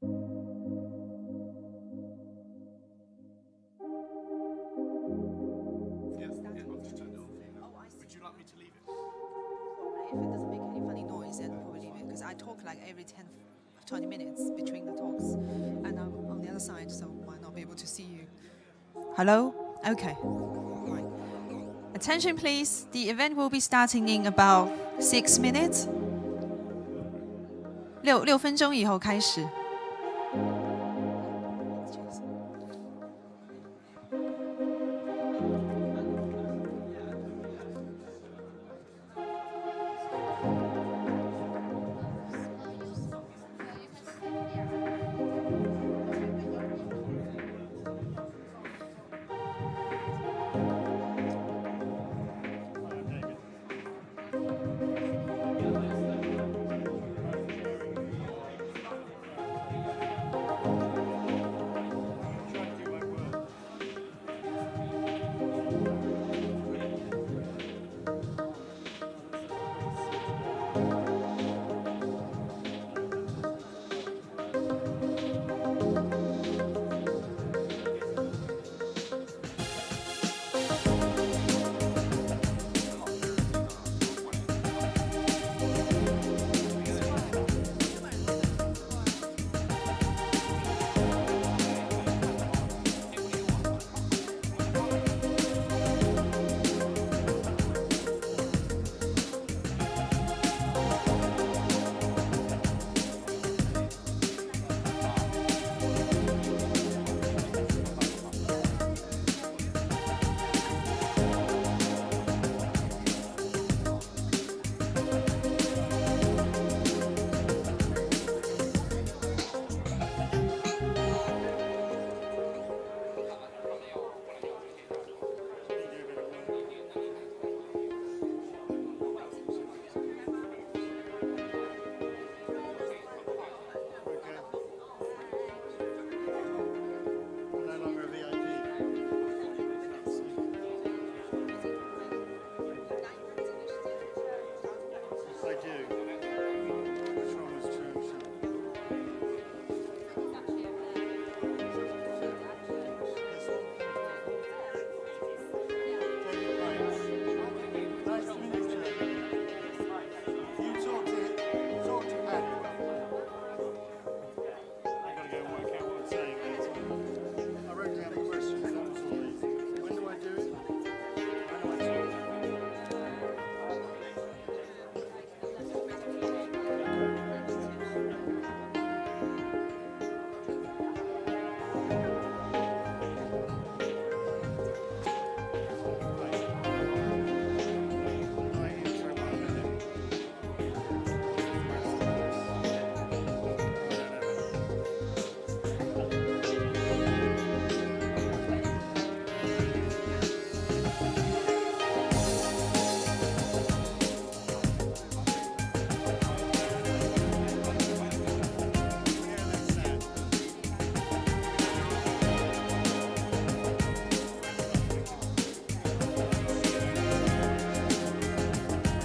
If it doesn't make any funny noise, then probably leave it, because I talk like every 10-20 minutes between the talks, and I'm on the other side, so might not be able to see you. Hello? Okay. Right. Attention please, the event will be starting in about 6 minutes. 6分钟以后开始。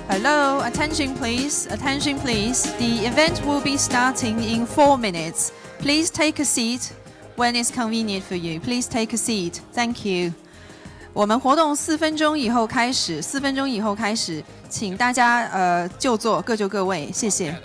Hello, attention please, attention please. The event will be starting in 4 minutes. Please take a seat when it's convenient for you. Please take a seat. Thank you. 我们活动4分钟以后开始，4分钟以后开始，请大家就座，各就各位，谢谢。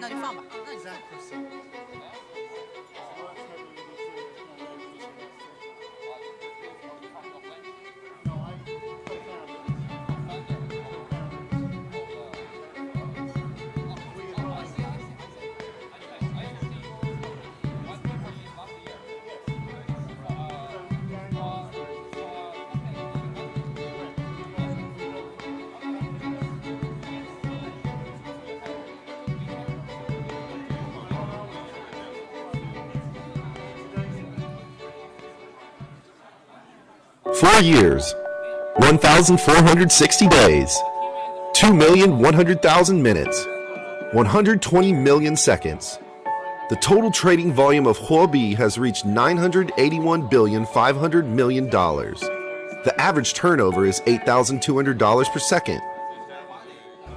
那就放吧。4 years, 1,460 days, 2,100,000 minutes, 120 million seconds. The total trading volume of Huobi has reached $981.5 billion. The average turnover is $8,200 per second.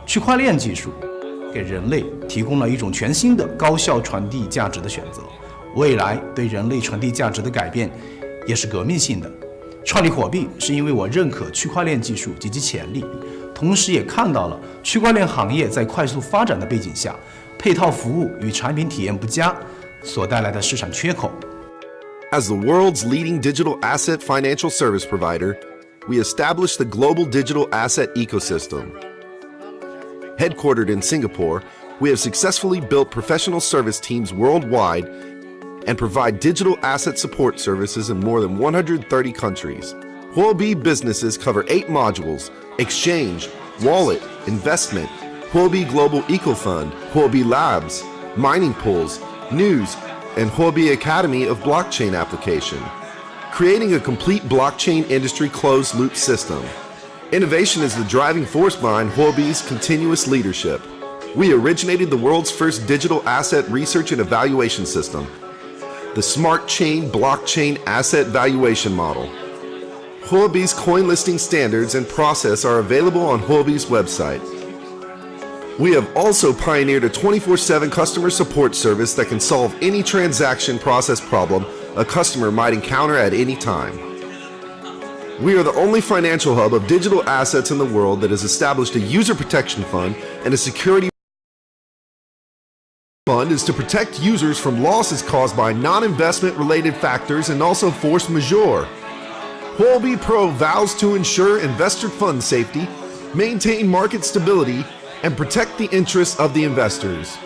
区块链技术给人类提供了一种全新的高效传递价值的选择，未来对人类传递价值的改变也是革命性的。创立火币是因为我认可区块链技术及其潜力，同时也看到了区块链行业在快速发展的背景下，配套服务与产品体验不佳所带来的市场缺口。As the world's leading digital asset financial service provider, we established the global digital asset ecosystem. Headquartered in Singapore, we have successfully built professional service teams worldwide and provide digital asset support services in more than 130 countries. Huobi businesses cover 8 modules: exchange, wallet, investment, Huobi Global Eco Fund, Huobi Labs, mining pools, news, and Huobi Academy of Blockchain Application, creating a complete blockchain industry closed-loop system. Innovation is the driving force behind Huobi's continuous leadership. We originated the world's first digital asset research and evaluation system, the Smart Chain Blockchain Asset Valuation Model. Huobi's coin listing standards and process are available on Huobi's website. We have also pioneered a 24/7 customer support service that can solve any transaction process problem a customer might encounter at any time. We are the only financial hub of digital assets in the world that has established a user protection fund and a security fund is to protect users from losses caused by non-investment related factors and also force majeure. Huobi Pro vows to ensure investor fund safety, maintain market stability, and protect the interests of the investors.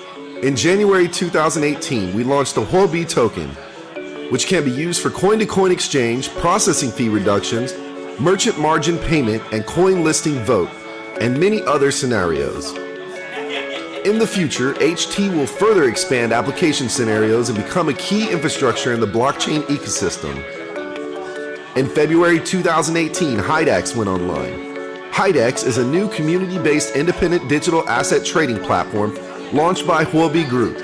In January 2018, we launched the Huobi token, which can be used for coin-to-coin exchange, processing fee reductions, merchant margin payment, and coin listing vote, and many other scenarios. In the future, HT will further expand application scenarios and become a key infrastructure in the blockchain ecosystem. In February 2018, Hidex went online. Hidex is a new community-based independent digital asset trading platform launched by Huobi Group.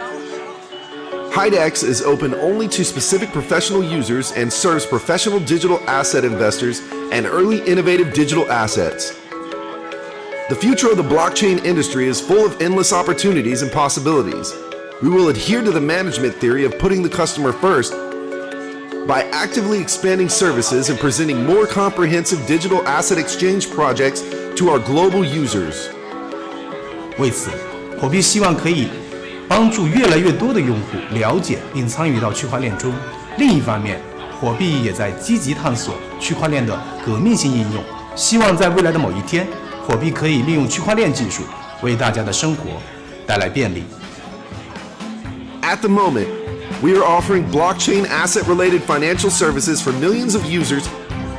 Hidex is open only to specific professional users and serves professional digital asset investors and early innovative digital assets. The future of the blockchain industry is full of endless opportunities and possibilities. We will adhere to the management theory of putting the customer first by actively expanding services and presenting more comprehensive digital asset exchange projects to our global users. 为此，火币希望可以帮助越来越多的用户了解并参与到区块链中。另一方面，火币也在积极探索区块链的革命性应用，希望在未来的某一天，火币可以利用区块链技术为大家的生活带来便利。At the moment, we are offering blockchain asset-related financial services for millions of users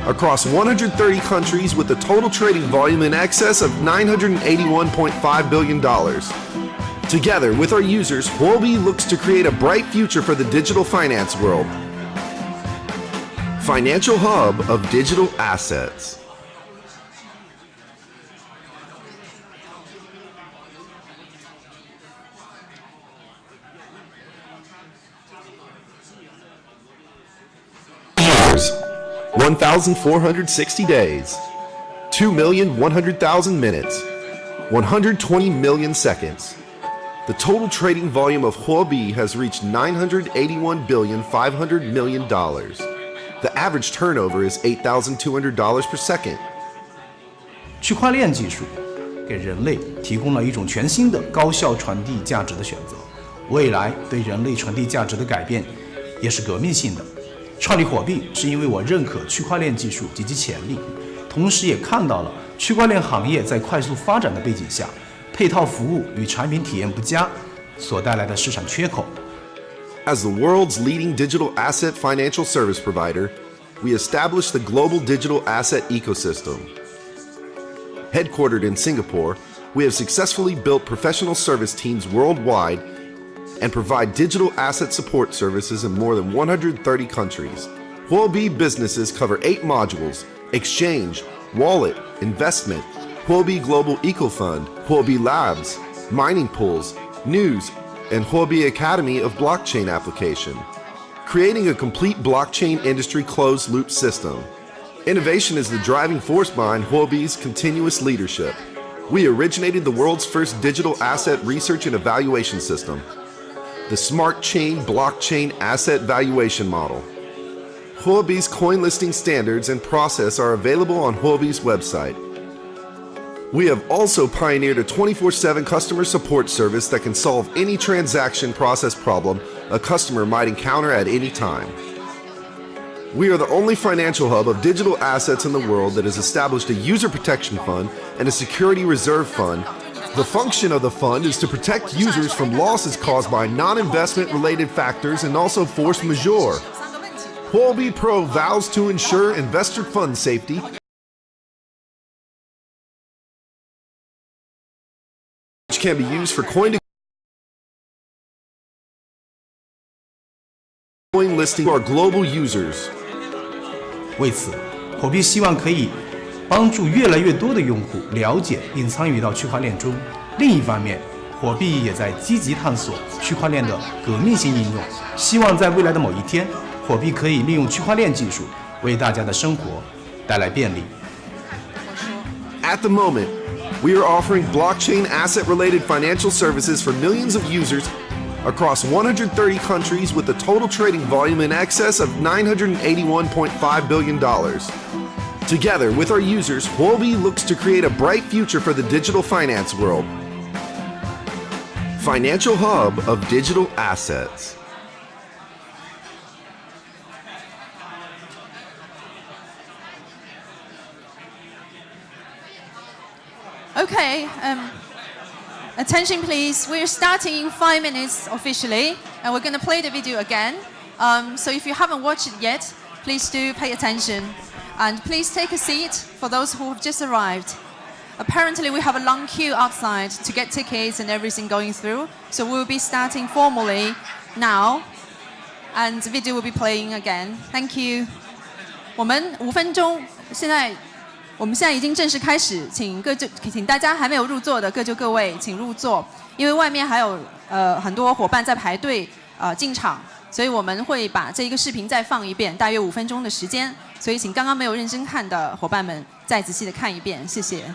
across 130 countries with a total trading volume in excess of $981.5 billion. Together with our users, Huobi looks to create a bright future for the digital finance world. Financial hub of digital assets. Years, 1,460 days, 2,100,000 minutes, 120 million seconds. The total trading volume of Huobi has reached $981.5 billion. The average turnover is $8,200 per second. 区块链技术给人类提供了一种全新的高效传递价值的选择，未来对人类传递价值的改变也是革命性的。创立火币是因为我认可区块链技术及其潜力，同时也看到了区块链行业在快速发展的背景下，配套服务与产品体验不佳所带来的市场缺口。As the world's leading digital asset financial service provider, we established the global digital asset ecosystem. Headquartered in Singapore, we have successfully built professional service teams worldwide and provide digital asset support services in more than 130 countries. Huobi businesses cover 8 modules: exchange, wallet, investment, Huobi Global Eco Fund, Huobi Labs, mining pools, news, and Huobi Academy of Blockchain Application, creating a complete blockchain industry closed-loop system. Innovation is the driving force behind Huobi's continuous leadership. We originated the world's first digital asset research and evaluation system, the Smart Chain Blockchain Asset Valuation Model. Huobi's coin listing standards and process are available on Huobi's website. We have also pioneered a 24/7 customer support service that can solve any transaction process problem a customer might encounter at any time. We are the only financial hub of digital assets in the world that has established a user protection fund and a security reserve fund. The function of the fund is to protect users from losses caused by non-investment related factors and also force majeure. Huobi Pro vows to ensure investor fund safety, which can be used for coin listing to our global users. 为此，火币希望可以帮助越来越多的用户了解并参与到区块链中。另一方面，火币也在积极探索区块链的革命性应用，希望在未来的某一天，火币可以利用区块链技术为大家的生活带来便利。At the moment, we are offering blockchain asset-related financial services for millions of users across 130 countries with a total trading volume in excess of $981.5 billion. Together with our users, Huobi looks to create a bright future for the digital finance world. Financial hub of digital assets. Okay, attention please. We're starting in 5 minutes officially, and we're going to play the video again. So if you haven't watched it yet, please do pay attention. And please take a seat for those who have just arrived. Apparently we have a long queue outside to get tickets and everything going through. So we'll be starting formally now, and the video will be playing again. Thank you. 我们5分钟，我们现在已经正式开始，请大家还没有入座的各就各位，请入座，因为外面还有很多伙伴在排队进场，所以我们会把这一个视频再放一遍，大约5分钟的时间，所以请刚刚没有认真看的伙伴们再仔细的看一遍，谢谢。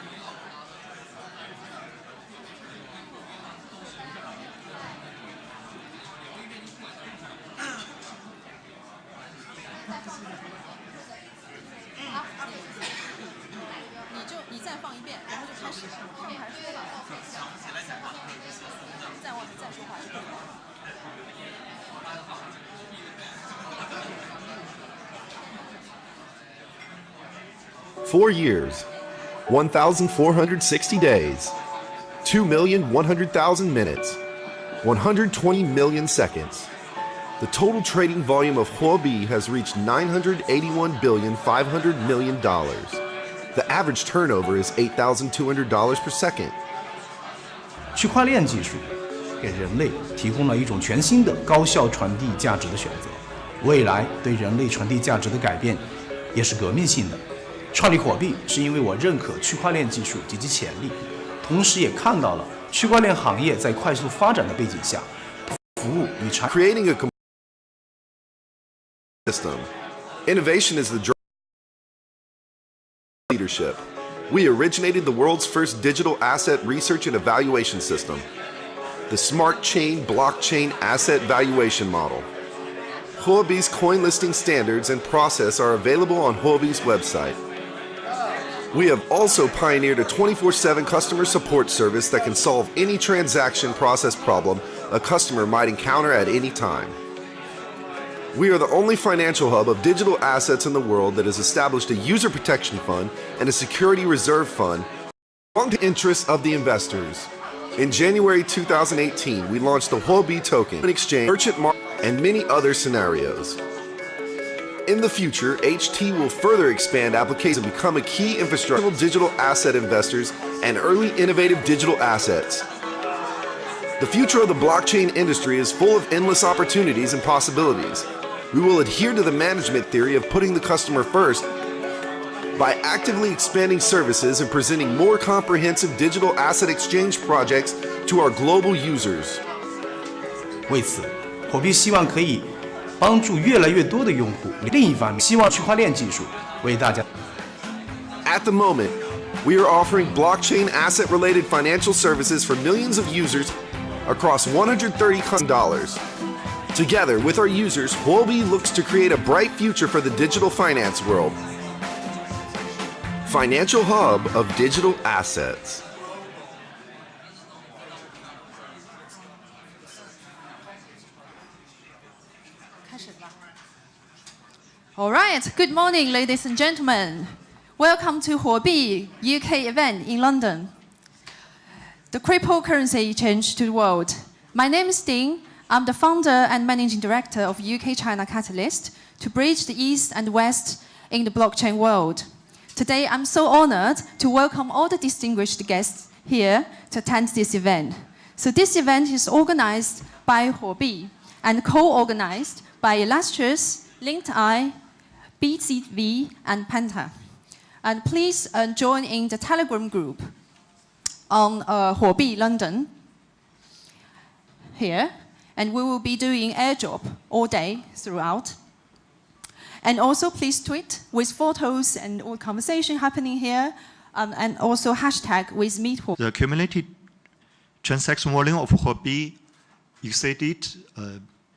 你再放一遍，然后就开始。你还说了，再说话。4 years, 1,460 days, 2,100,000 minutes, 120 million seconds. The total trading volume of Huobi has reached $981.5 billion. The average turnover is $8,200 per second. 区块链技术给人类提供了一种全新的高效传递价值的选择，未来对人类传递价值的改变也是革命性的。创立火币是因为我認可區塊鏈技術及其潛力，同時也看到了區塊鏈行業在快速發展的背景下，服務與產 Creating a system. Innovation is the leadership. We originated the world's first digital asset research and evaluation system, the Smart Chain Blockchain Asset Valuation Model. Huobi's coin listing standards and process are available on Huobi's website. We have also pioneered a 24/7 customer support service that can solve any transaction process problem a customer might encounter at any time. We are the only financial hub of digital assets in the world that has established a user protection fund and a security reserve fund along the interests of the investors. In January 2018, we launched the Huobi token, an exchange, merchant market, and many other scenarios. In the future, HT will further expand applications and become a key infrastructure for digital asset investors and early innovative digital assets. The future of the blockchain industry is full of endless opportunities and possibilities. We will adhere to the management theory of putting the customer first by actively expanding services and presenting more comprehensive digital asset exchange projects to our global users. 为此，火币希望可以帮助越来越多的用户。另一方面，希望区块链技术为大家。At the moment, we are offering blockchain asset-related financial services for millions of users across 130 countries. Together with our users, Huobi looks to create a bright future for the digital finance world. Financial hub of digital assets. All right, good morning, ladies and gentlemen. Welcome to Huobi UK event in London. The cryptocurrency exchange to the world. My name is Ding. I'm the founder and managing director of UK-China Catalyst to bridge the East and West in the blockchain world. Today, I'm so honored to welcome all the distinguished guests here to attend this event. So this event is organized by Huobi and co-organized by Illustrious, LinkedIn, BCV, and Penta. And please join in the Telegram group on Huobi London here. And we will be doing airdrop all day throughout. And also please tweet with photos and all conversation happening here, and also hashtag with meetup. The cumulative transaction volume of Huobi exceeded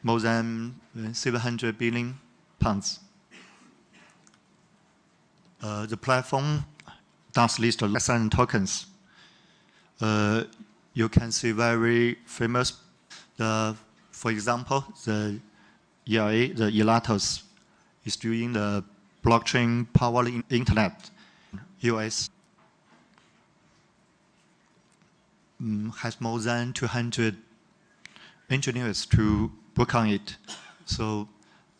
more than 700 billion pounds. The platform does list of tokens. You can see very famous, for example, the ELA, the Elatos, is doing the blockchain-powered internet. US has more than 200 engineers to work on it. So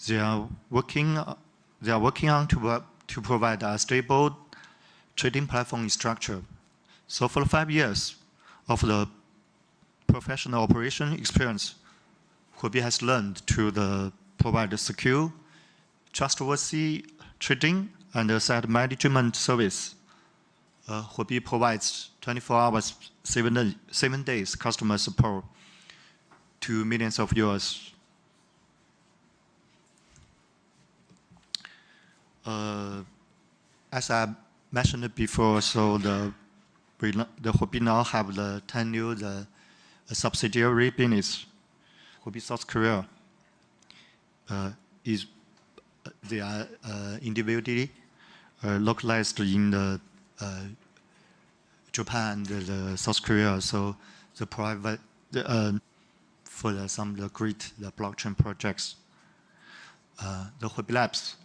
they are working on to provide a stable trading platform structure. So for 5 years of the professional operation experience, Huobi has learned to provide a secure, trustworthy trading and asset management service. Huobi provides 24 hours, 7 days customer support to millions of users. As I mentioned before, so the Huobi now have the 10 new subsidiary business. Huobi South Korea they are individually localized in the Japan and the South Korea. So the private for some of the great blockchain projects. The Huobi Labs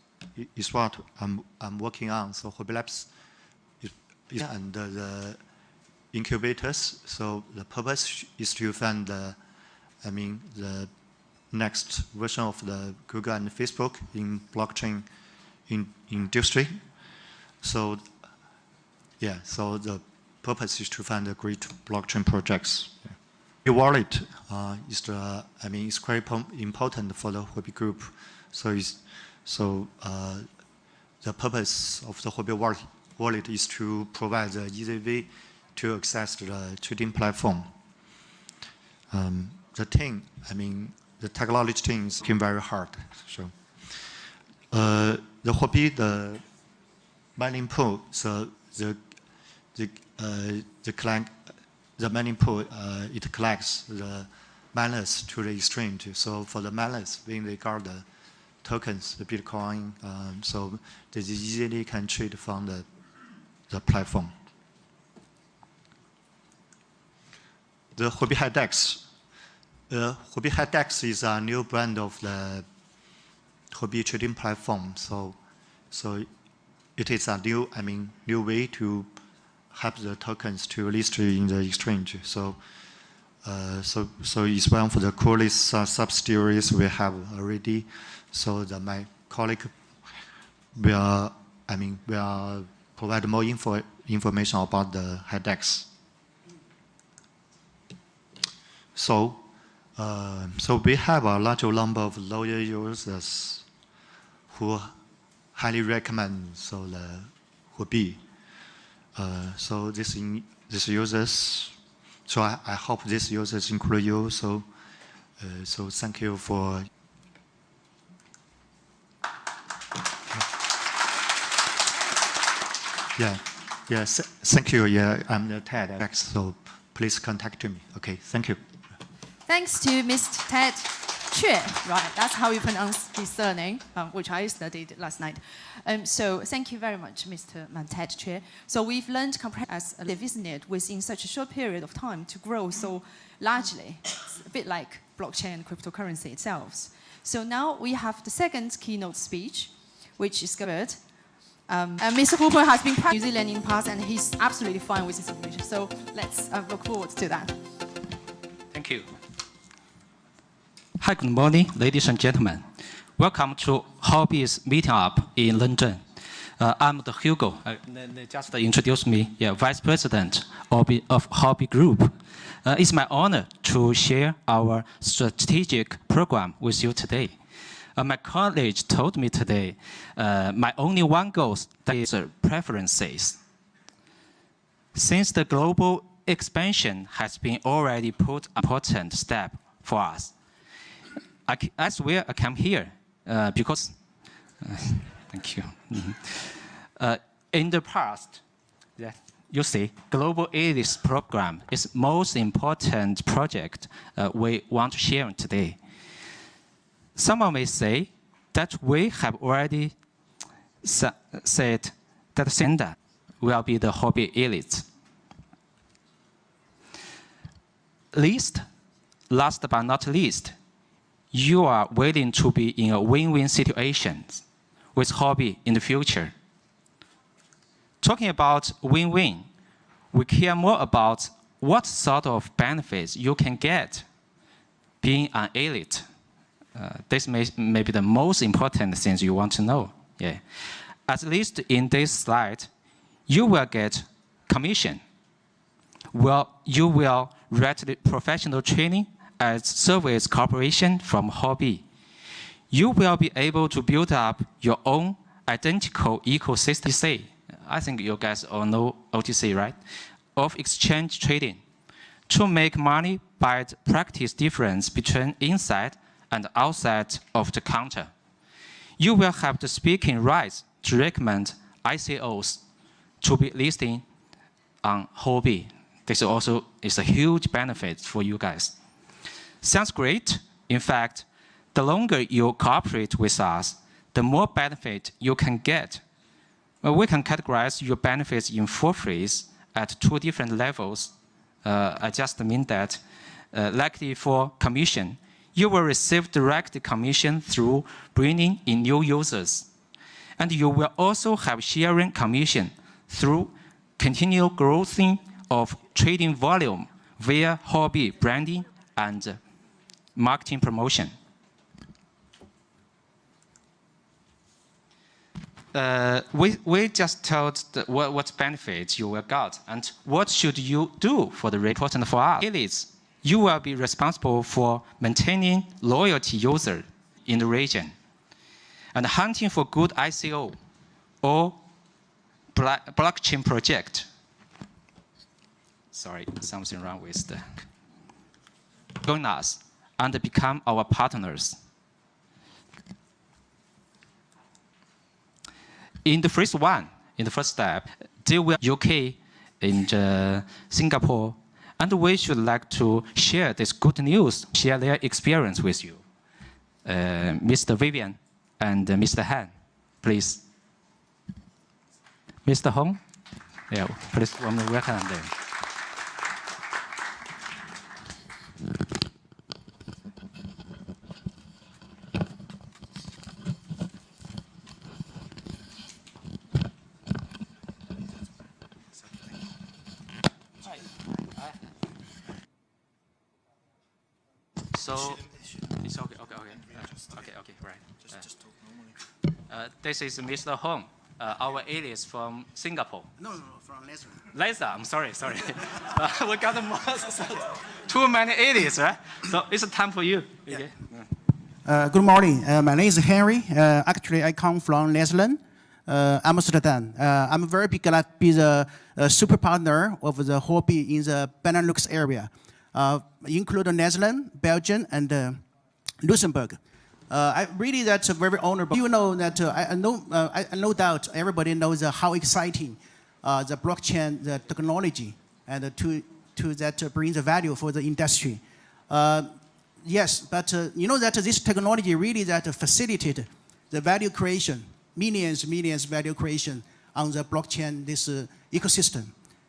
is what I'm working on. So Huobi Labs is and the incubators. So the purpose is to find the next version of the Google and Facebook in blockchain industry. So yeah, so the purpose is to find the great blockchain projects. Yeah. The wallet is quite important for the Huobi group. So the purpose of the Huobi wallet is to provide the easy way to access the trading platform. The technology team is working very hard. So the Huobi, the mining pool, so the mining pool, it collects the miners to the exchange. So for the miners, when they got the tokens, the Bitcoin, so they easily can trade from the platform. The Huobi High DEX Huobi HiDex is a new brand of the Huobi trading platform. So it is a new way to help the tokens to list in the exchange. So it's one of the coolest subsidiaries we have already. So my colleague will provide more information about the HiDex. So we have a large number of loyal users who highly recommend the Huobi. So these users. So I hope these users include you. So thank you for. Thank you. I'm the TED. So please contact me. Okay, thank you. Thanks to Mr. Ted Chue, right? That's how you pronounce his surname, which I studied last night. So thank you very much, Mr. Ted Chue. So we've learned as a business within such a short period of time to grow so largely. It's a bit like blockchain and cryptocurrency itself. So now we have the second keynote speech, which is covered. Mr. Hooper has been New Zealand in the past, and he's absolutely fine with this information. So let's look forward to that. Thank you. Hi, good morning, ladies and gentlemen. Welcome to Huobi's meetup in London. I'm the Hugo. They just introduced me, Vice President of Huobi Group. It's my honor to share our strategic program with you today. My colleague told me today, my only one goal is preferences. Since the global expansion has been already put an important step for us, as well I come here because, thank you. In the past, you see, Global Alice program is most important project we want to share today. Someone may say that we have already said that Senda will be the Huobi elite. Last but not least, you are willing to be in a win-win situation with Huobi in the future. Talking about win-win, we care more about what sort of benefits you can get being an elite. This may be the most important things you want to know. At least in this slide, you will get commission. Well, you will get professional training as service corporation from Huobi. You will be able to build up your own identical ecosystem. I think you guys all know OTC, right? Of exchange trading. To make money by the practice difference between inside and outside of the counter. You will have the speaking rights to recommend ICOs to be listing on Huobi. This also is a huge benefit for you guys. Sounds great. In fact, the longer you cooperate with us, the more benefit you can get. We can categorize your benefits in 4 phases at 2 different levels. I just mean that, likely for commission, you will receive direct commission through bringing in new users. And you will also have sharing commission through continual growth of trading volume via Huobi branding and marketing promotion. We just told what benefits you will get and what should you do for the important for us. Elites, you will be responsible for maintaining loyalty user in the region and hunting for good ICO or blockchain project. Sorry, something wrong with the. Join us and become our partners. In the first step, deal with UK and Singapore, and we should like to share this good news, share their experience with you. Mr. Vivian and Mr. Han, please. Mr. Hong, please welcome them. So it's okay, right. This is Mr. Hong, our alias from Singapore. No, from Leslie. Lisa, I'm sorry. We got too many aliases, right? So it's time for you. Yeah. Okay. Good morning. My name is Henry. Actually, I come from Netherlands, Amsterdam. I'm very glad to be the super partner of the Huobi in the Benelux area, including Netherlands, Belgium, and Luxembourg. I really that's very honorable. You know that I no doubt everybody knows how exciting the blockchain, the technology, and to that brings the value for the industry. Yes, but you know that this technology really that facilitated the value creation, millions value creation on the blockchain, this ecosystem.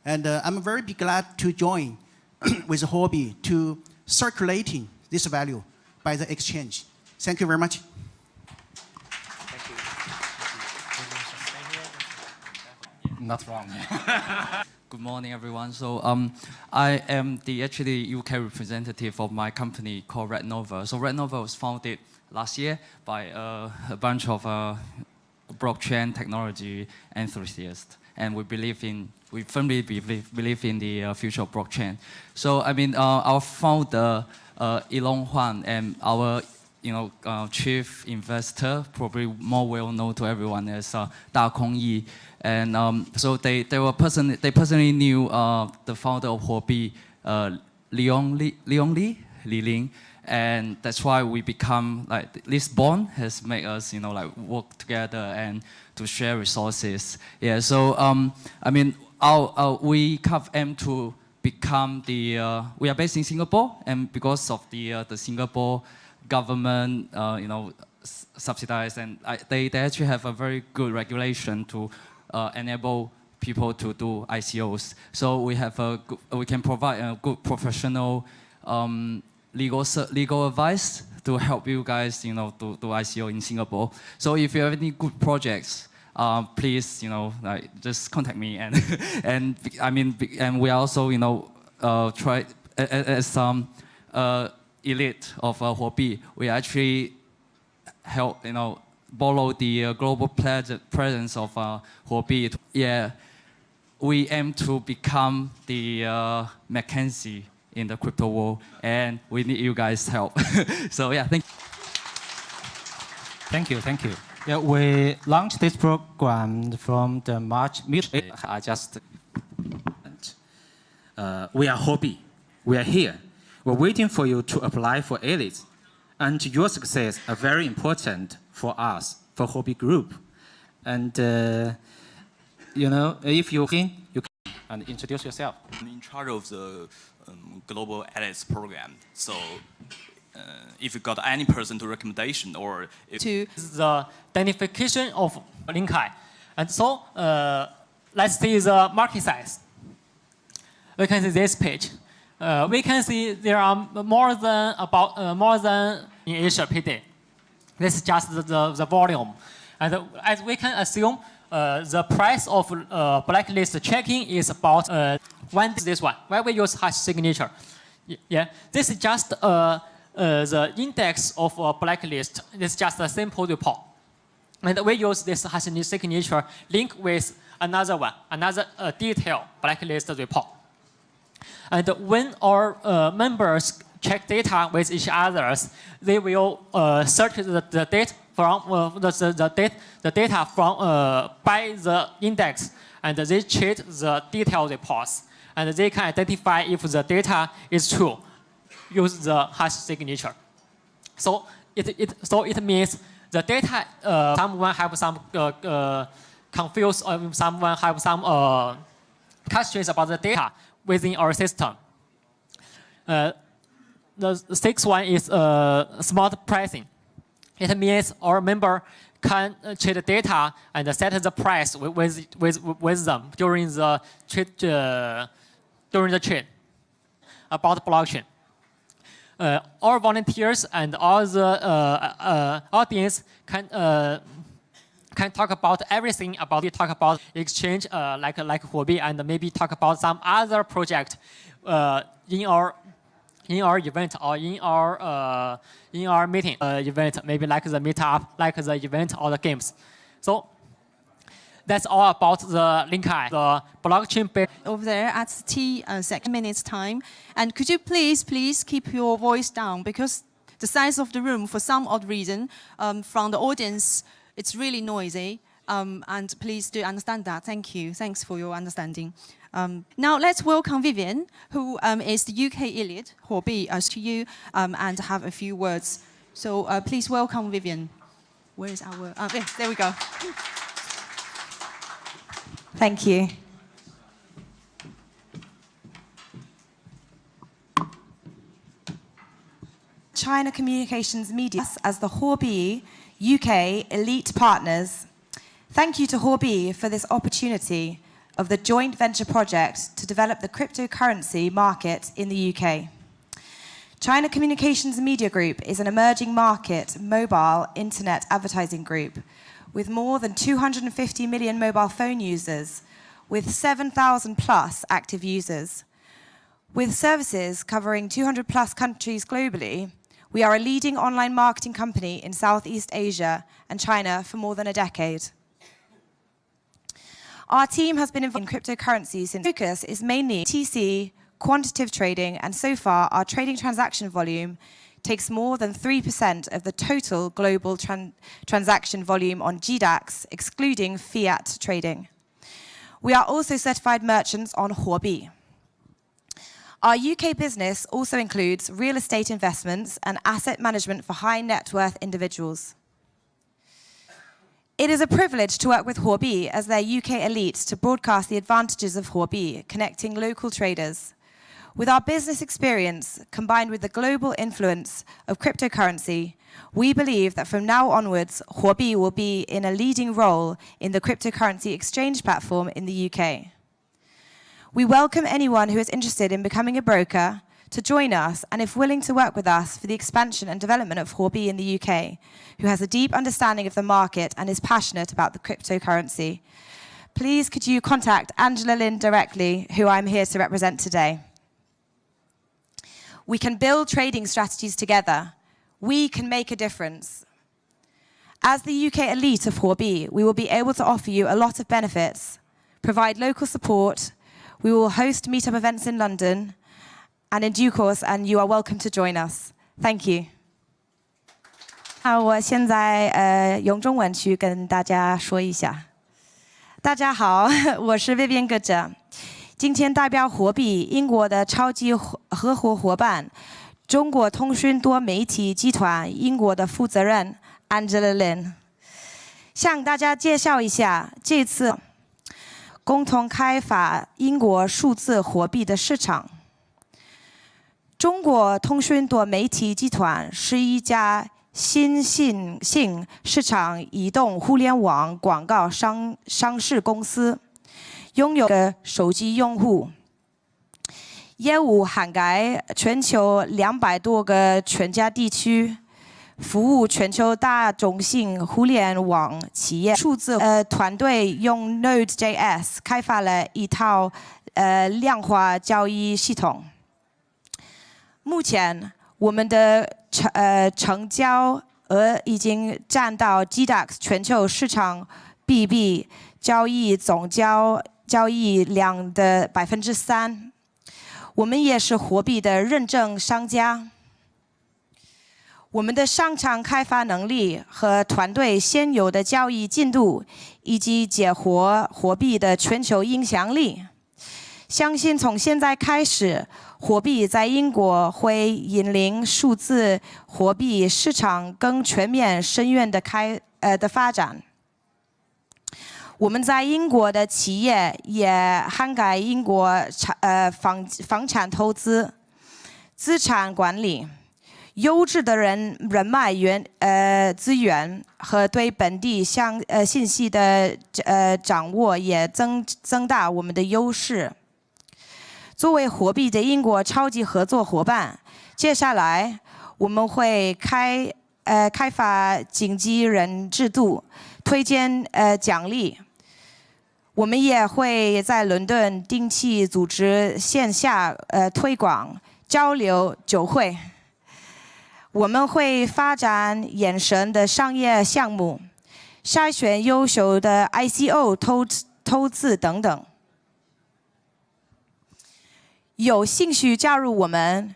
And I'm very glad to join with Huobi to circulating this value by the exchange. Thank you very much. Thank you. Not wrong. Good morning, everyone. So I am the actually UK representative of my company called Roundtable. So Roundtable was founded last year by a bunch of blockchain technology enthusiasts, and we firmly believe in the future of blockchain. So I mean, our founder Elon Huang and our chief investor, probably more well known to everyone as Da Kongyi. And so they personally knew the founder of Huobi, Li Ling, and that's why we become like this bond has made us like work together and to share resources. Yeah. So I mean, we aim to become the we are based in Singapore, and because of the Singapore government subsidized, and they actually have a very good regulation to enable people to do ICOs. So we can provide a good professional legal advice to help you guys do ICO in Singapore. So if you have any good projects, please just contact me, and and we also try as some elite of Huobi, we actually help borrow the global presence of Huobi. Yeah, we aim to become the McKinsey in the crypto world, and we need you guys' help. So yeah, Thank you. Yeah, we launched this program from the March meeting. We are Huobi. We are here. We're waiting for you to apply for ALIS. And your success are very important for us, for Huobi Group. And, if you can and introduce yourself. I'm in charge of the global ALIS program. So if you got any person to recommendation or... To the identification of Lin Kai. And so let's see the market size. We can see this page. We can see there are more than in Asia PD. This is just the volume, and as we can assume, the price of blacklist checking is about this one. Why we use hash signature? Yeah, this is just the index of a blacklist. This is just a simple report, and we use this hash signature link with another one, another detailed blacklist report. And when our members check data with each other, they will search the data from the data from by the index, and they check the detailed reports, and they can identify if the data is true. Use the hash signature. So it means the data. Someone have some confused, or someone have some questions about the data within our system. The sixth one is smart pricing. It means our member can check the data and set the price with them during the trade about blockchain. Our volunteers and all the audience can can talk about everything about it. Talk about exchange like Huobi, and maybe talk about some other project in our event or in our meeting event, maybe like the meetup, like the event or the games. So that's all about the Linkai, the blockchain. Over there at the T section, minutes time. And could you please keep your voice down, because the size of the room, for some odd reason, from the audience, it's really noisy. And please do understand that. Thank you. Thanks for your understanding. Now let's welcome Vivian, who is the UK elite, Huobi, to you and have a few words. So please welcome Vivian. Where is our... yeah, there we go. Thank you. China Communications Media as the Huobi UK elite partners. Thank you to Huobi for this opportunity of the joint venture project to develop the cryptocurrency market in the UK. China Communications Media Group is an emerging market mobile internet advertising group with more than 250 million mobile phone users, with 7,000 plus active users. With services covering 200 plus countries globally, we are a leading online marketing company in Southeast Asia and China for more than a decade. Our team has been involved in cryptocurrency since focus is mainly TC, quantitative trading, and so far our trading transaction volume takes more than 3% of the total global transaction volume on GDAX, excluding fiat trading. We are also certified merchants on Huobi. Our UK business also includes real estate investments and asset management for high net worth individuals. It is a privilege to work with Huobi as their UK elite to broadcast the advantages of Huobi, connecting local traders. With our business experience, combined with the global influence of cryptocurrency, we believe that from now onwards, Huobi will be in a leading role in the cryptocurrency exchange platform in the UK. We welcome anyone who is interested in becoming a broker to join us, and if willing to work with us for the expansion and development of Huobi in the UK, who has a deep understanding of the market and is passionate about the cryptocurrency. Please could you contact Angela Lin directly, who I'm here to represent today. We can build trading strategies together. We can make a difference. As the UK elite of Huobi, we will be able to offer you a lot of benefits, provide local support. We will host meetup events in London and in due course, and you are welcome to join us. Thank you. 好，我现在用中文去跟大家说一下。大家好，我是 Vivian 哥哥。今天代表Huobi英国的超级合伙伙伴，中国通讯多媒体集团英国的负责人 Angela Lin， 向大家介绍一下这次共同开发英国数字货币的市场。中国通讯多媒体集团是一家新兴市场移动互联网广告上市公司，拥有个手机用户，业务涵盖全球200多个全家地区，服务全球大中型互联网企业。数字团队用 Node.js 开发了一套量化交易系统。目前我们的成交额已经占到 GDAX 全球市场 BB 交易总交易量的 3%。我们也是Huobi的认证商家。我们的商场开发能力和团队现有的交易进度，以及结合Huobi的全球影响力，相信从现在开始，Huobi在英国会引领数字货币市场更全面、深远的发展。我们在英国的企业也涵盖英国房产投资、资产管理、优质的人脉资源和对本地信息的掌握，也增大我们的优势。作为Huobi的英国超级合作伙伴，接下来我们会开发经纪人制度，推推荐奖励。我们也会在伦敦定期组织线下推广、交流酒会。我们会发展衍生的商业项目，筛选优秀的 ICO 投资等等。有兴趣加入我们，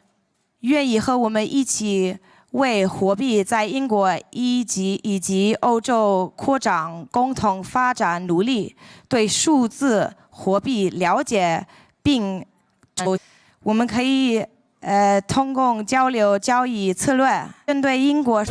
愿意和我们一起为货币在英国以及欧洲扩张、共同发展努力，对数字货币了解，并我们可以通过交流交易策略，针对英国。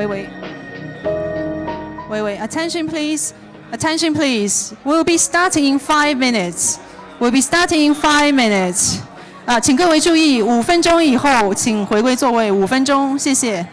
Wait. Attention, please. Attention, please. We'll be starting in 5 minutes. We'll be starting in 5 minutes. 请各位注意，5分钟以后请回归座位，5分钟，谢谢。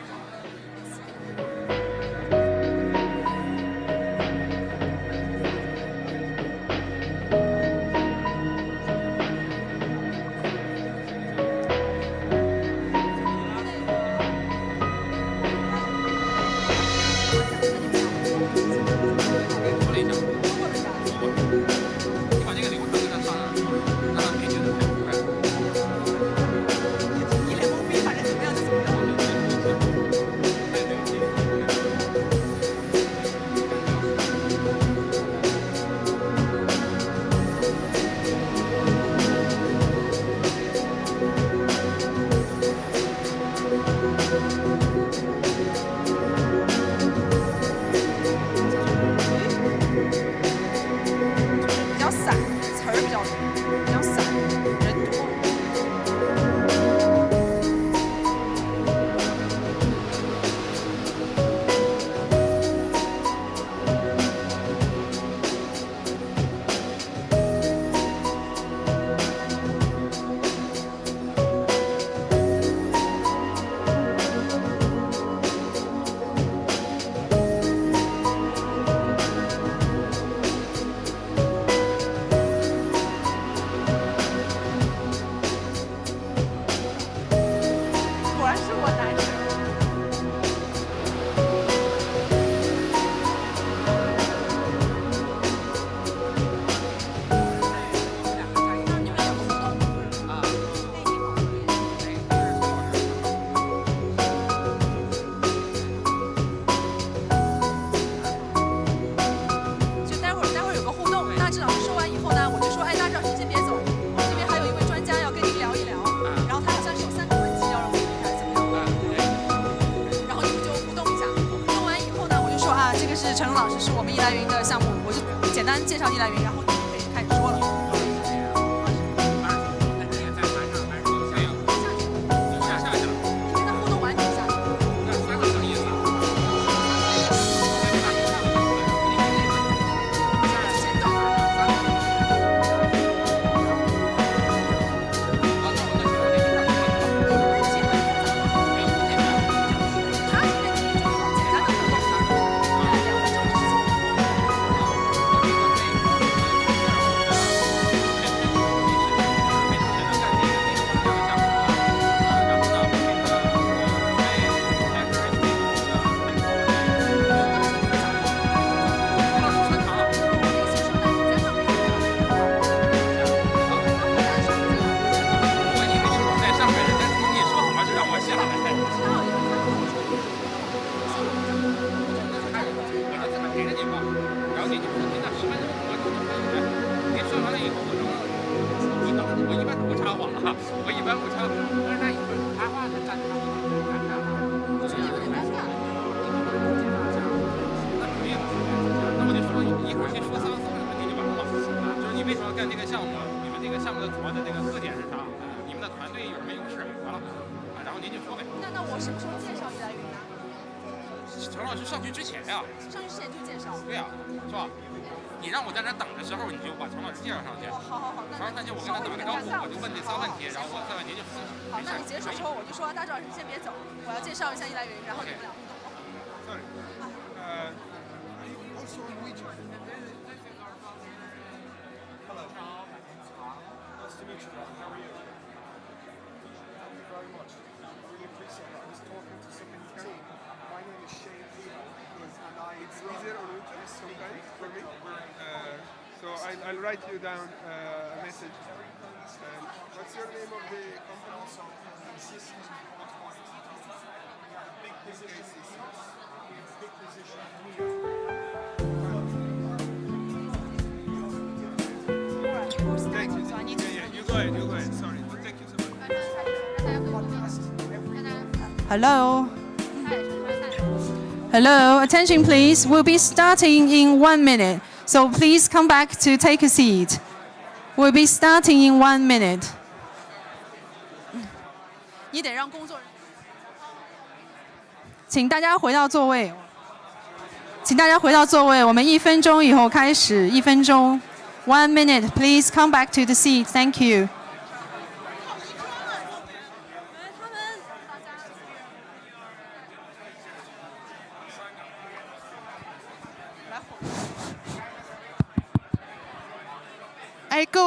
介绍易来云，然后你就可以开始说了。I'll write you down a message. What's your name of the company? Thank you. Yeah, you go ahead. Sorry. Thank you so much. Hello. Hello. Attention, please. We'll be starting in 1 minute. So please come back to take a seat. We'll be starting in 1 minute. 你得让工作人员。请大家回到座位。请大家回到座位，我们1分钟以后开始。1分钟 ，1 minute. Please come back to the seat. Thank you. 哎，各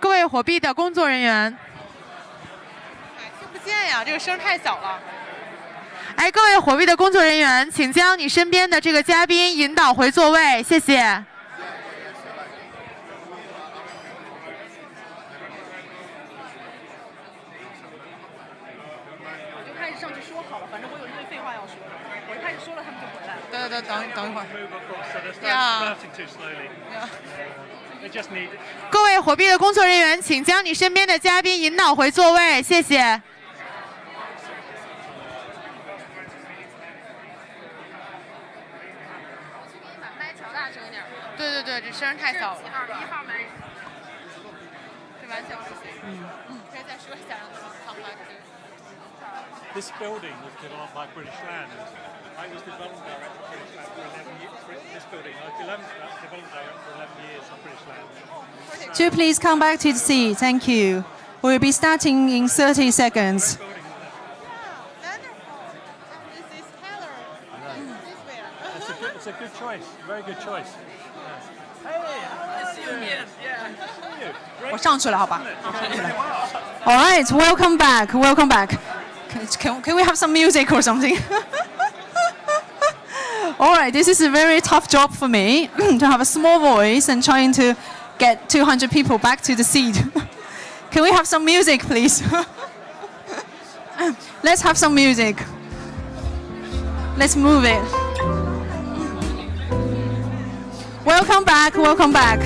位火币的工作人员，听不见呀，这个声太小了。哎，各位火币的工作人员，请将你身边的这个嘉宾引导回座位，谢谢。我就开始上去说好了，反正我有一堆废话要说，我一开始说了，他们就回来了。对，等一会儿。各位火币的工作人员，请将你身边的嘉宾引导回座位，谢谢。对，这声太小了。1号麦。这完全不行。可以再说一下，让他们come back to. This building was developed by British Land. I was development director for British Land for 11 years. This building, I was development director for 11 years on British Land. Do please come back to the seat. Thank you. We'll be starting in 30 seconds. It's a good choice. Very good choice. 我上去了，好吧。All right, welcome back. Welcome back. Can we have some music or something? All right, this is a very tough job for me to have a small voice and trying to get 200 people back to the seat. Can we have some music, please? Let's have some music. Let's move it. Welcome back. Welcome back.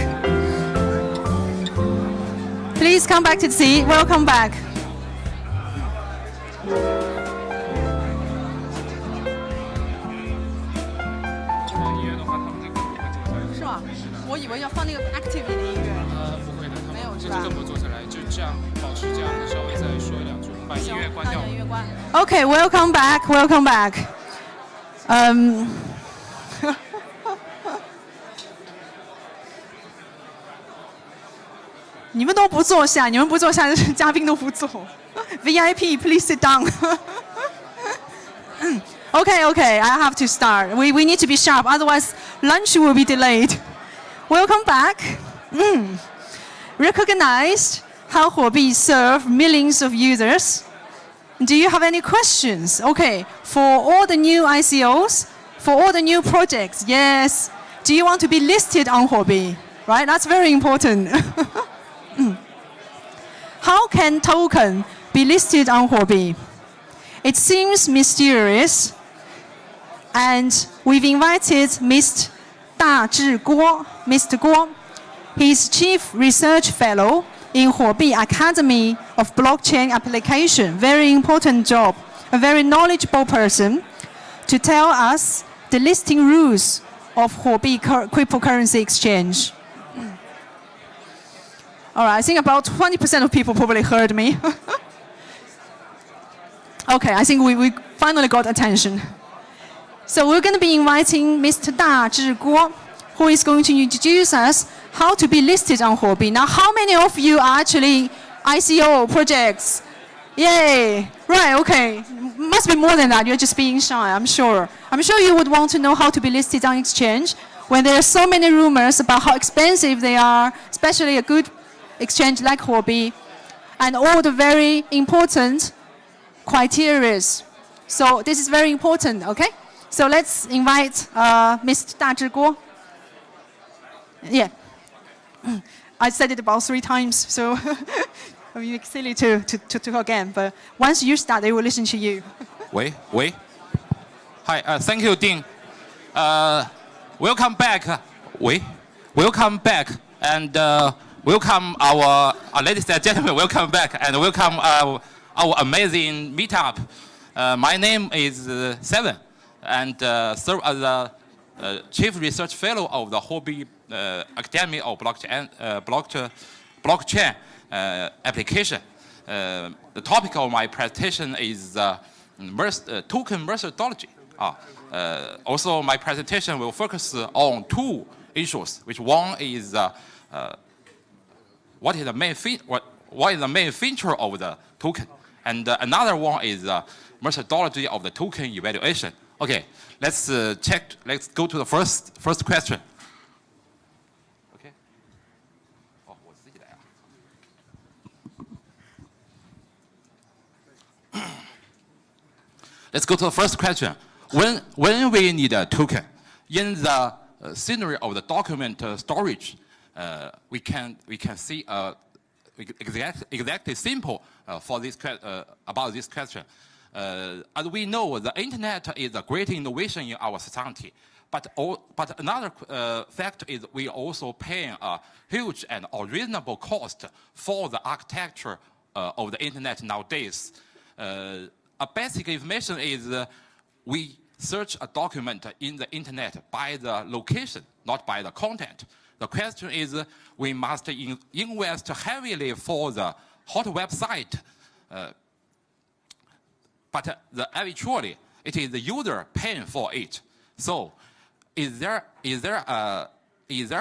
Please come back to the seat. Welcome back. 是吗？我以为要放那个 active 的音乐。不会的，没有是吧？这个不坐下来，就这样保持这样的，稍微再说2句，把音乐关掉。音乐关。Okay, welcome back. Welcome back. 你们都不坐下，你们不坐下，嘉宾都不坐。VIP, please sit down. Okay, I have to start. We need to be sharp, otherwise lunch will be delayed. Welcome back. Recognized how Huobi serve millions of users. Do you have any questions? Okay, for all the new ICOs, for all the new projects, yes. Do you want to be listed on Huobi? Right, that's very important. How can token be listed on Huobi? It seems mysterious, and we've invited Mr. Guo. He's Chief Research Fellow in Huobi Academy of Blockchain Application. Very important job, a very knowledgeable person to tell us the listing rules of Huobi cryptocurrency exchange. All right, I think about 20% of people probably heard me. Okay, I think we finally got attention. So we're going to be inviting Mr. Guo, who is going to introduce us how to be listed on Huobi. Now, how many of you are actually ICO projects? Yay! Right, okay. Must be more than that. You're just being shy, I'm sure. I'm sure you would want to know how to be listed on exchange when there are so many rumors about how expensive they are, especially a good exchange like Huobi, and all the very important criteria. So this is very important, okay? So let's invite Mr. Guo. Yeah. I said it about 3 times, so it's silly to talk again. But once you start, they will listen to you. Wait. Hi, thank you, Dean. Welcome back. Welcome back, and welcome our ladies and gentlemen. Welcome back, and welcome our amazing meetup. My name is Seven, and serve as the Chief Research Fellow of the Huobi Academy of Blockchain Application. The topic of my presentation is token methodology. Also, my presentation will focus on two issues. Which one is what is the main feature of the token, and another one is methodology of the token evaluation. Okay, let's check. Let's go to the first question. Okay. Let's go to the first question. When we need a token, in the scenario of the document storage, we can see exactly simple for this about this question. As we know, the internet is a great innovation in our society. But another fact is we also paying a huge and unreasonable cost for the architecture of the internet nowadays. A basic information is we search a document in the internet by the location, not by the content. The question is we must invest heavily for the hot website, but actually it is the user paying for it. So is there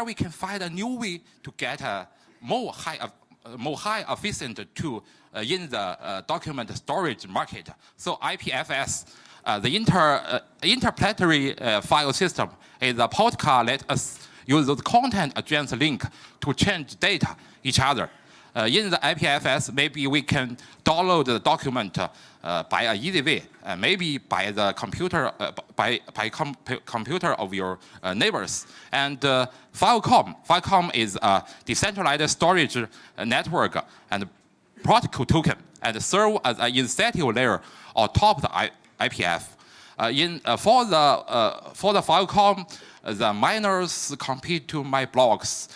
we can find a new way to get a more high efficient to in the document storage market? So IPFS, the interplanetary file system, is a podcast let us use the content address link to change data each other. In the IPFS, maybe we can download the document by an easy way, maybe by the computer, computer of your neighbors. And Filecom is a decentralized storage network and protocol token, and serve as an incentive layer on top of the IPF. For the Filecom, the miners compete to mine blocks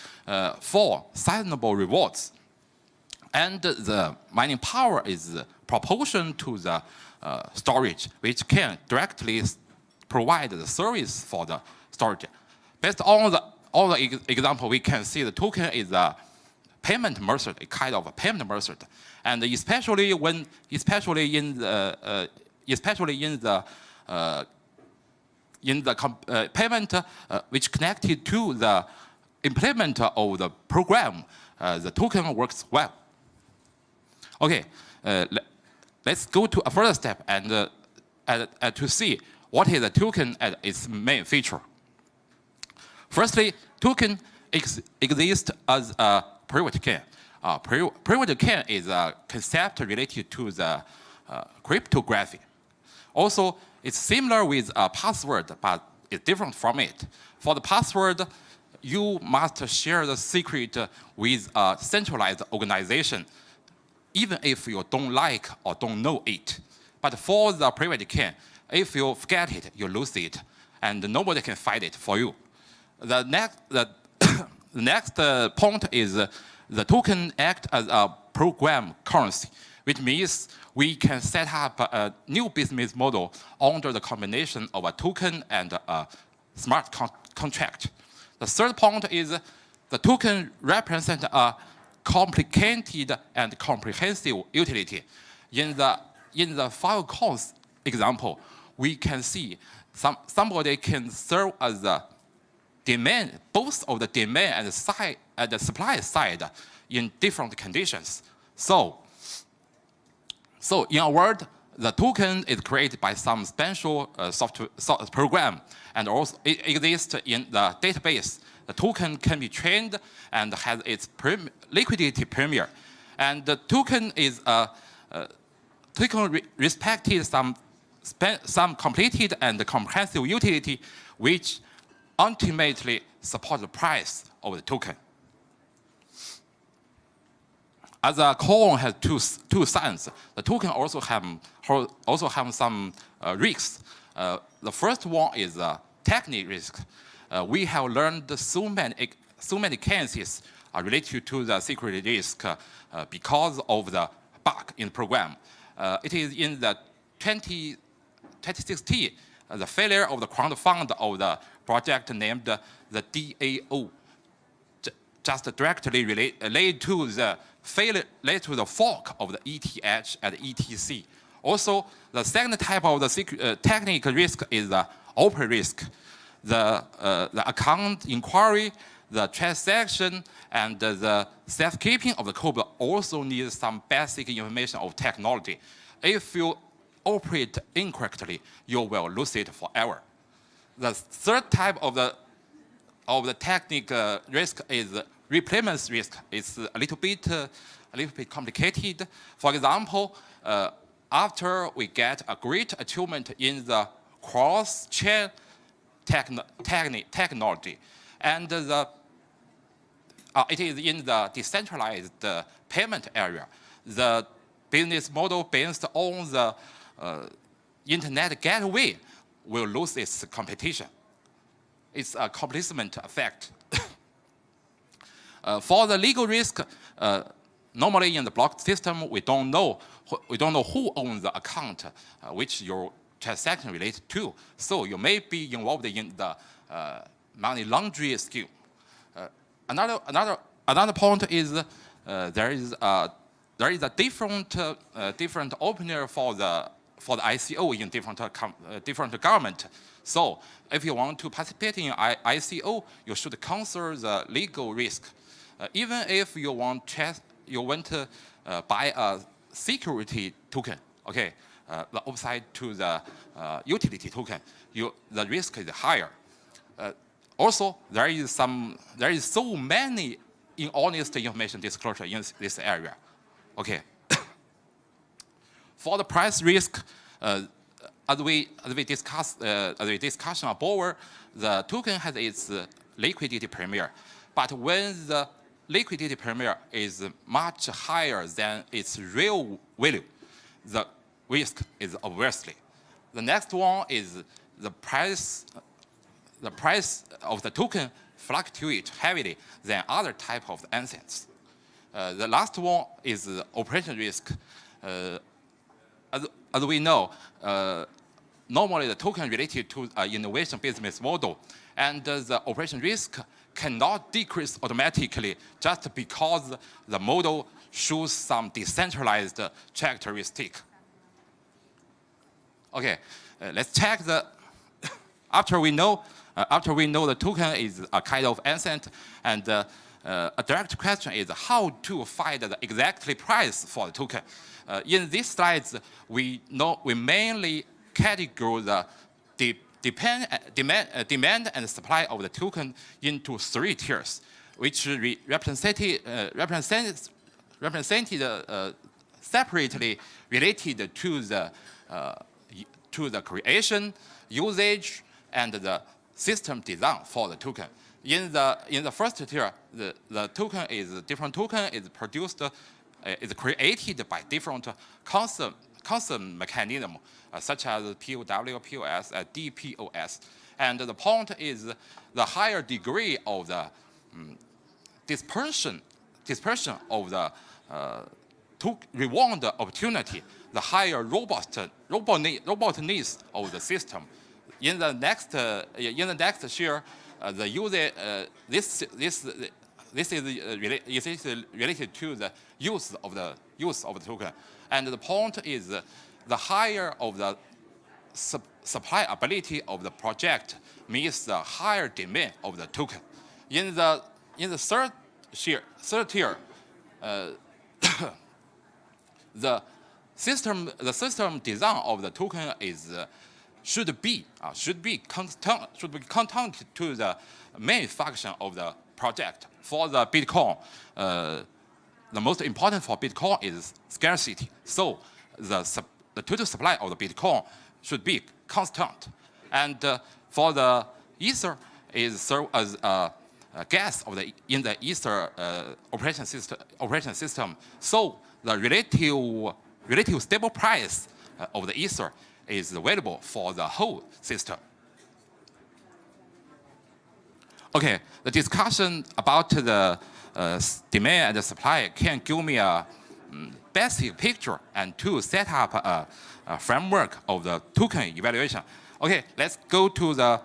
for sizable rewards. And the mining power is proportional to the storage, which can directly provide the service for the storage. Based on the example, we can see the token is a payment method, a kind of a payment method, and especially in the payment which connected to the implement of the program, the token works well. Okay, let's go to a further step and to see what is the token and its main feature. Firstly, token exists as a private key. Private key is a concept related to the cryptography. Also, it's similar with a password, but it's different from it. For the password, you must share the secret with a centralized organization, even if you don't like or don't know it. But for the private key, if you forget it, you lose it, and nobody can find it for you. The next point is the token acts as a program currency, which means we can set up a new business model under the combination of a token and a smart contract. The third point is the token represents a complicated and comprehensive utility. In the Filecom example, we can see somebody can serve as the demand, both of the demand and the supply side in different conditions. So in a word, the token is created by some special software program, and also it exists in the database. The token can be trained and has its liquidity premium. And the token is respected some completed and comprehensive utility, which ultimately support the price of the token. As a coin has two sides, the token also have some risks. The first one is technical risk. We have learned so many cases related to the security risk because of the bug in the program. It is in the 2016, the failure of the crowdfund of the project named the DAO, just directly related to the failure, led to the fork of the ETH and ETC. Also, the second type of the technical risk is the open risk. The account inquiry, the transaction, and the safekeeping of the code also need some basic information of technology. If you operate incorrectly, you will lose it forever. The third type of the technical risk is replacement risk. It's a little bit complicated. For example, after we get a great achievement in the cross-chain technology, and it is in the decentralized payment area, the business model based on the internet gateway will lose its competition. It's a complement effect. For the legal risk, normally in the block system, we don't know who owns the account which your transaction related to. So you may be involved in the money laundering scheme. Another point is there is a different opener for the ICO in different government. So if you want to participate in ICO, you should consider the legal risk. Even if you want to buy a security token, okay, the upside to the utility token, the risk is higher. Also, there is so many honest information disclosure in this area. Okay. For the price risk, as we discussed above, the token has its liquidity premium, but when the liquidity premium is much higher than its real value, the risk is obviously. The next one is the price. The price of the token fluctuates heavily than other type of assets. The last one is the operation risk. As we know, normally the token related to innovation business model, and the operation risk cannot decrease automatically just because the model shows some decentralized characteristic. Okay, let's check the. After we know the token is a kind of asset, and a direct question is how to find the exact price for the token. In these slides, we mainly categorize the demand and supply of the token into 3 tiers, which represented separately related to the creation, usage, and the system design for the token. In the first tier, the token is produced, is created by different constant mechanism, such as POW, POS, and DPoS. And the point is the higher degree of the dispersion of the reward opportunity, the higher robustness of the system. In the next year, the user this is related to the use of the token, and the point is the higher of the supply ability of the project means the higher demand of the token. In the third tier, the system design of the token is should be content to the main function of the project. For the Bitcoin, the most important for Bitcoin is scarcity. So the total supply of the Bitcoin should be constant. And for the Ether, is serve as a gas in the Ether operation system. So the relative stable price of the Ether is available for the whole system. Okay, the discussion about the demand and the supply can give me a basic picture and to set up a framework of the token evaluation. Okay, let's go to the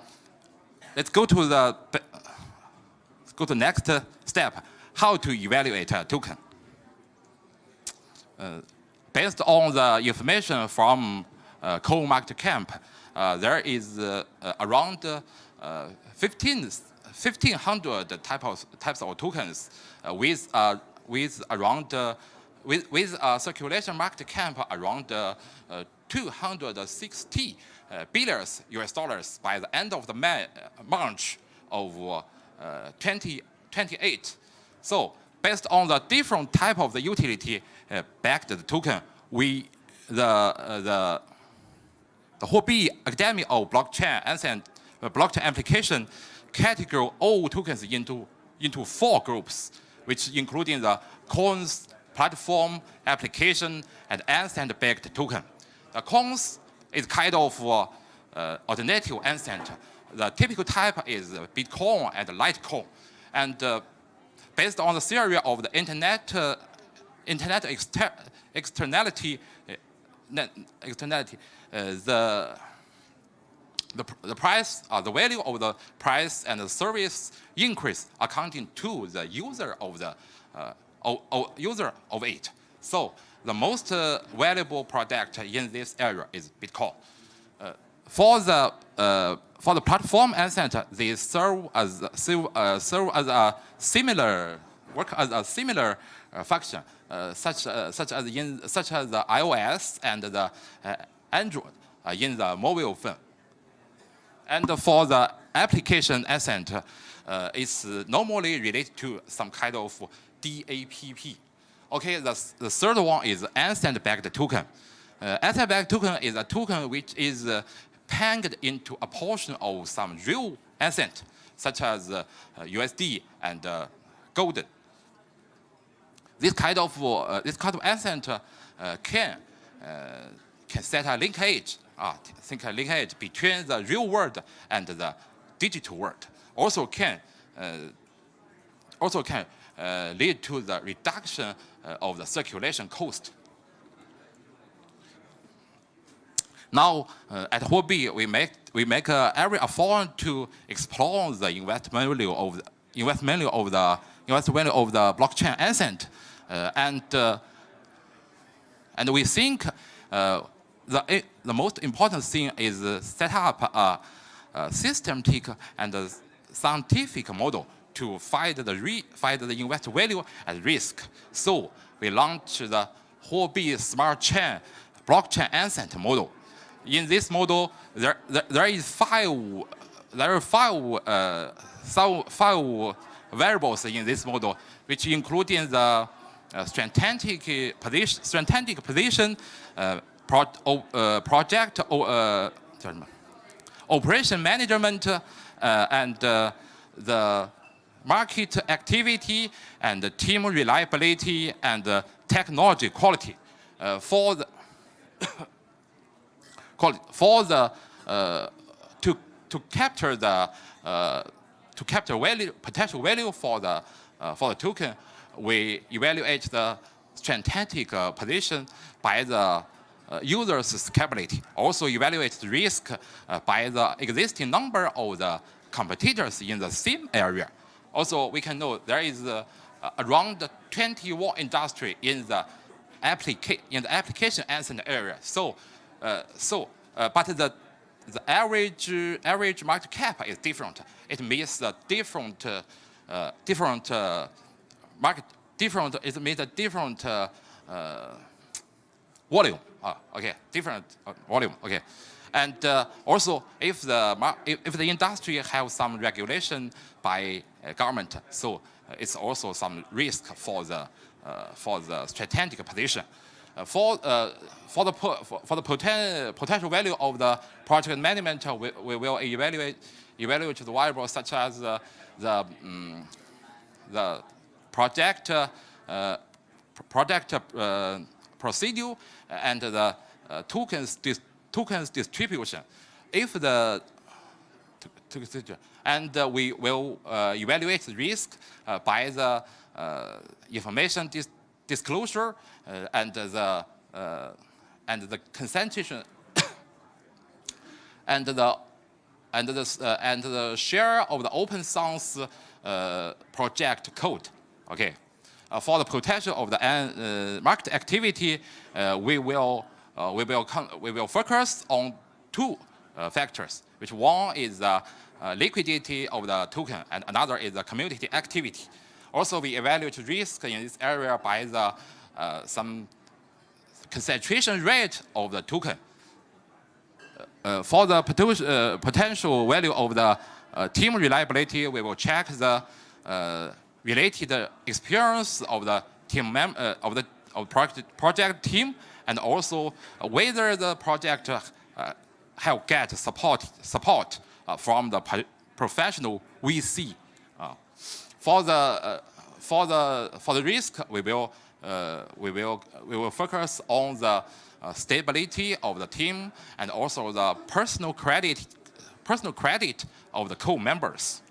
next step. How to evaluate a token? based on the information from CoinMarketCap, there is around 1,500 types of tokens with circulation market cap around 260 billion US dollars by the end of the March of 2028. So based on the different type of the utility backed token, the Huobi Academy of Blockchain and blockchain application categorize all tokens into 4 groups, which including the coins, platform, application, and asset-backed token. The coins is kind of alternative asset. The typical type is Bitcoin and Litecoin. And based on the theory of the internet externality, the price, the value of the price and the service increase accounting to the user of the user of it. So the most valuable product in this area is Bitcoin. For the platform asset, they serve as a similar function, such as the iOS and the Android in the mobile phone. And for the application asset, it's normally related to some kind of DAPP. Okay, the third one is asset-backed token. Asset-backed token is a token which is pegged into a portion of some real asset, such as USD and gold. This kind of asset can set a linkage, between the real world and the digital world. Also can lead to the reduction of the circulation cost. Now, at Huobi, we make every effort to explore the investment value of the blockchain asset, and we think the most important thing is set up a systematic and scientific model to find the investor value at risk. So we launched the Huobi Smart Chain blockchain asset model. In this model, there are five variables in this model, which including the strategic position, project operation management, and the market activity, and the team reliability, and technology quality. To capture potential value for the token, we evaluate the strategic position by the user's scalability. Also evaluate the risk by the existing number of the competitors in the same area. Also, we can know there is around 21 industry in the application asset area. But the average market cap is different. It means the different volume. Different volume. Okay, and also if the industry have some regulation by government, so it's also some risk for the strategic position. For the potential value of the project management, we will evaluate the variables such as the project procedure and the tokens distribution. If the and we will evaluate the risk by the information disclosure and the concentration and the share of the open source project code. Okay, for the potential of the market activity, we will focus on two factors. Which one is the liquidity of the token, and another is the community activity. Also, we evaluate risk in this area by the some concentration rate of the token. For the potential value of the team reliability, we will check the related experience of the team project team, and also whether the project have get support from the professional VC. For the risk, we will focus on the stability of the team and also the personal credit of the co-members.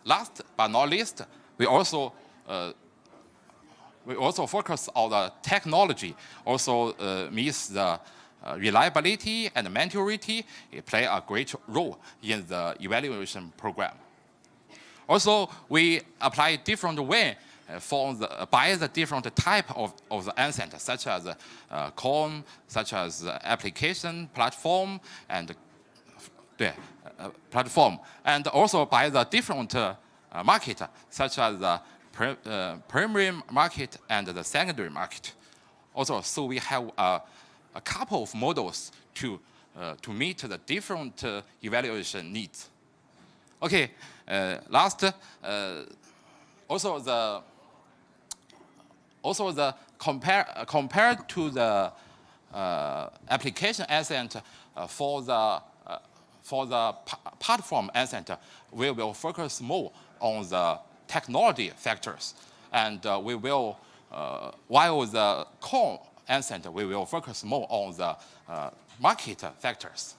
Last but not least, we also focus on the technology. Also means the reliability and maturity. It play a great role in the evaluation program. Also, we apply different way by the different type of the asset, such as coin, such as application, platform, and platform, and also by the different market, such as the primary market and the secondary market. Also, so we have a couple of models to meet the different evaluation needs. Okay, last, also the compared to the application asset for the platform asset, we will focus more on the technology factors, and we will while the core asset we will focus more on the market factors.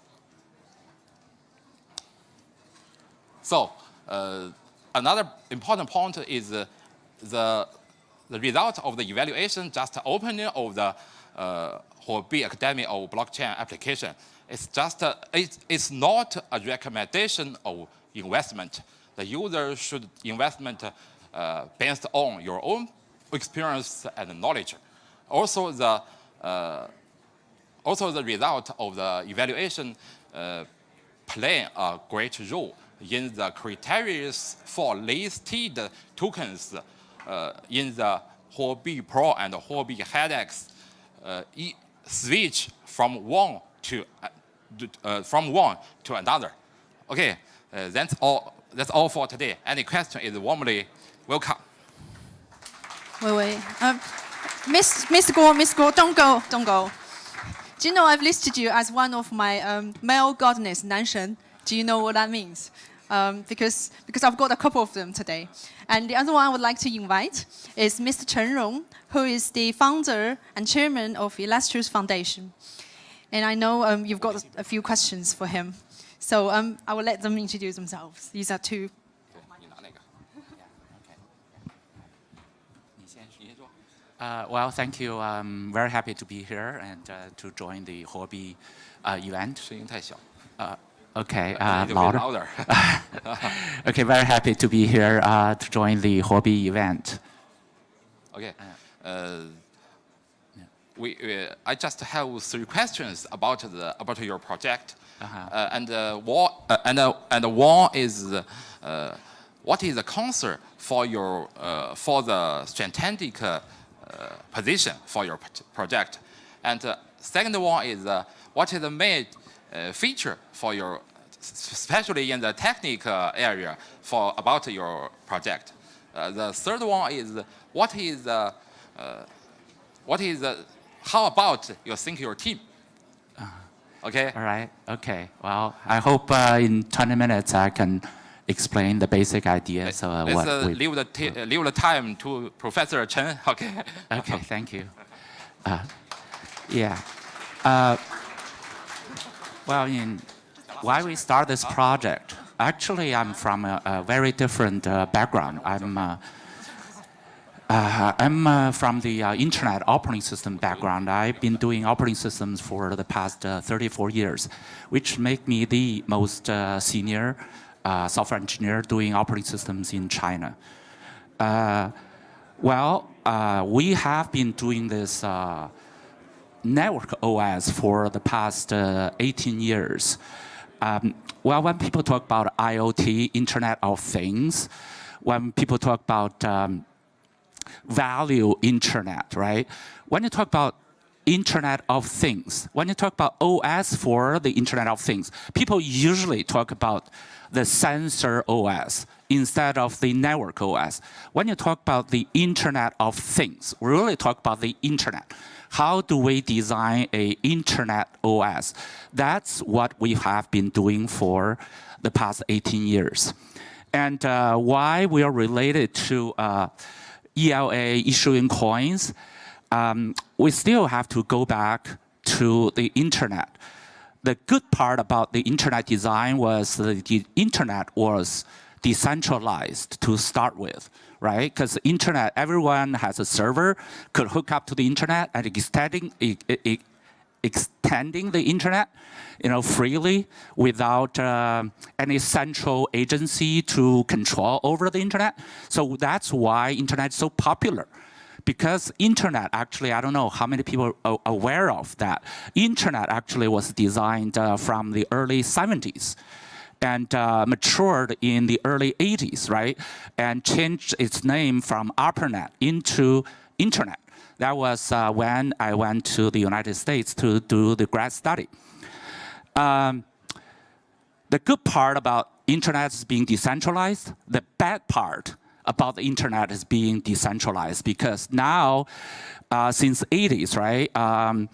So another important point is the result of the evaluation, just opening of the Huobi Academy of Blockchain application. It's just it's not a recommendation of investment. The user should investment based on your own experience and knowledge. Also the result of the evaluation play a great role in the criteria for listed tokens in the Huobi Pro and Huobi Hedex switch from one to another. Okay, that's all. That's all for today. Any question is warmly welcome. Wait. Mr. Guo, don't go. Do you know I've listed you as one of my male godness, 男神? Do you know what that means? Because I've got a couple of them today. And the other one I would like to invite is Mr. Chen Rong, who is the founder and chairman of Illustrious Foundation. And I know you've got a few questions for him. So I will let them introduce themselves. These are two. Well, thank you. I'm very happy to be here and to join the Huobi event. Okay, louder. Okay, very happy to be here to join the Huobi event. Okay. I just have 3 questions about your project. And one is what is the concern for the strategic position for your project? And second one is what is the main feature for your, especially in the technical area about your project? The third one is how about you think your team? Okay. All right. Okay. Well, I hope in 20 minutes I can explain the basic ideas. Let's leave the time to Professor Chen. Okay. Okay. Thank you. Yeah. Well, why we start this project? Actually, I'm from a very different background. I'm from the internet operating system background. I've been doing operating systems for the past 34 years, which make me the most senior software engineer doing operating systems in China. We have been doing this network OS for the past 18 years. When people talk about IoT, Internet of Things, when people talk about value Internet, right? When you talk about Internet of Things, when you talk about OS for the Internet of Things, people usually talk about the sensor OS instead of the network OS. When you talk about the Internet of Things, we really talk about the Internet. How do we design an Internet OS? That's what we have been doing for the past 18 years. And why we are related to ELA issuing coins, we still have to go back to the Internet. The good part about the Internet design was the Internet was decentralized to start with, right? Because Internet, everyone has a server, could hook up to the Internet and extending the Internet, freely without any central agency to control over the Internet. So that's why Internet is so popular. Because Internet actually, I don't know how many people are aware of that. Internet actually was designed from the early 70s and matured in the early 80s, right? And changed its name from ARPANET into Internet. That was when I went to the United States to do the grad study. The good part about Internet is being decentralized. The bad part about the Internet is being decentralized because now, since 80s, right? In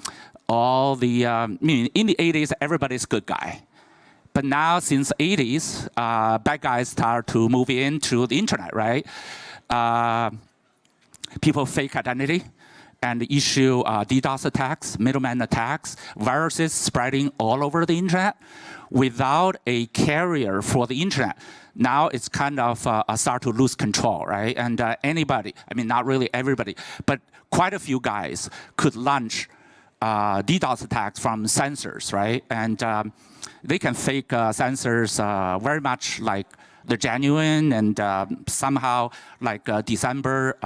the 80s, everybody's a good guy. But now, since 80s, bad guys start to move into the Internet, right? People fake identity and issue DDoS attacks, middleman attacks, viruses spreading all over the Internet without a carrier for the Internet. Now it's kind of start to lose control, right? And anybody, not really everybody, but quite a few guys could launch DDoS attacks from sensors, right? And they can fake sensors very much like they're genuine, and somehow like December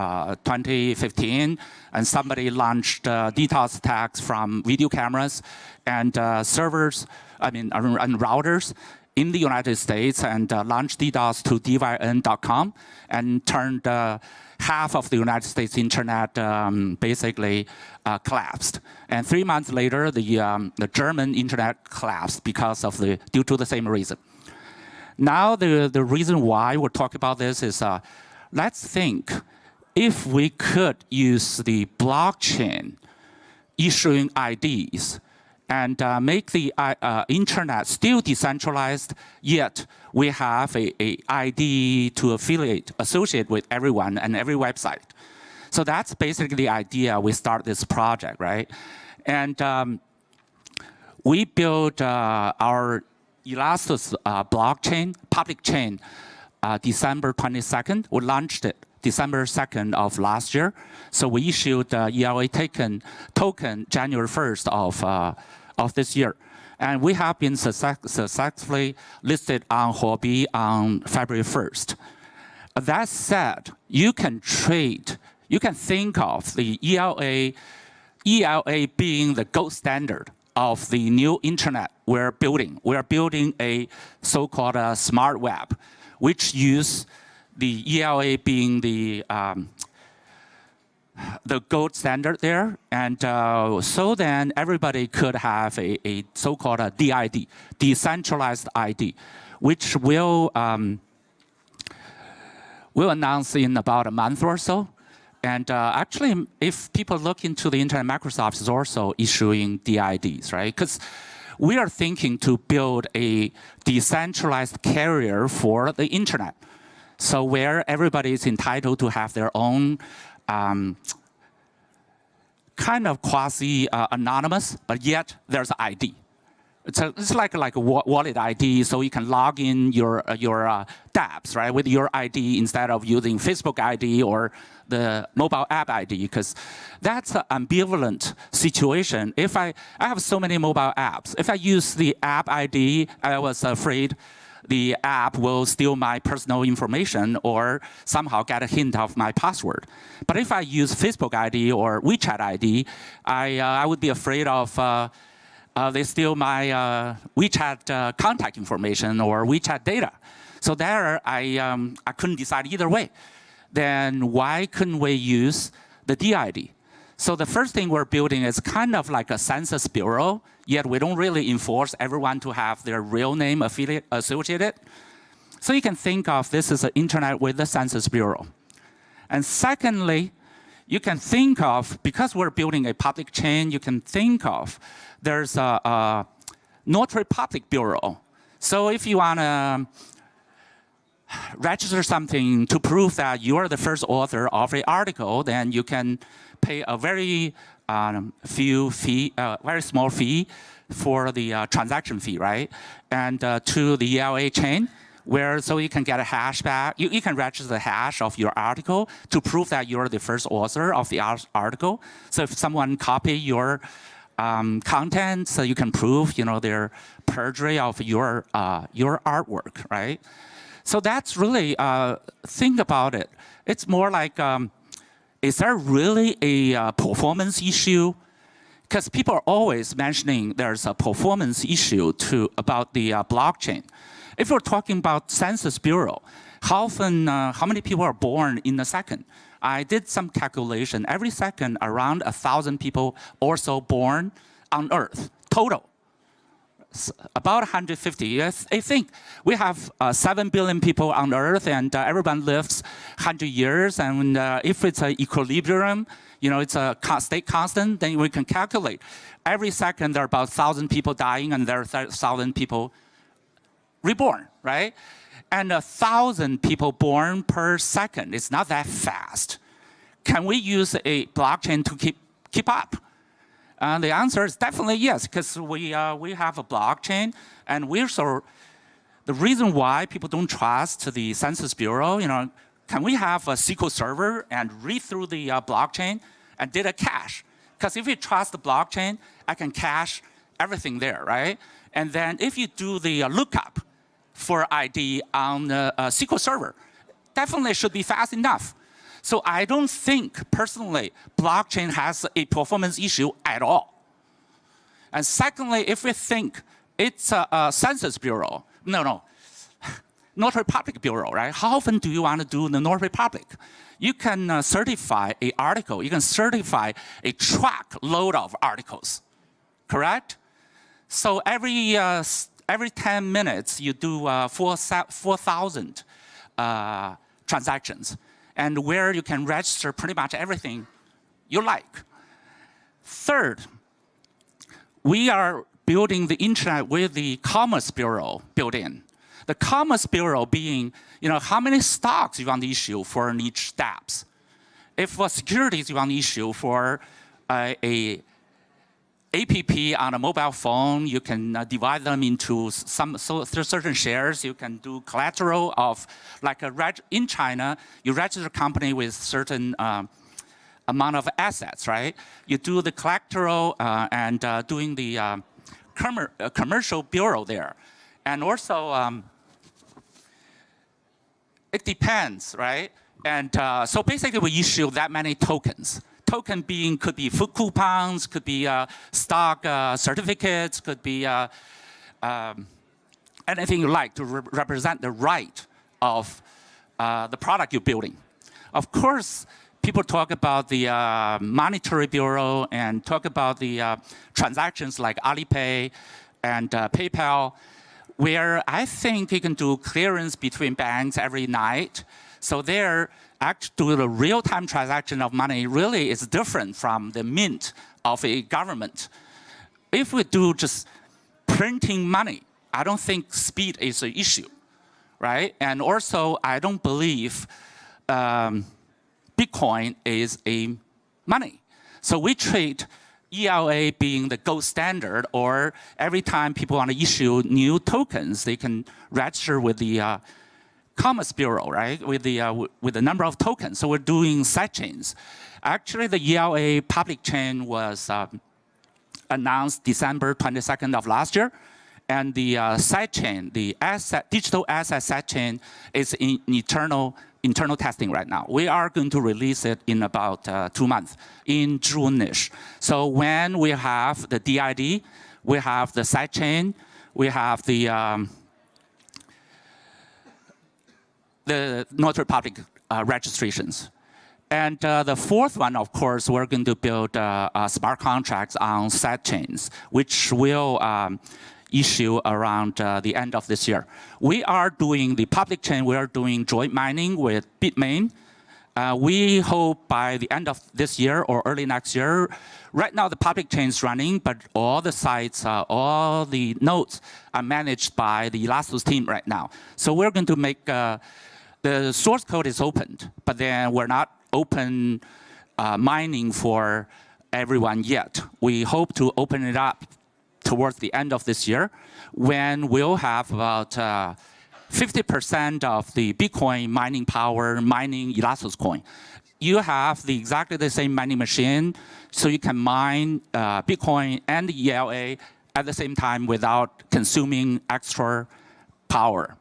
2015, and somebody launched DDoS attacks from video cameras and servers, and routers in the United States, and launched DDoS to dyn.com and turned half of the United States internet basically collapsed. And 3 months later, the German internet collapsed due to the same reason. Now the reason why we're talking about this is, let's think if we could use the blockchain issuing IDs and make the internet still decentralized, yet we have a ID to associate with everyone and every website. So that's basically the idea we start this project, right? And we built our Elastos blockchain, public chain, December 22nd. We launched it December 2nd of last year. So we issued ELA token January 1st of this year. And we have been successfully listed on Huobi on February 1st. That said, you can think of the ELA being the gold standard of the new internet we're building. We're building a so-called smart web, which use the ELA being the gold standard there. And so then everybody could have a so-called DID, decentralized ID, which we'll announce in about a month or so. And actually, if people look into the internet, Microsoft is also issuing DIDs, right? Because we are thinking to build a decentralized carrier for the internet. So where everybody is entitled to have their own kind of quasi-anonymous, but yet there's ID. It's like a wallet ID, so you can log in your dApps, right, with your ID instead of using Facebook ID or the mobile app ID, because that's an ambivalent situation. If I have so many mobile apps, if I use the app ID, I was afraid the app will steal my personal information or somehow get a hint of my password. But if I use Facebook ID or WeChat ID, I would be afraid of they steal my WeChat contact information or WeChat data. So there, I couldn't decide either way. Then why couldn't we use the DID? So the first thing we're building is kind of like a census bureau, yet we don't really enforce everyone to have their real name associated. So you can think of this as an internet with the census bureau. And secondly, you can think of, because we're building a public chain, you can think of there's a notary public bureau. So if you want to register something to prove that you're the first author of an article, then you can pay a very very small fee for the transaction fee, right? And to the ELA chain, where so you can get a hash back. You can register the hash of your article to prove that you're the first author of the article. So if someone copy your content, so you can prove, their perjury of your artwork, right? So that's really, think about it. It's more like, is there really a performance issue? Because people are always mentioning there's a performance issue about the blockchain. If we're talking about Census Bureau, how many people are born in a second? I did some calculation. Every second, around 1,000 people or so born on Earth, total. About 150. I think we have 7 billion people on Earth, and everyone lives 100 years. And if it's an equilibrium, it's a state constant, then we can calculate. Every second, there are about 1,000 people dying, and there are 1,000 people reborn, right? And 1,000 people born per second. It's not that fast. Can we use a blockchain to keep up? And the answer is definitely yes, because we have a blockchain, and the reason why people don't trust the Census Bureau, can we have a SQL server and read through the blockchain and data cache? Because if you trust the blockchain, I can cache everything there, right? And then if you do the lookup for ID on the SQL server, definitely should be fast enough. So I don't think, personally, blockchain has a performance issue at all. And secondly, if we think it's a Census Bureau, Notary Public Bureau, right? How often do you want to do the Notary Public? You can certify an article. You can certify a truckload of articles, correct? So every 10 minutes, you do 4,000 transactions, and where you can register pretty much everything you like. Third, we are building the internet with the Commerce Bureau built in. The Commerce Bureau being, how many stocks you want to issue for each steps. If for securities you want to issue for a APP on a mobile phone, you can divide them into certain shares. You can do collateral of, like in China, you register a company with certain amount of assets, right? You do the collateral and doing the commercial bureau there. And also, it depends, right? And so basically we issue that many tokens. Token being could be food coupons, could be stock certificates, could be anything you like to represent the right of the product you're building. Of course, people talk about the monetary bureau and talk about the transactions like Alipay and PayPal, where I think you can do clearance between banks every night. So there, actually, the real-time transaction of money really is different from the mint of a government. If we do just printing money, I don't think speed is an issue, right? And also, I don't believe Bitcoin is a money. So we treat ELA being the gold standard, or every time people want to issue new tokens, they can register with the Commerce Bureau, right, with the number of tokens. So we're doing sidechains. Actually, the ELA public chain was announced December 22nd of last year, And the sidechain, the digital asset sidechain, is in internal testing right now. We are going to release it in about 2 months, in June-ish. So when we have the DID, we have the sidechain, we have the notary public registrations. And the fourth one, of course, we're going to build smart contracts on sidechains, which will issue around the end of this year. We are doing the public chain, we are doing joint mining with Bitmain. We hope by the end of this year or early next year. Right now the public chain is running, but all the sites, all the nodes are managed by the Elastos team right now. So we're going to make, the source code is opened, but then we're not open mining for everyone yet. We hope to open it up towards the end of this year, when we'll have about 50% of the Bitcoin mining power mining Elastos coin. You have exactly the same mining machine, so you can mine Bitcoin and ELA at the same time without consuming extra power.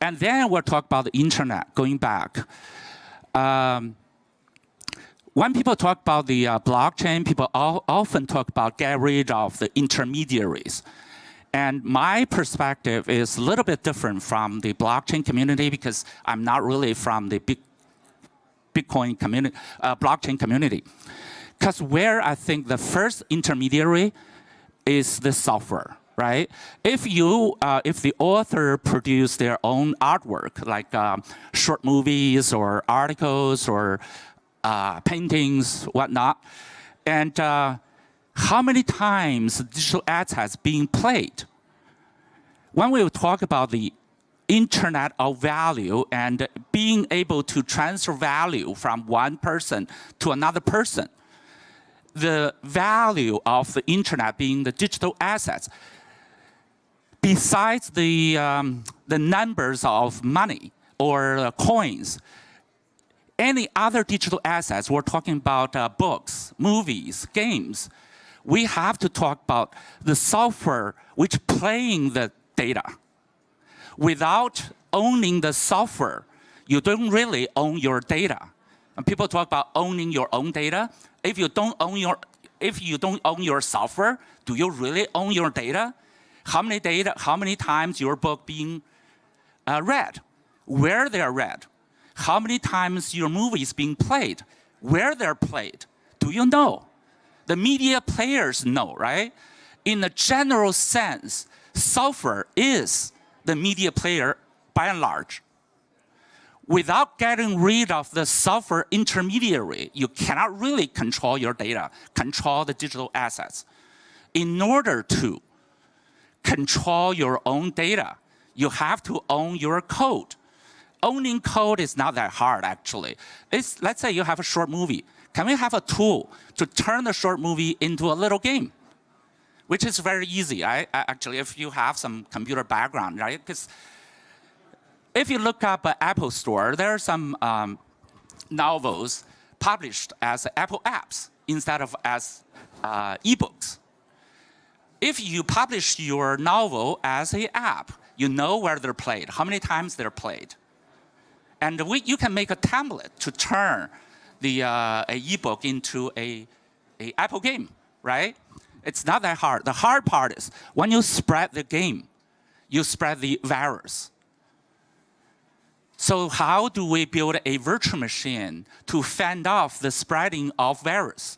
And then we'll talk about the internet, going back. When people talk about the blockchain, people often talk about get rid of the intermediaries. And my perspective is a little bit different from the blockchain community, because I'm not really from the Bitcoin community, blockchain community. Because where I think the first intermediary is the software, right? If the author produce their own artwork, like short movies or articles or paintings, whatnot, and how many times digital ads has been played? When we talk about the internet of value and being able to transfer value from one person to another person, the value of the internet being the digital assets, besides the numbers of money or coins, any other digital assets, we're talking about books, movies, games, we have to talk about the software which playing the data. Without owning the software, you don't really own your data. And people talk about owning your own data. If you don't own your software, do you really own your data? How many times your book being read? Where they're read? How many times your movie is being played? Where they're played? Do you know? The media players know, right? In a general sense, software is the media player by and large. Without getting rid of the software intermediary, you cannot really control your data, control the digital assets. In order to control your own data, you have to own your code. Owning code is not that hard, actually. Let's say you have a short movie. Can we have a tool to turn the short movie into a little game? Which is very easy, right? Actually, if you have some computer background, right? Because if you look up an Apple Store, there are some novels published as Apple apps instead of as ebooks. If you publish your novel as an app, you know where they're played, how many times they're played. And you can make a template to turn the ebook into a Apple game, right? It's not that hard. The hard part is when you spread the game, you spread the virus. So how do we build a virtual machine to fend off the spreading of virus?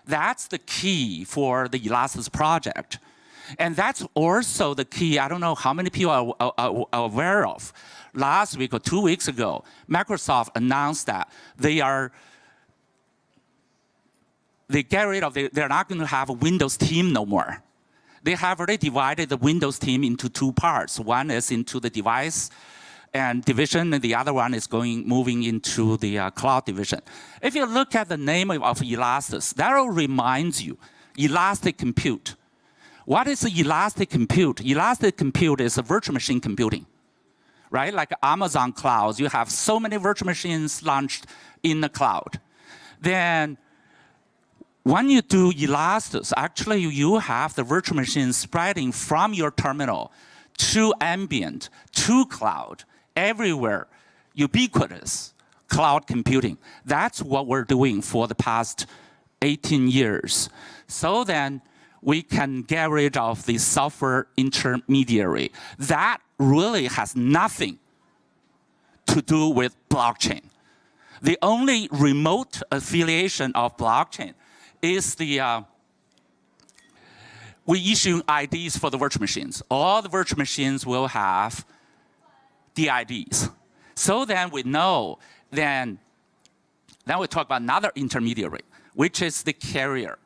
That's the key for the Elastos project. And that's also the key, I don't know how many people are aware of. Last week or 2 weeks ago, Microsoft announced that they're not going to have a Windows team no more. They have already divided the Windows team into two parts. One is into the device and division, and the other one is moving into the cloud division. If you look at the name of Elastos, that will remind you, elastic compute. What is elastic compute? Elastic compute is a virtual machine computing, right? Like Amazon clouds, you have so many virtual machines launched in the cloud. Then When you do Elastos, actually you have the virtual machine spreading from your terminal to ambient, to cloud, everywhere, ubiquitous cloud computing. That's what we're doing for the past 18 years. So then we can get rid of the software intermediary. That really has nothing to do with blockchain. The only remote affiliation of blockchain is the we issue IDs for the virtual machines. All the virtual machines will have the IDs. So then we know, then we talk about another intermediary, which is the carrier.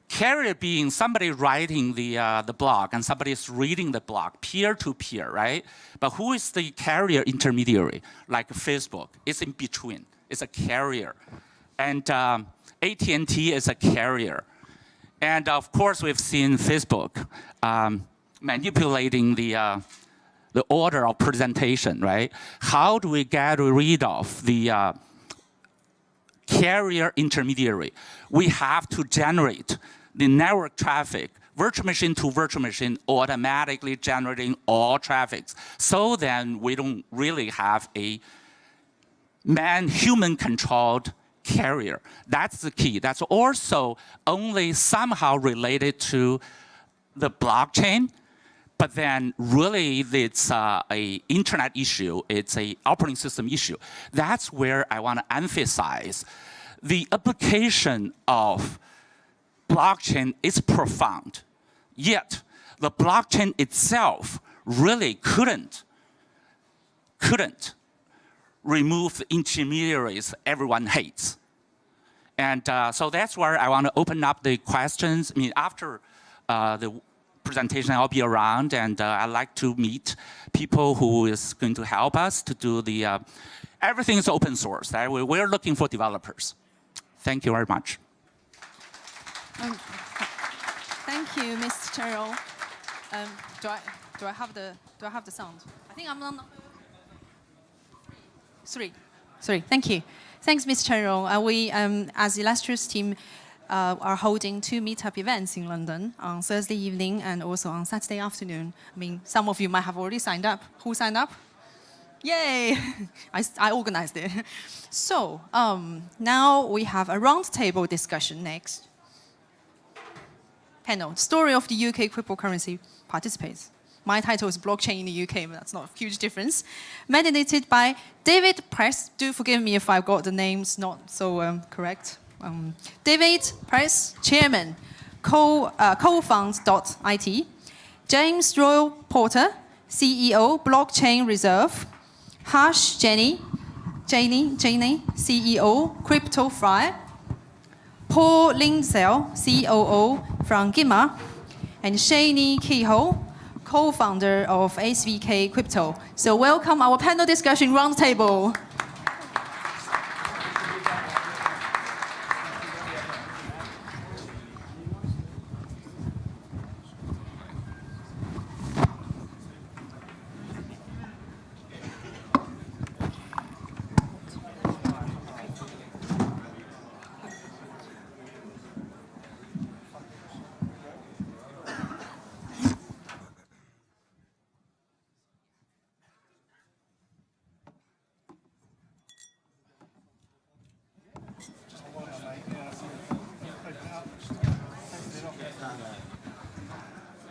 Carrier being somebody writing the blog and somebody is reading the blog, peer-to-peer, right? But who is the carrier intermediary? Like Facebook, it's in between. It's a carrier. And AT&T is a carrier. And of course, we've seen Facebook manipulating the order of presentation, right? How do we get rid of the carrier intermediary? We have to generate the network traffic, virtual machine to virtual machine, automatically generating all traffics. So then we don't really have a human controlled carrier. That's the key. That's also only somehow related to the blockchain, but then really it's a internet issue. It's a operating system issue. That's where I want to emphasize the application of blockchain is profound. Yet the blockchain itself really couldn't remove the intermediaries everyone hates. And so that's where I want to open up the questions. I mean, after the presentation, I'll be around, and I'd like to meet people who is going to help us to do the, everything is open source. Right? We're looking for developers. Thank you very much. Thank you, Ms. Cheryl. Do I have the sound? I think I'm on number 3. Thank you. Thanks, Ms. Cheryl. We, as Illustrious team, are holding 2 meetup events in London on Thursday evening and also on Saturday afternoon. I mean, some of you might have already signed up. Who signed up? Yay! I organized it. So now we have a roundtable discussion next. Panel, Story of the UK Cryptocurrency Participates. My title is Blockchain in the UK, but that's not a huge difference. Moderated by David Press. Do forgive me if I got the names not so correct. David Press, Chairman, co-found.it. James Royal Porter, CEO, Blockchain Reserve. Harsh Jani, CEO, CryptoFly. Paul Lindsell, COO from Gima. And Shani Kehoe, co-founder of SVK Crypto. So welcome our panel discussion roundtable.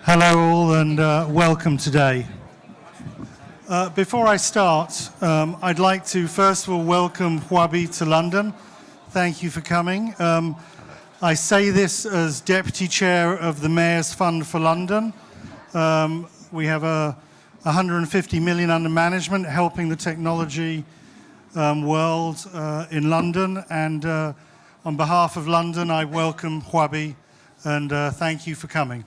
Hello all and welcome today. Before I start, I'd like to first of all welcome Huobi to London. Thank you for coming. I say this as Deputy Chair of the Mayor's Fund for London. We have 150 million under management helping the technology world in London, and on behalf of London I welcome Huobi and thank you for coming.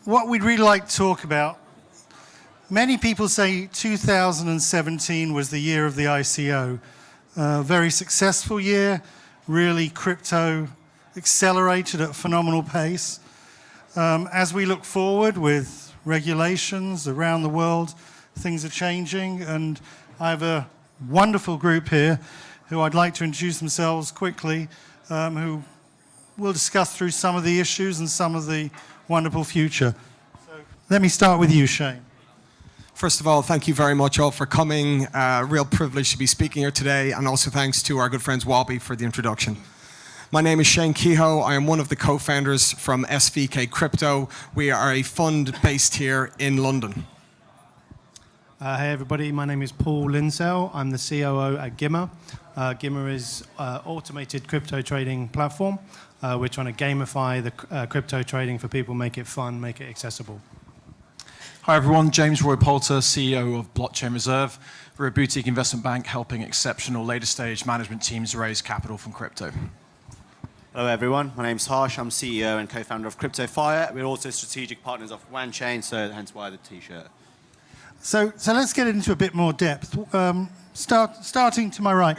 What we'd really like to talk about, many people say 2017 was the year of the ICO. Very successful year, really crypto accelerated at a phenomenal pace. As we look forward with regulations around the world, things are changing, and I have a wonderful group here who I'd like to introduce themselves quickly. who will discuss through some of the issues and some of the wonderful future. So let me start with you, Shane. First of all, thank you very much all for coming. Real privilege to be speaking here today, and also thanks to our good friends Huobi for the introduction. My name is Shane Kehoe. I am one of the co-founders from SVK Crypto. We are a fund based here in London. Hey everybody, my name is Paul Linsell. I'm the COO at Gimmer. Gimmer is an automated crypto trading platform. We're trying to gamify the crypto trading for people, make it fun, make it accessible. Hi everyone, James Roy Poulter, CEO of Blockchain Reserve. We're a boutique investment bank helping exceptional later stage management teams raise capital from crypto. Hello everyone, my name's Harsh. I'm CEO and co-founder of CryptoFire. We're also strategic partners of OneChain, so hence why the t-shirt. So let's get into a bit more depth. Starting to my right,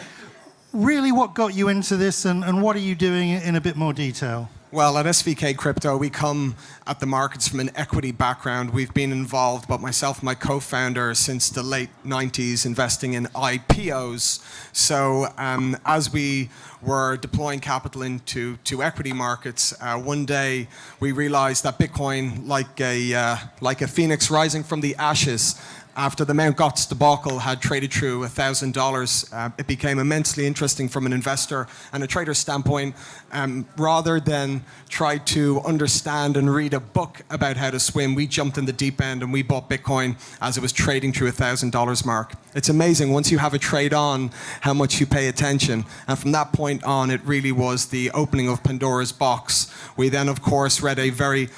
really what got you into this and what are you doing in a bit more detail? Well, at SVK Crypto, we come at the markets from an equity background. We've been involved, but myself and my co-founder, since the late 90s, investing in IPOs. So as we were deploying capital into equity markets, one day we realized that Bitcoin, like a phoenix rising from the ashes, after the Mt. Gox debacle had traded through $1,000, it became immensely interesting from an investor and a trader standpoint. Rather than try to understand and read a book about how to swim, we jumped in the deep end and we bought Bitcoin as it was trading through $1,000 mark. It's amazing once you have a trade on how much you pay attention. And from that point on, it really was the opening of Pandora's box. We then, of course, read a very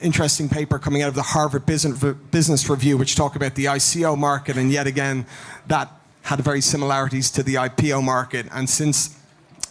interesting paper coming out of the Harvard Business Review, which talked about the ICO market, and yet again, that had very similarities to the IPO market. And since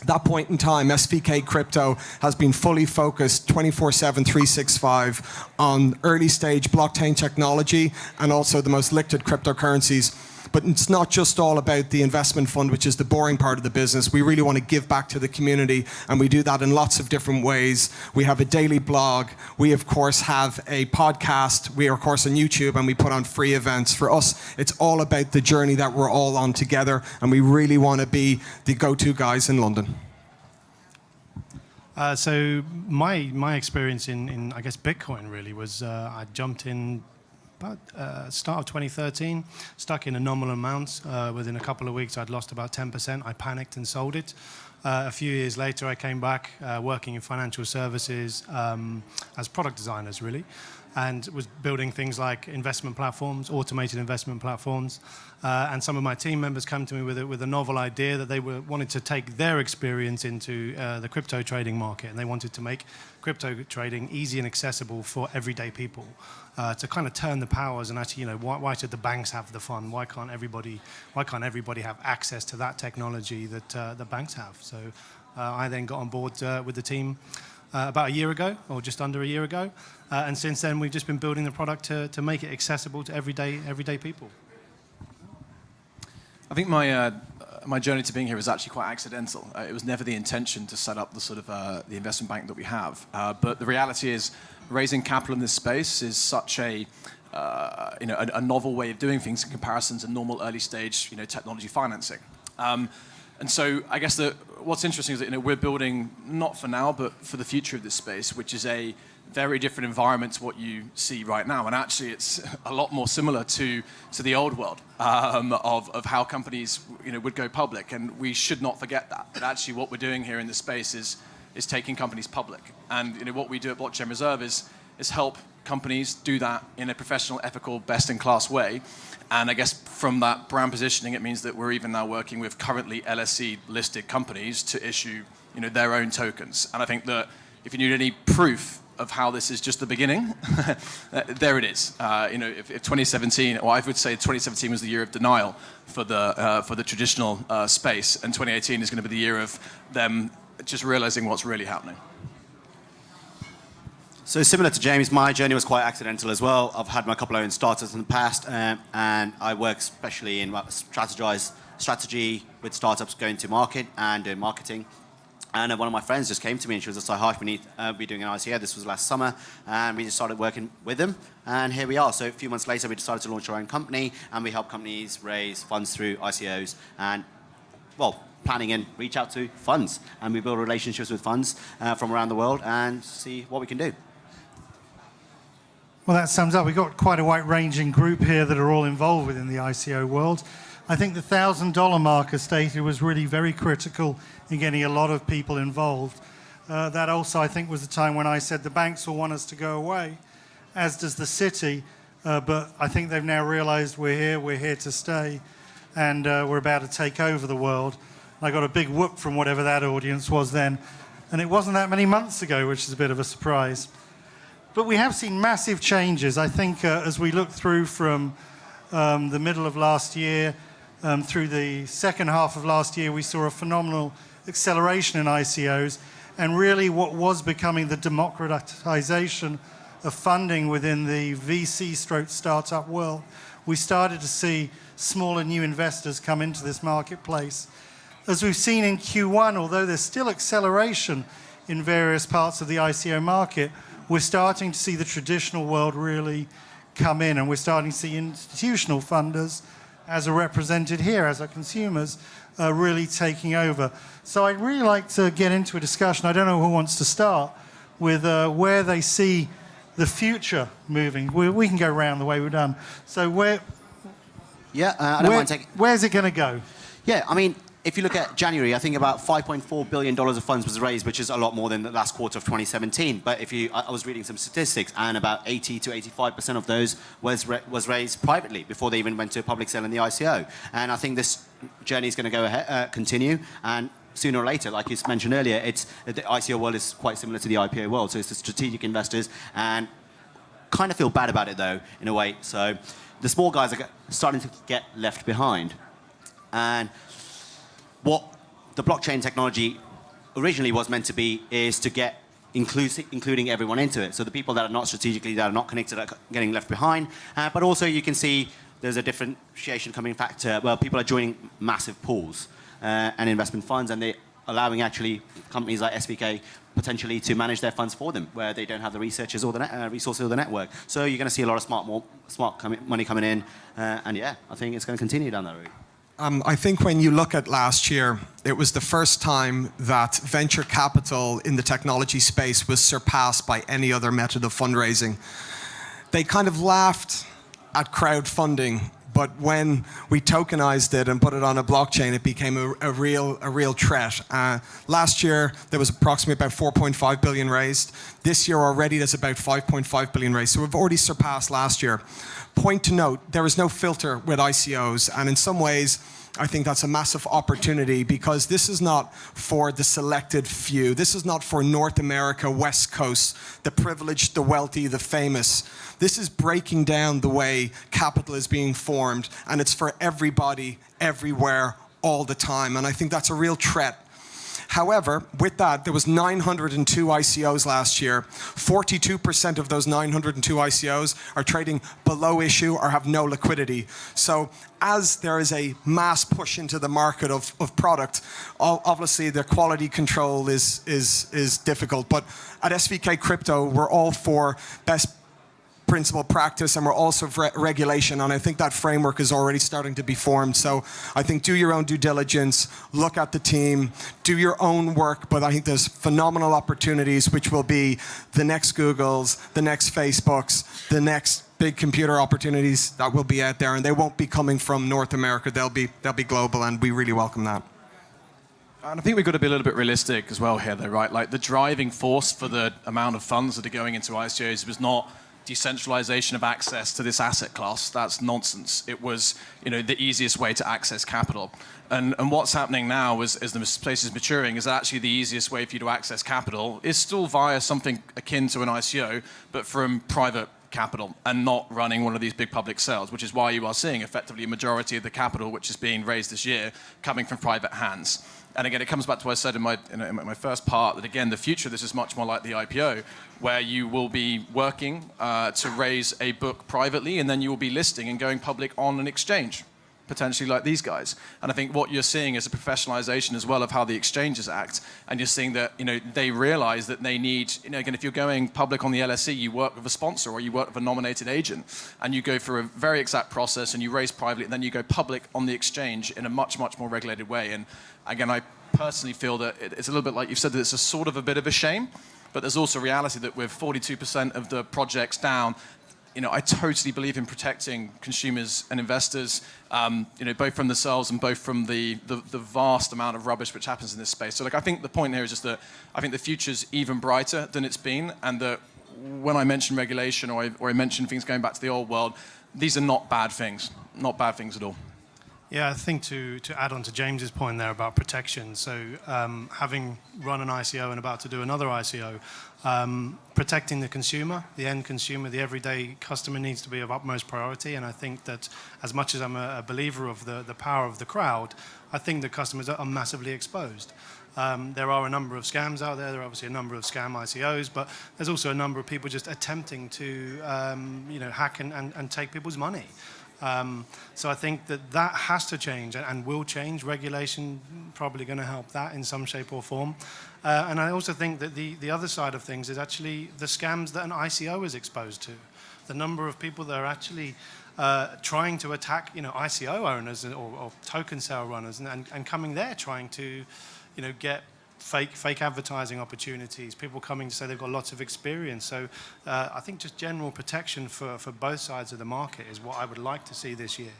that point in time, SVK Crypto has been fully focused 24/7, 365 on early stage blockchain technology and also the most liquid cryptocurrencies. But it's not just all about the investment fund, which is the boring part of the business. We really want to give back to the community, and we do that in lots of different ways. We have a daily blog. We, of course, have a podcast. We are, of course, on YouTube, and we put on free events. For us, it's all about the journey that we're all on together, and we really want to be the go-to guys in London. So my experience in I guess, Bitcoin really was I jumped in about start of 2013, stuck in a nominal amount. Within a couple of weeks, I'd lost about 10%. I panicked and sold it. A few years later, I came back working in financial services as product designers, really, and was building things like investment platforms, automated investment platforms. And some of my team members come to me with a novel idea that they wanted to take their experience into the crypto trading market, and they wanted to make crypto trading easy and accessible for everyday people. To kind of turn the powers and actually, why should the banks have the fun? Why can't everybody have access to that technology that the banks have? So I then got on board with the team about a year ago, or just under a year ago, and since then we've just been building the product to make it accessible to everyday people. I think my journey to being here was actually quite accidental. It was never the intention to set up the sort of the investment bank that we have. But the reality is, raising capital in this space is such a novel way of doing things in comparison to normal early stage technology financing. And so I guess what's interesting is that we're building, not for now, but for the future of this space, which is a very different environment to what you see right now. And actually, it's a lot more similar to the old world of how companies would go public. And we should not forget that. But actually, what we're doing here in this space is taking companies public. And what we do at Blockchain Reserve is help companies do that in a professional, ethical, best-in-class way. And I guess from that brand positioning, it means that we're even now working with currently LSE-listed companies to issue their own tokens. And I think that if you need any proof of how this is just the beginning, there it is. If 2017, or I would say 2017 was the year of denial for the traditional space, and 2018 is going to be the year of them just realizing what's really happening. So similar to James, my journey was quite accidental as well. I've had my couple of own startups in the past, and I work especially in strategy with startups going to market and doing marketing. And one of my friends just came to me and she was just like, "Harsh, we need to be doing an ICO." This was last summer, and we just started working with them, and here we are. So a few months later, we decided to launch our own company, and we help companies raise funds through ICOs. And well, planning and reach out to funds. And we build relationships with funds from around the world and see what we can do. Well, that sums up. We've got quite a wide-ranging group here that are all involved within the ICO world. I think the $1,000 marker stated was really very critical in getting a lot of people involved. That also, I think, was the time when I said the banks will want us to go away, as does the city. But I think they've now realized we're here to stay, and we're about to take over the world. I got a big whoop from whatever that audience was then, and it wasn't that many months ago, which is a bit of a surprise. But we have seen massive changes. I think as we look through from the middle of last year through the second half of last year, we saw a phenomenal acceleration in ICOs, and really what was becoming the democratization of funding within the VC/startup world. We started to see smaller new investors come into this marketplace. As we've seen in Q1, although there's still acceleration in various parts of the ICO market, we're starting to see the traditional world really come in, and we're starting to see institutional funders, as are represented here, as are consumers, really taking over. So I'd really like to get into a discussion. I don't know who wants to start with where they see the future moving. We can go around the way we've done. So where? Yeah, I don't mind taking. Where's it going to go? Yeah, I mean, if you look at January, I think about $5.4 billion of funds was raised, which is a lot more than the last quarter of 2017. But I was reading some statistics, and about 80 to 85% of those was raised privately before they even went to a public sale in the ICO. And I think this journey is going to go ahead, continue, and sooner or later, like you mentioned earlier, the ICO world is quite similar to the IPO world. So it's the strategic investors, and kind of feel bad about it though, in a way. So the small guys are starting to get left behind. And what the blockchain technology originally was meant to be is to get including everyone into it. So the people that are not strategically, that are not connected, are getting left behind. But also you can see there's a differentiation coming factor. Well, people are joining massive pools and investment funds, and they're allowing actually companies like SVK potentially to manage their funds for them, where they don't have the researchers or the resources or the network. So you're going to see a lot of smart money coming in. And yeah, I think it's going to continue down that route. I think when you look at last year, it was the first time that venture capital in the technology space was surpassed by any other method of fundraising. They kind of laughed at crowdfunding, but when we tokenized it and put it on a blockchain, it became a real threat. Last year, there was approximately about 4.5 billion raised. This year already, there's about 5.5 billion raised. So we've already surpassed last year. Point to note, there is no filter with ICOs, and in some ways, I think that's a massive opportunity, because this is not for the selected few. This is not for North America, West Coast, the privileged, the wealthy, the famous. This is breaking down the way capital is being formed, and it's for everybody, everywhere, all the time. And I think that's a real threat. However, with that, there was 902 ICOs last year. 42% of those 902 ICOs are trading below issue or have no liquidity. So as there is a mass push into the market of product, obviously the quality control is difficult. But at SVK Crypto, we're all for best principle practice, and we're also for regulation, and I think that framework is already starting to be formed. So I think do your own due diligence, look at the team, do your own work, but I think there's phenomenal opportunities which will be the next Googles, the next Facebooks, the next big computer opportunities that will be out there, and they won't be coming from North America, they'll be global, and we really welcome that. And I think we've got to be a little bit realistic as well here though, right? Like the driving force for the amount of funds that are going into ICOs was not decentralization of access to this asset class. That's nonsense. It was, the easiest way to access capital. And what's happening now as the place is maturing is that actually the easiest way for you to access capital is still via something akin to an ICO, but from private capital and not running one of these big public sales, which is why you are seeing effectively a majority of the capital which is being raised this year coming from private hands. And again, it comes back to what I said in my first part, that again, the future, this is much more like the IPO, where you will be working to raise a book privately, and then you will be listing and going public on an exchange. potentially like these guys. And I think what you're seeing is a professionalization as well of how the exchanges act. And you're seeing that, they realize that they need, again, if you're going public on the LSE, you work with a sponsor or you work with a nominated agent, and you go through a very exact process and you raise privately, and then you go public on the exchange in a much, much more regulated way. And again, I personally feel that it's a little bit like you've said, that it's a sort of a bit of a shame, but there's also reality that with 42% of the projects down, I totally believe in protecting consumers and investors, both from themselves and both from the vast amount of rubbish which happens in this space. So I think the point here is just that I think the future's even brighter than it's been, and that when I mention regulation or I mention things going back to the old world, these are not bad things at all. Yeah, I think to add on to James's point there about protection, so having run an ICO and about to do another ICO, protecting the consumer, the end consumer, the everyday customer needs to be of utmost priority. And I think that as much as I'm a believer of the power of the crowd, I think the customers are massively exposed. There are a number of scams out there. There are obviously a number of scam ICOs, but there's also a number of people just attempting to hack and take people's money. So I think that has to change and will change. Regulation probably going to help that in some shape or form. And I also think that the other side of things is actually the scams that an ICO is exposed to. The number of people that are actually trying to attack ICO owners or token sale runners and coming there trying to get fake advertising opportunities, people coming to say they've got lots of experience. So I think just general protection for both sides of the market is what I would like to see this year.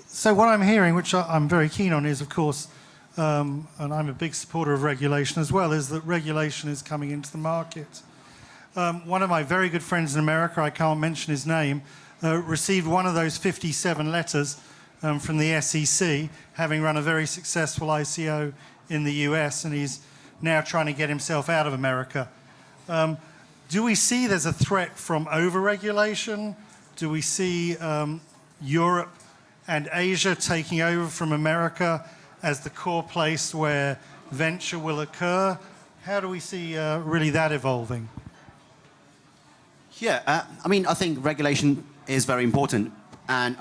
So what I'm hearing, which I'm very keen on, is, of course, and I'm a big supporter of regulation as well, is that regulation is coming into the market. One of my very good friends in America, I can't mention his name, received one of those 57 letters from the SEC, having run a very successful ICO in the US, and he's now trying to get himself out of America. Do we see there's a threat from over-regulation? Do we see Europe and Asia taking over from America as the core place where venture will occur? How do we see really that evolving? Yeah, I think regulation is very important, and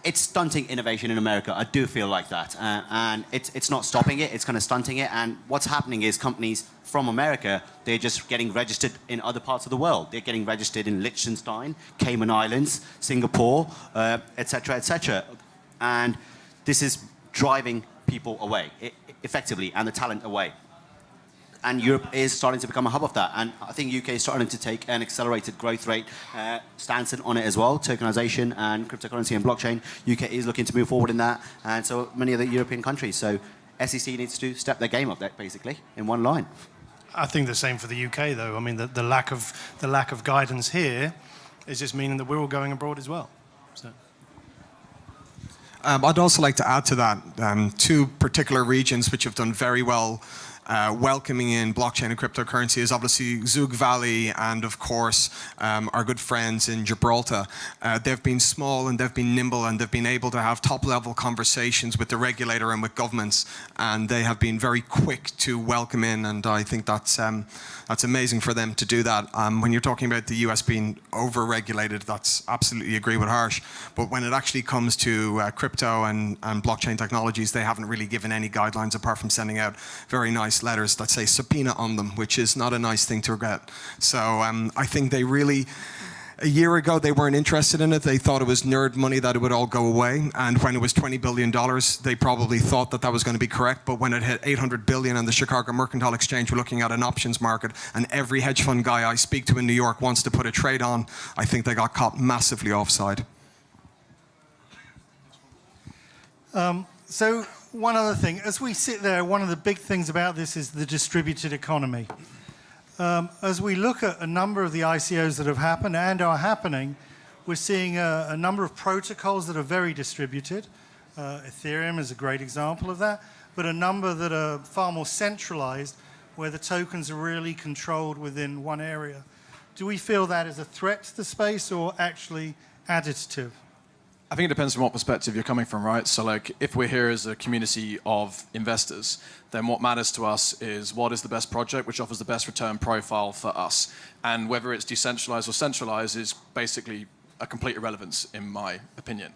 it's stunting innovation in America. I do feel like that. And it's not stopping it, it's kind of stunting it. And what's happening is companies from America, they're just getting registered in other parts of the world. They're getting registered in Liechtenstein, Cayman Islands, Singapore, et cetera, and this is driving people away, effectively, and the talent away. And Europe is starting to become a hub of that. And I think UK is starting to take an accelerated growth rate stance on it as well, tokenization and cryptocurrency and blockchain. UK is looking to move forward in that, and so many other European countries. So SEC needs to step their game up there, basically, in one line. I think the same for the UK, though. I mean, the lack of guidance here is just meaning that we're all going abroad as well. So. I'd also like to add to that two particular regions which have done very well welcoming in blockchain and cryptocurrency is obviously Zug Valley and, of course, our good friends in Gibraltar. They've been small and they've been nimble and they've been able to have top-level conversations with the regulator and with governments, and they have been very quick to welcome in, and I think that's amazing for them to do that. When you're talking about the US being over-regulated, that's absolutely agree with Harsh, but when it actually comes to crypto and blockchain technologies, they haven't really given any guidelines apart from sending out very nice letters that say subpoena on them, which is not a nice thing to get. So I think they really, a year ago, they weren't interested in it. They thought it was nerd money, that it would all go away. And when it was $20 billion, they probably thought that was going to be correct. But when it hit $800 billion on the Chicago Mercantile Exchange, we're looking at an options market, and every hedge fund guy I speak to in New York wants to put a trade on. I think they got caught massively offside. So one other thing, as we sit there, one of the big things about this is the distributed economy. As we look at a number of the ICOs that have happened and are happening, we're seeing a number of protocols that are very distributed. Ethereum is a great example of that, but a number that are far more centralized, where the tokens are really controlled within one area. Do we feel that is a threat to the space or actually additive? I think it depends on what perspective you're coming from, right? So like, if we're here as a community of investors, then what matters to us is what is the best project which offers the best return profile for us. And whether it's decentralized or centralized is basically a complete irrelevance, in my opinion.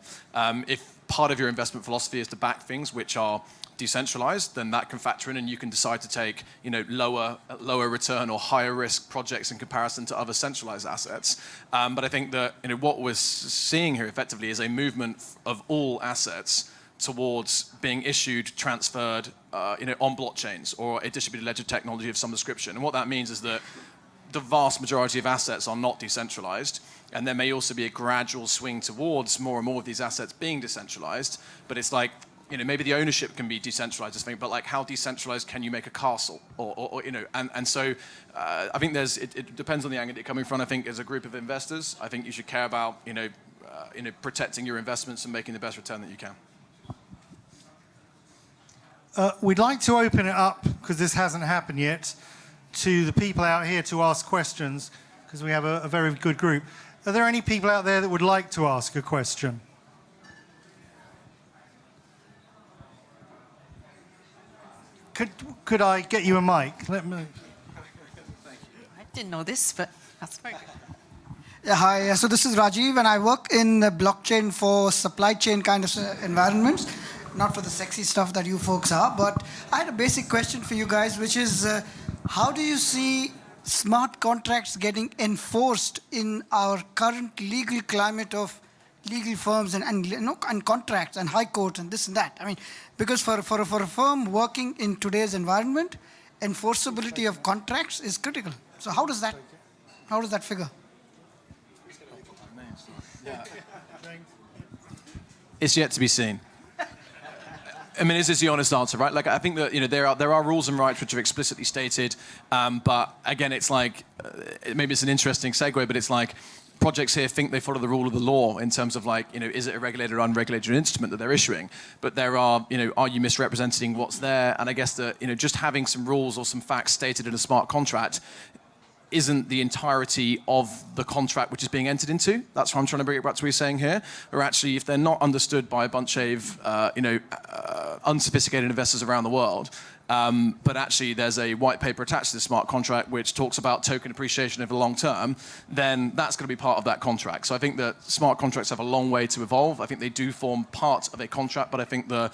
If part of your investment philosophy is to back things which are decentralized, then that can factor in, and you can decide to take, lower return or higher risk projects in comparison to other centralized assets. But I think that what we're seeing here effectively is a movement of all assets towards being issued, transferred, on blockchains or a distributed ledger technology of some description. And what that means is that the vast majority of assets are not decentralized, and there may also be a gradual swing towards more and more of these assets being decentralized. But it's like, maybe the ownership can be decentralized, but like, how decentralized can you make a castle? And so I think it depends on the angle you're coming from. I think as a group of investors, I think you should care about, protecting your investments and making the best return that you can. We'd like to open it up, because this hasn't happened yet, to the people out here to ask questions, because we have a very good group. Are there any people out there that would like to ask a question? Could I get you a mic? I didn't know this, but that's very good. Yeah, hi. So this is Rajiv, and I work in the blockchain for supply chain kind of environments, not for the sexy stuff that you folks are. But I had a basic question for you guys, which is, how do you see smart contracts getting enforced in our current legal climate of legal firms and contracts and high courts and this and that? I mean, because for a firm working in today's environment, enforceability of contracts is critical. So how does that figure? It's yet to be seen. I mean, this is the honest answer, right? Like, I think that there are rules and rights which are explicitly stated, but again, it's like maybe it's an interesting segue, but it's like projects here think they follow the rule of the law in terms of like, is it a regulated or unregulated instrument that they're issuing? But there are, are you misrepresenting what's there? And I guess that, just having some rules or some facts stated in a smart contract isn't the entirety of the contract which is being entered into. That's why I'm trying to bring it back to what you're saying here. Or actually, if they're not understood by a bunch of, unsophisticated investors around the world, but actually there's a white paper attached to the smart contract which talks about token appreciation over the long term, then that's going to be part of that contract. So I think that smart contracts have a long way to evolve. I think they do form part of a contract, but I think the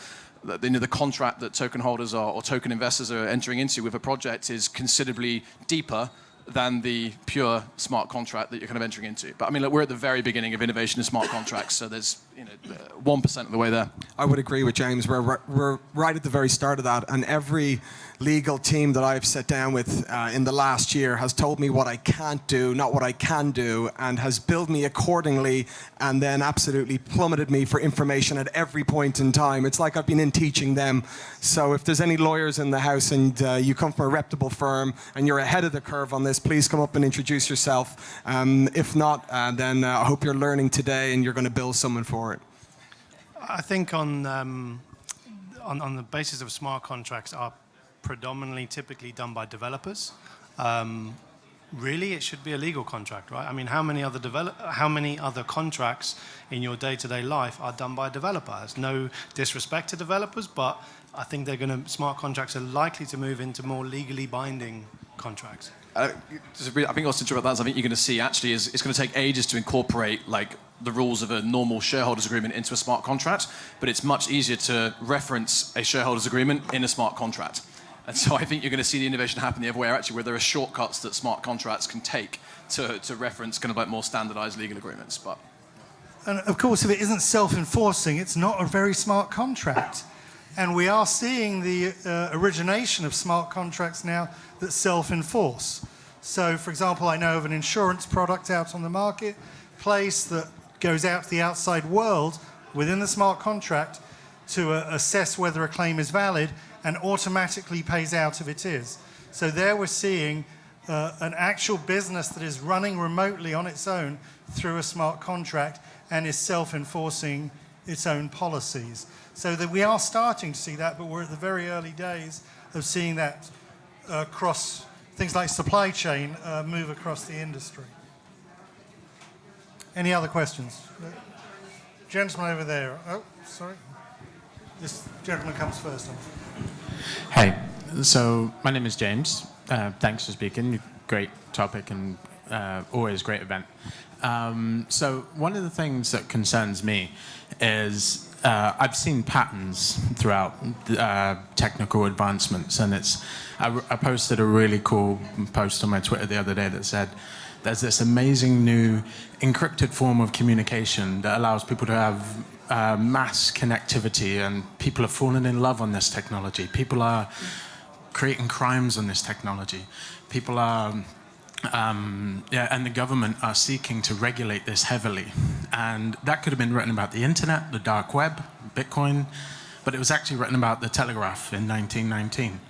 contract that token holders or token investors are entering into with a project is considerably deeper than the pure smart contract that you're kind of entering into. But I mean, look, we're at the very beginning of innovation in smart contracts, so there's 1% of the way there. I would agree with James. We're right at the very start of that, and every legal team that I've sat down with in the last year has told me what I can't do, not what I can do, and has billed me accordingly, and then absolutely plummeted me for information at every point in time. It's like I've been in teaching them. So if there's any lawyers in the house and you come from a reputable firm and you're ahead of the curve on this, please come up and introduce yourself. If not, then I hope you're learning today and you're going to bill someone for it. I think on the basis of smart contracts are predominantly typically done by developers. Really, it should be a legal contract, right? I mean, how many other contracts in your day-to-day life are done by developers? No disrespect to developers, but I think smart contracts are likely to move into more legally binding contracts. I think what's interesting about that is I think you're going to see actually is it's going to take ages to incorporate like the rules of a normal shareholders agreement into a smart contract, but it's much easier to reference a shareholders agreement in a smart contract. And so I think you're going to see the innovation happen the other way, actually, where there are shortcuts that smart contracts can take to reference kind of like more standardized legal agreements. And of course, if it isn't self-enforcing, it's not a very smart contract. And we are seeing the origination of smart contracts now that self-enforce. So, for example, I know of an insurance product out on the marketplace that goes out to the outside world within the smart contract to assess whether a claim is valid and automatically pays out if it is. So there we're seeing an actual business that is running remotely on its own through a smart contract and is self-enforcing its own policies. So that we are starting to see that, but we're at the very early days of seeing that across things like supply chain move across the industry. Any other questions? Gentleman over there. Oh, sorry. This gentleman comes first. Hey, so my name is James. Thanks for speaking. Great topic and always great event. So one of the things that concerns me is I've seen patterns throughout technical advancements, and I posted a really cool post on my Twitter the other day that said there's this amazing new encrypted form of communication that allows people to have mass connectivity, and people are falling in love on this technology. People are creating crimes on this technology. People are and the government are seeking to regulate this heavily. And that could have been written about the internet, the dark web, Bitcoin, but it was actually written about the telegraph in 1919.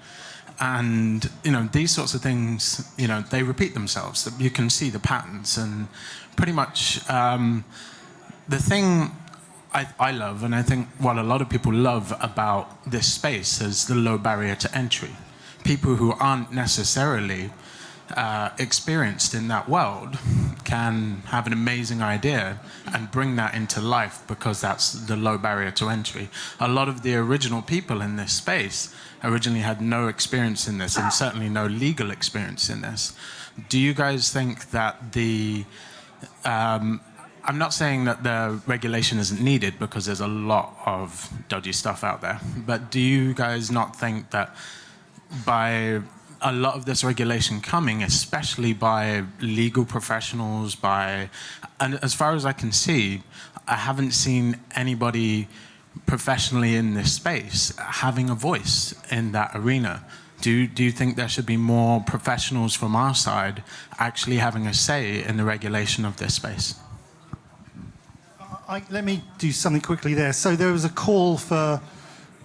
And, these sorts of things, they repeat themselves. You can see the patterns. And pretty much the thing I love, and I think what a lot of people love about this space, is the low barrier to entry. People who aren't necessarily experienced in that world can have an amazing idea and bring that into life because that's the low barrier to entry. A lot of the original people in this space originally had no experience in this, and certainly no legal experience in this. Do you guys think that I'm not saying that the regulation isn't needed, because there's a lot of dodgy stuff out there, but do you guys not think that by a lot of this regulation coming, especially by legal professionals, and as far as I can see, I haven't seen anybody professionally in this space having a voice in that arena. Do you think there should be more professionals from our side actually having a say in the regulation of this space? Let me do something quickly there. So there was a call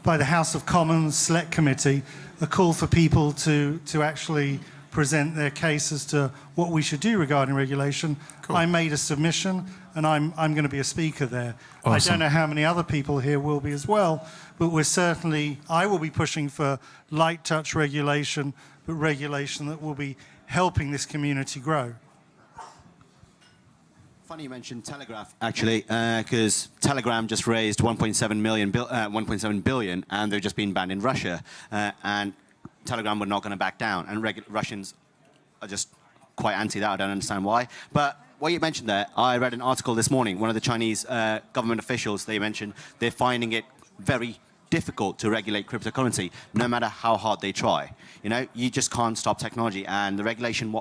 by the House of Commons Select Committee, a call for people to actually present their case as to what we should do regarding regulation. Cool. I made a submission, and I'm going to be a speaker there. Awesome. I don't know how many other people here will be as well, but I will be pushing for light touch regulation, but regulation that will be helping this community grow. Funny you mentioned Telegraph, actually, because Telegram just raised 1.7 billion, and they've just been banned in Russia. And Telegram were not going to back down, and Russians are just quite anti that. I don't understand why. But what you mentioned there, I read an article this morning. One of the Chinese government officials, they mentioned they're finding it very difficult to regulate cryptocurrency, no matter how hard they try. You just can't stop technology, and the regulation.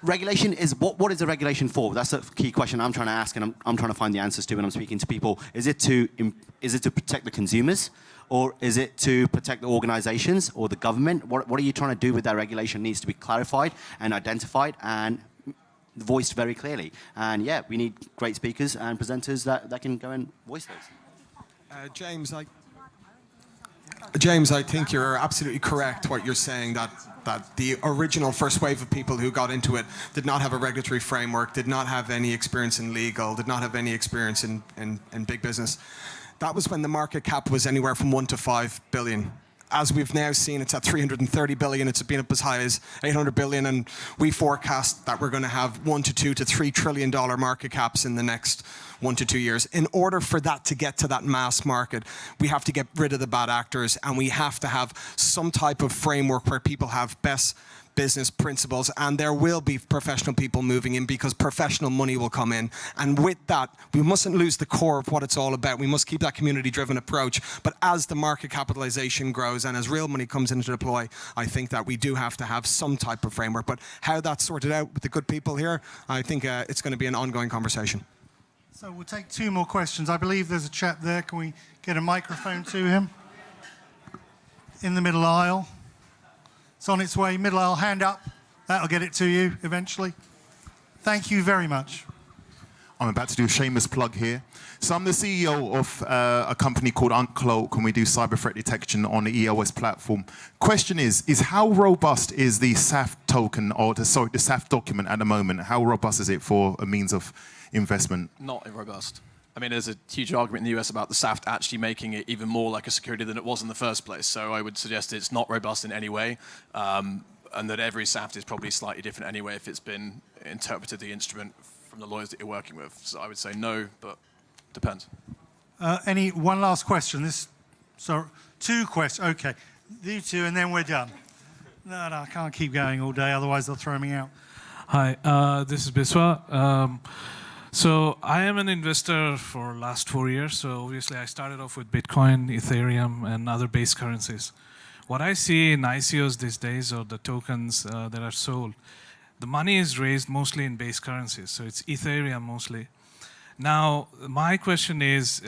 Regulation is what is the regulation for? That's the key question I'm trying to ask, and I'm trying to find the answers to when I'm speaking to people. Is it to protect the consumers, or is it to protect the organizations or the government? What are you trying to do with that regulation? Needs to be clarified and identified and voiced very clearly. And yeah, we need great speakers and presenters that can go and voice those. James, I think you're absolutely correct what you're saying, that the original first wave of people who got into it did not have a regulatory framework, did not have any experience in legal, did not have any experience in big business. That was when the market cap was anywhere from 1 to 5 billion. As we've now seen, it's at 330 billion. It's been up as high as 800 billion, and we forecast that we're going to have $1 to 2 to $3 trillion market caps in the next 1 to 2 years. In order for that to get to that mass market, we have to get rid of the bad actors, and we have to have some type of framework where people have best business principles, and there will be professional people moving in, because professional money will come in. And with that, we mustn't lose the core of what it's all about. We must keep that community-driven approach. But as the market capitalization grows and as real money comes in to deploy, I think that we do have to have some type of framework. But how that's sorted out with the good people here, I think it's going to be an ongoing conversation. So we'll take 2 more questions. I believe there's a chap there. Can we get a microphone to him? In the middle aisle. It's on its way, middle aisle, hand up. That'll get it to you eventually. Thank you very much. I'm about to do a shameless plug here. So I'm the CEO of a company called Uncloak, and we do cyber threat detection on the EOS platform. Question is how robust is the SAF token, or the SAF document at the moment? How robust is it for a means of investment? Not robust. I mean, there's a huge argument in the US about the SAFT actually making it even more like a security than it was in the first place. So I would suggest it's not robust in any way, and that every SAFT is probably slightly different anyway if it's been interpreted the instrument from the lawyers that you're working with. So I would say no, but depends. One last question. So 2 questions. Okay, you 2, and then we're done. No, I can't keep going all day, otherwise they'll throw me out. Hi, this is Biswa. So I am an investor for last 4 years. So obviously I started off with Bitcoin, Ethereum, and other base currencies. What I see in ICOs these days, or the tokens that are sold, the money is raised mostly in base currencies. So it's Ethereum mostly. Now, my question is,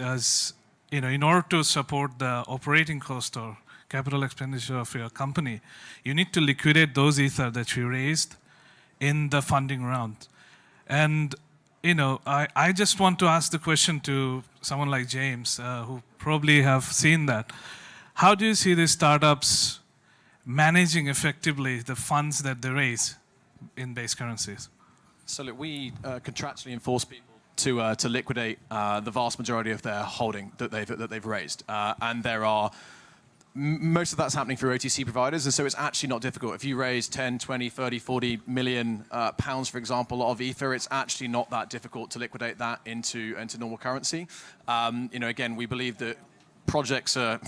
in order to support the operating cost or capital expenditure of your company, you need to liquidate those Ether that you raised in the funding round. And I just want to ask the question to someone like James, who probably have seen that. How do you see these startups managing effectively the funds that they raise in base currencies? So look, we contractually enforce people to liquidate the vast majority of their holding that they've raised, and most of that's happening through OTC providers, and so it's actually not difficult. If you raise 10, 20, 30, 40 million pounds, for example, of Ether, it's actually not that difficult to liquidate that into normal currency. Again, we believe that projects are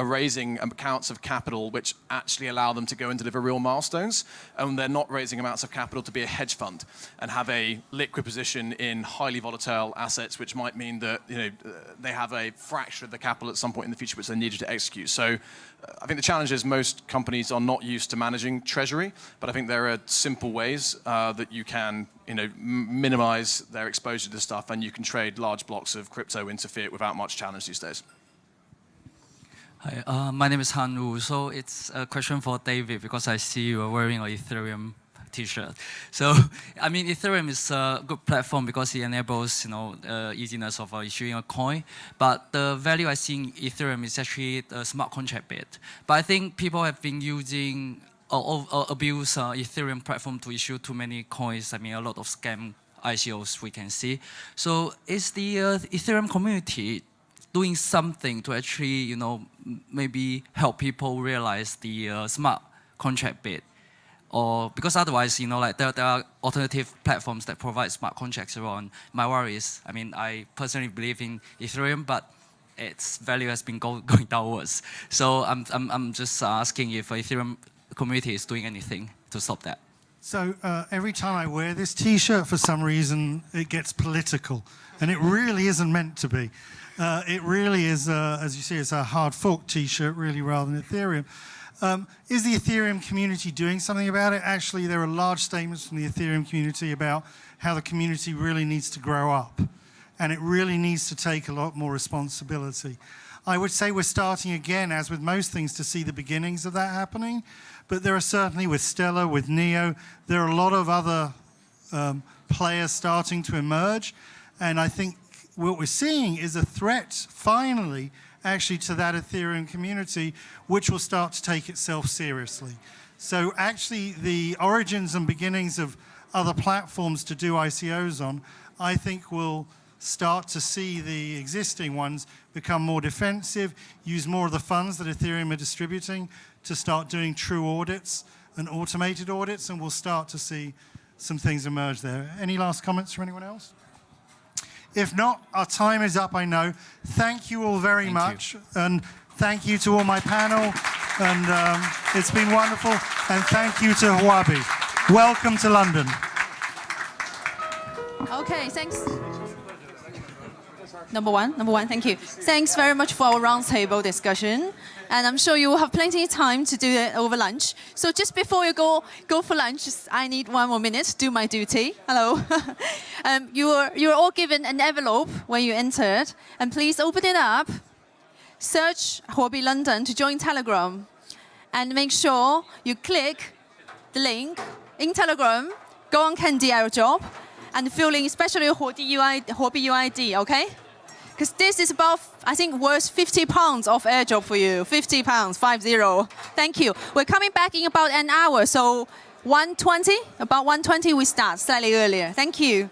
raising amounts of capital which actually allow them to go and deliver real milestones, and they're not raising amounts of capital to be a hedge fund and have a liquid position in highly volatile assets, which might mean that they have a fraction of the capital at some point in the future which they needed to execute. So I think the challenge is most companies are not used to managing treasury, but I think there are simple ways that you can minimize their exposure to stuff, and you can trade large blocks of crypto into fiat without much challenge these days. Hi, my name is Han Wu. So it's a question for David, because I see you are wearing an Ethereum T-shirt. So, I mean, Ethereum is a good platform because it enables, easiness of issuing a coin. But the value I see in Ethereum is actually the smart contract bit. But I think people have been using or abuse Ethereum platform to issue too many coins. I mean, a lot of scam ICOs we can see. So, is the Ethereum community doing something to actually, maybe help people realize the smart contract bit? Or because otherwise, there are alternative platforms that provide smart contracts around. My worry is, I mean, I personally believe in Ethereum, but its value has been going downwards. So I'm just asking if Ethereum community is doing anything to stop that. So every time I wear this T-shirt, for some reason, it gets political, and it really isn't meant to be. It really is, as you see, it's a hard fork T-shirt, really, rather than Ethereum. Is the Ethereum community doing something about it? Actually, there are large statements from the Ethereum community about how the community really needs to grow up, and it really needs to take a lot more responsibility. I would say we're starting again, as with most things, to see the beginnings of that happening, but there are certainly, with Stellar, with Neo, there are a lot of other players starting to emerge, and I think what we're seeing is a threat, finally, actually to that Ethereum community, which will start to take itself seriously. So actually, the origins and beginnings of other platforms to do ICOs on, I think we'll start to see the existing ones become more defensive, use more of the funds that Ethereum are distributing to start doing true audits and automated audits, and we'll start to see some things emerge there. Any last comments from anyone else? If not, our time is up, I know. Thank you all very much. And thank you to all my panel. And it's been wonderful. And thank you to Huobi. Welcome to London. Okay, thanks. Number one, thank you. Thanks very much for our roundtable discussion. And I'm sure you will have plenty of time to do it over lunch. So just before you go for lunch, I need 1 more minute to do my duty. Hello. You were all given an envelope when you entered. And please open it up. Search Huobi London to join Telegram. And make sure you click the link in Telegram. Go on Candy Job. And fill in especially Huobi UID, okay? Because this is about, I think, worth £50 of airdrop for you. £50, 50. Thank you. We're coming back in about an hour, so 1:20, about 1:20 we start, slightly earlier. Thank you.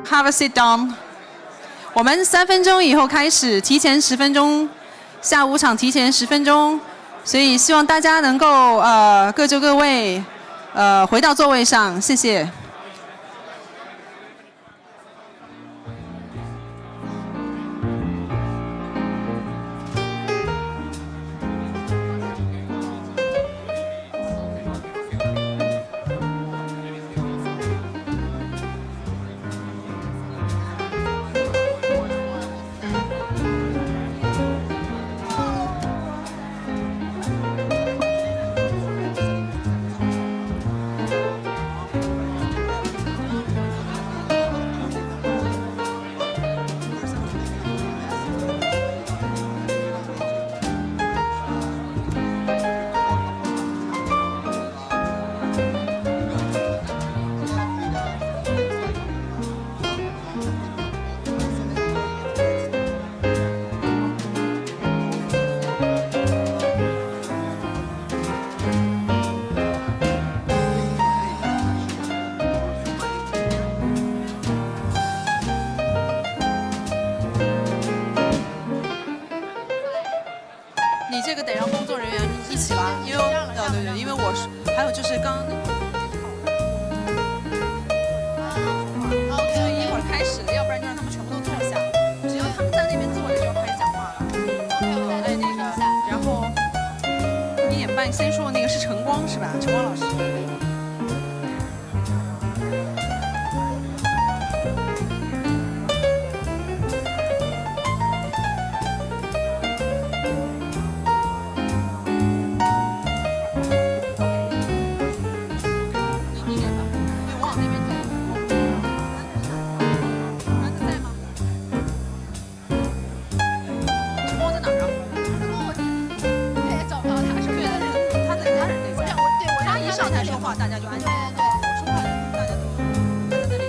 have a sit down。我们3分钟以后开始，提前10分钟，下午场提前10分钟，所以希望大家能够各就各位，回到座位上，谢谢。你这个得让工作人员一起拉，因为对，因为我是还有就是刚刚那个。所以一会儿开始，要不然就让他们全部都坐下，只要他们在那边坐着就要开始讲话了。哎，那个，然后1点半先说的那个是晨光是吧？晨光老师。大家就安静。我说话，大家都在那里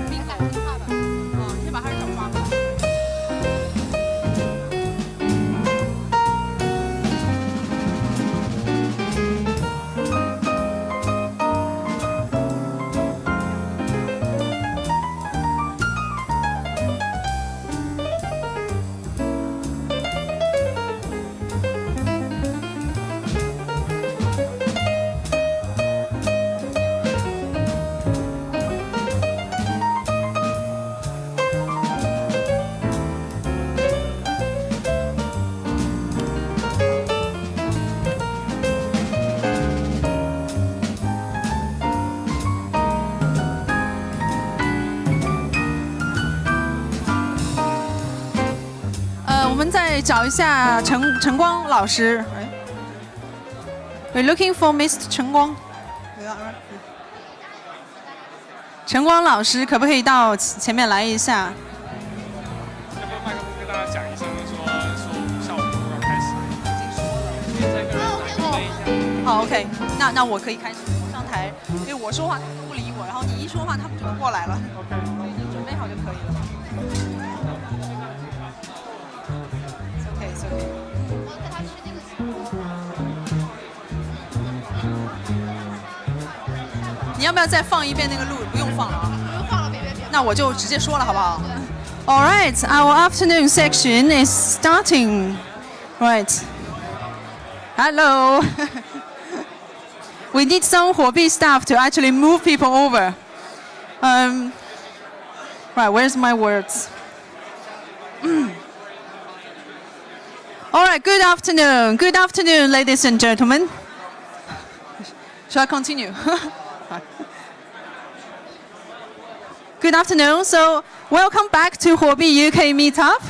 闭口听话吧。你先把他人找抓过来。我们再找一下陈光老师。We're looking for Mr. 陈光。陈光老师，可不可以到前面来一下？要不要麦克风跟大家讲一声，说下午要开始？已经说了。好 ，OK， 那我可以开始上台，因为我说话他们不理我，然后你一说话他们就过来了。OK， 你准备好就可以了。你要不要再放一遍那个录？不用放了啊。不用放了，别。那我就直接说了，好不好 ？All right, our afternoon section is starting. Right. Hello. We need some Huobi staff to actually move people over. Right, where's my words? All right, good afternoon. Good afternoon, ladies and gentlemen. Shall I continue? Good afternoon. So, welcome back to Huobi UK Meetup,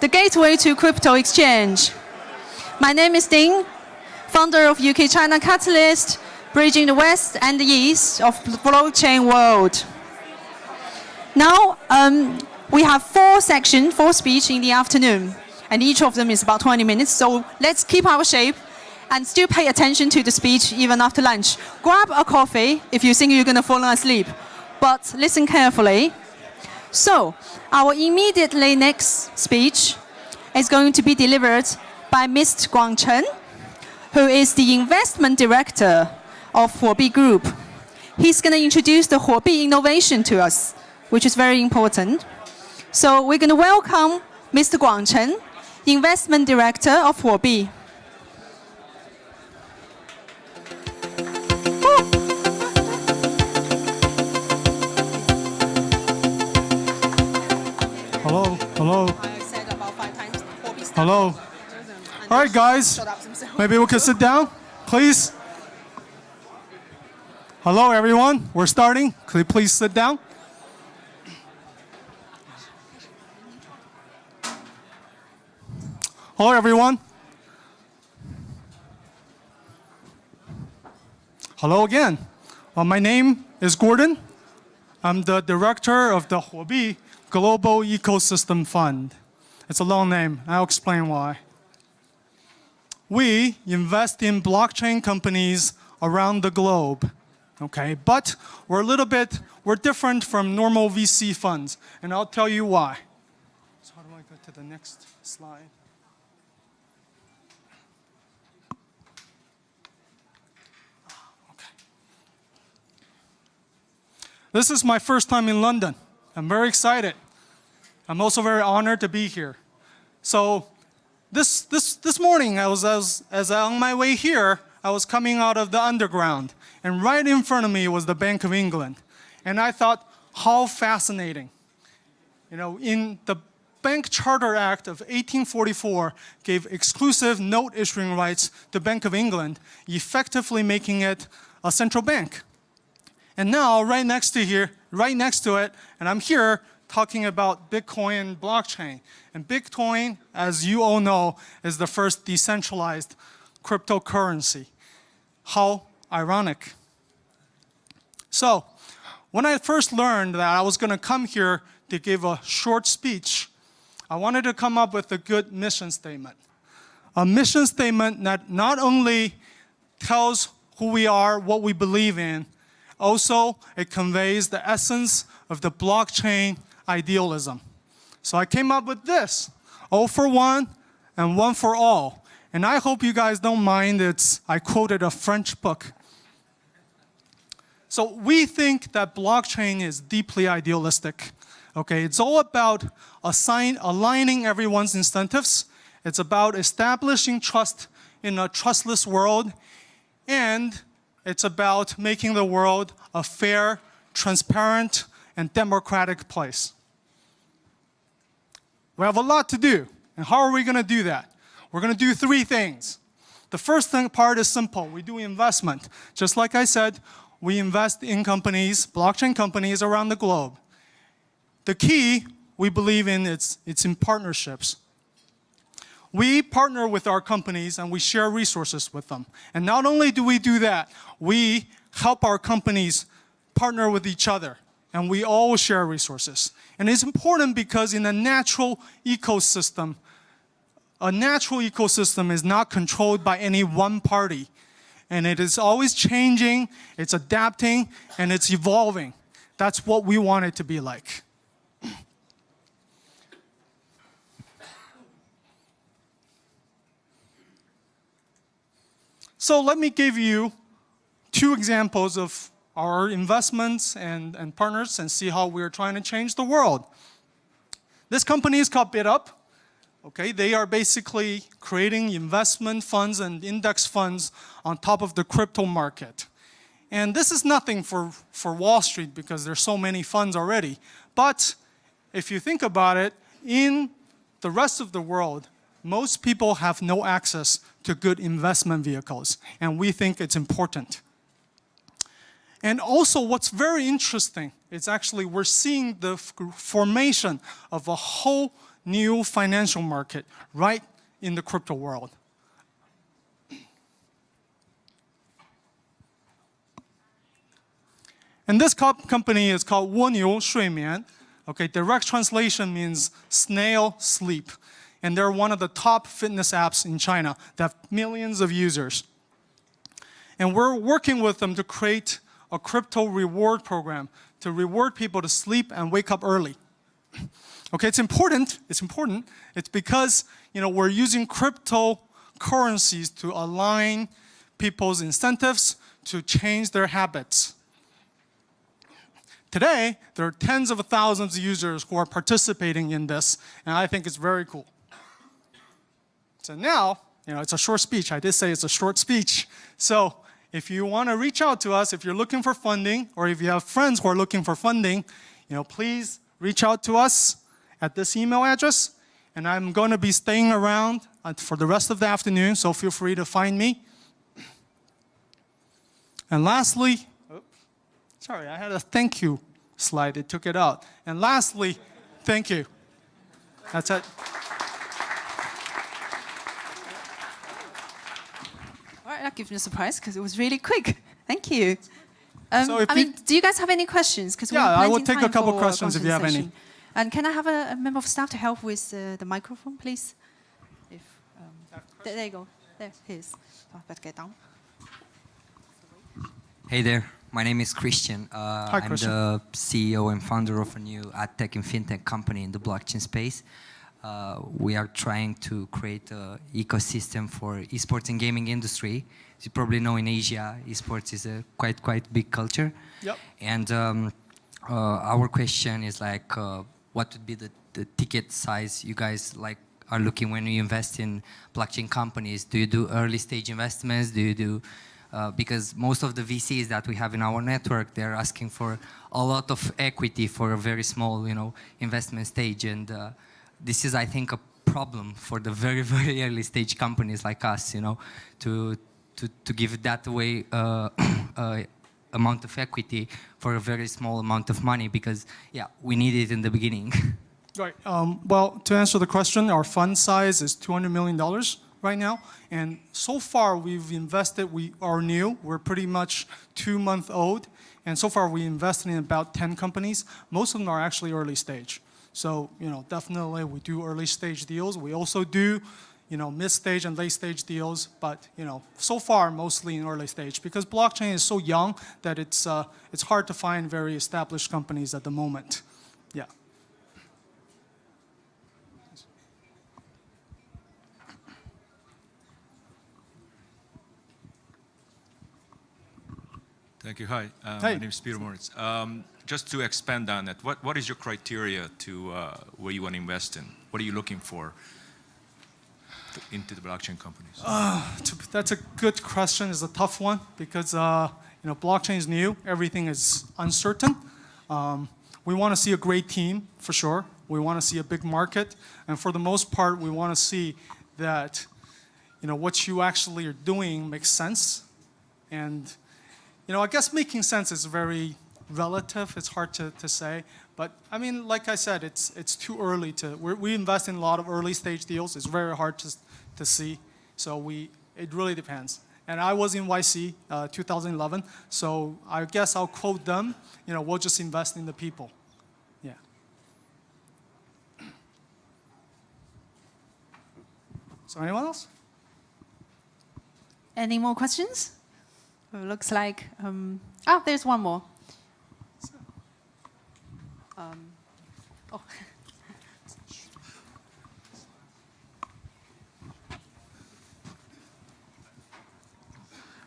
the gateway to crypto exchange. My name is Ding, founder of UK China Catalyst, bridging the West and the East of the blockchain world. Now, we have 4 speech in the afternoon, and each of them is about 20 minutes. So let's keep our shape and still pay attention to the speech even after lunch. Grab a coffee if you think you're going to fall asleep, but listen carefully. So, our immediately next speech is going to be delivered by Mr. Guang Chen, who is the investment director of Huobi Group. He's going to introduce the Huobi innovation to us. which is very important. So we're going to welcome Mr. Guang Chen, Investment Director of Huobi. Hello, hello. Hello. All right, guys. Maybe we can sit down, please. Hello, everyone. We're starting. Could you please sit down? Hello, everyone. Hello again. My name is Gordon. I'm the director of the Huobi Global Ecosystem Fund. It's a long name. I'll explain why. We invest in blockchain companies around the globe. Okay, but we're different from normal VC funds, and I'll tell you why. So how do I go to the next slide? Okay. This is my first time in London. I'm very excited. I'm also very honored to be here. So this morning, as on my way here, I was coming out of the underground, and right in front of me was the Bank of England. And I thought, how fascinating. You know, in the Bank Charter Act of 1844 gave exclusive note issuing rights to Bank of England, effectively making it a central bank. And now, right next to it, and I'm here talking about Bitcoin and blockchain. And Bitcoin, as you all know, is the first decentralized cryptocurrency. How ironic. So, when I first learned that I was going to come here to give a short speech, I wanted to come up with a good mission statement. A mission statement that not only tells who we are, what we believe in, also it conveys the essence of the blockchain idealism. So I came up with this, all for one and one for all. And I hope you guys don't mind, I quoted a French book. So we think that blockchain is deeply idealistic. Okay, it's all about aligning everyone's incentives. It's about establishing trust in a trustless world. And it's about making the world a fair, transparent, and democratic place. We have a lot to do. And how are we going to do that? We're going to do three things. The first part is simple. We do investment. Just like I said, we invest in companies, blockchain companies around the globe. The key we believe in it's in partnerships. We partner with our companies and we share resources with them. And not only do we do that, we help our companies partner with each other. And we all share resources. And it's important because in a natural ecosystem is not controlled by any one party. And it is always changing, it's adapting, and it's evolving. That's what we want it to be like. So let me give you two examples of our investments and partners and see how we're trying to change the world. This company is called meetup. Okay, they are basically creating investment funds and index funds on top of the crypto market. And this is nothing for Wall Street because there's so many funds already. But if you think about it, in the rest of the world, most people have no access to good investment vehicles, and we think it's important. And also what's very interesting is actually we're seeing the formation of a whole new financial market right in the crypto world. And this company is called 蜗牛睡眠. Okay, direct translation means snail sleep. And they're one of the top fitness apps in China that have millions of users. And we're working with them to create a crypto reward program to reward people to sleep and wake up early. Okay, it's important. It's because, we're using cryptocurrencies to align people's incentives to change their habits. today, there are tens of thousands of users who are participating in this, and I think it's very cool. So now, it's a short speech. I did say it's a short speech. So if you want to reach out to us, if you're looking for funding, or if you have friends who are looking for funding, please reach out to us at this email address. And I'm going to be staying around for the rest of the afternoon, so feel free to find me. And lastly, sorry, I had a thank you slide. It took it out. And lastly, thank you. That's it. All right, that gives me a surprise because it was really quick. Thank you. So do you guys have any questions? Yeah, I will take a couple questions if you have any. And can I have a member of staff to help with the microphone, please? There you go. There, here's. Better get down. Hey there, my name is Christian. Hi, Christian. I'm the CEO and founder of a new ad tech and fintech company in the blockchain space. We are trying to create an ecosystem for esports and gaming industry. As you probably know, in Asia, esports is a quite big culture. Yep. And our question is like, what would be the ticket size you guys are looking when you invest in blockchain companies? Do you do early stage investments? Do you do because most of the VCs that we have in our network, they're asking for a lot of equity for a very small, investment stage, and this is, I think, a problem for the very, very early stage companies like us, to give that away amount of equity for a very small amount of money, because, yeah, we need it in the beginning. Right. Well, to answer the question, our fund size is $200 million right now. And so far, we've invested, we are new. We're pretty much 2 months old. And so far, we invested in about 10 companies. Most of them are actually early stage. So, definitely we do early stage deals. We also do, mid stage and late stage deals. But, so far, mostly in early stage, because blockchain is so young that it's hard to find very established companies at the moment. Yeah. Thank you. Hi, Hey. my name is Peter Moritz. Just to expand on that, what is your criteria to where you want to invest in? What are you looking for into the blockchain companies? That's a good question. It's a tough one because blockchain is new. Everything is uncertain. We want to see a great team for sure. We want to see a big market, and for the most part, we want to see that what you actually are doing makes sense. And I guess making sense is very relative. It's hard to say. But I mean, like I said, it's too early to. We invest in a lot of early stage deals. It's very hard to see. So it really depends. And I was in YC 2011. So I guess I'll quote them. We'll just invest in the people. Yeah. So anyone else? Any more questions? It looks like, there's one more. Oh.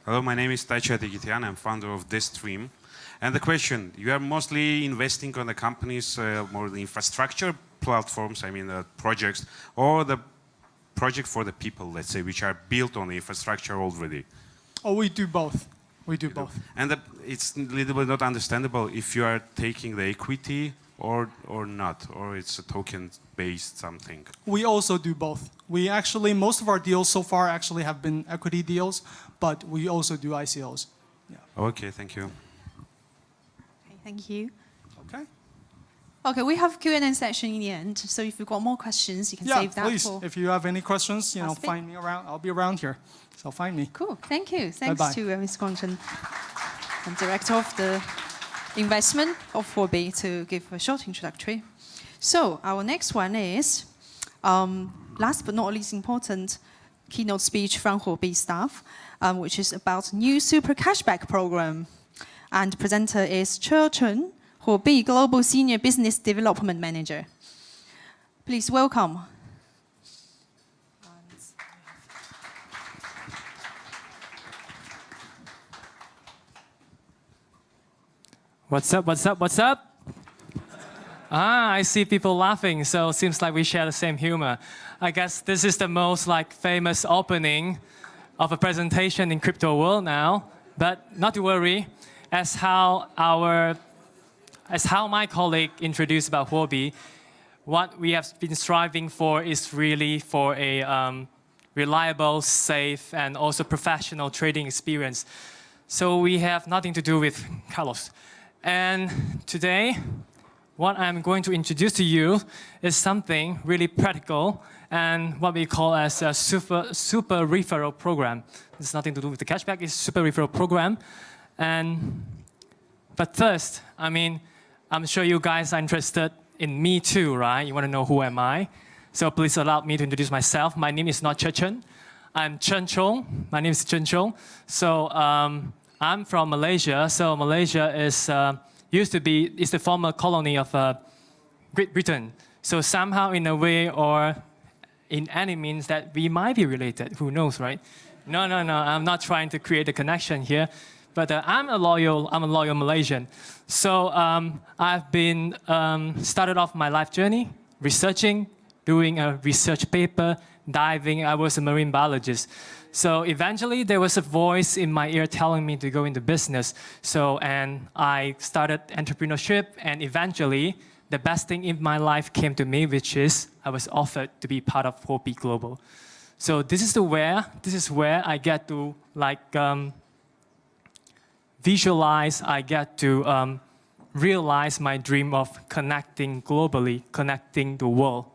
Hello, my name is Taicho Atigitian. I'm founder of this stream. And the question, you are mostly investing on the companies, more the infrastructure platforms, projects, or the project for the people, let's say, which are built on the infrastructure already? Oh, we do both. We do both. And it's a little bit not understandable if you are taking the equity or not, or it's a token-based something. We also do both. We actually, most of our deals so far actually have been equity deals, but we also do ICOs. Yeah. Okay, thank you. Okay, thank you. Okay. Okay, we have Q&A section in the end, so if you've got more questions, you can save that please. for... If you have any questions, find me around. I'll be around here, so find me. Cool, thank you. Thanks Bye-bye. to Ms. Guangchen, and Director of the Investment of Huobi, to give a short introductory. So our next one is, last but not least important, keynote speech from Huobi staff, which is about new super cashback program. And presenter is Che Chen, Huobi Global Senior Business Development Manager. Please welcome. What's up, what's up, what's up? I see people laughing, so it seems like we share the same humor. I guess this is the most famous opening of a presentation in crypto world now, but not to worry, as how my colleague introduced about Huobi, what we have been striving for is really for a reliable, safe, and also professional trading experience. So we have nothing to do with Carlos. And today, what I'm going to introduce to you is something really practical and what we call as a super referral program. It's nothing to do with the cashback, it's super referral program. But first, I'm sure you guys are interested in me too, right? You want to know who am I? So please allow me to introduce myself. My name is not Chechen. I'm Chen Chong. My name is Chen Chong. So I'm from Malaysia. So Malaysia is is the former colony of Great Britain. So somehow, in a way or in any means, that we might be related. Who knows, right? No. I'm not trying to create a connection here, but I'm a loyal Malaysian. So I've been started off my life journey researching, doing a research paper, diving. I was a marine biologist. So eventually there was a voice in my ear telling me to go into business. And I started entrepreneurship, and eventually the best thing in my life came to me, which is I was offered to be part of Huobi Global. So this is where I get to visualize, I get to realize my dream of connecting globally, connecting the world.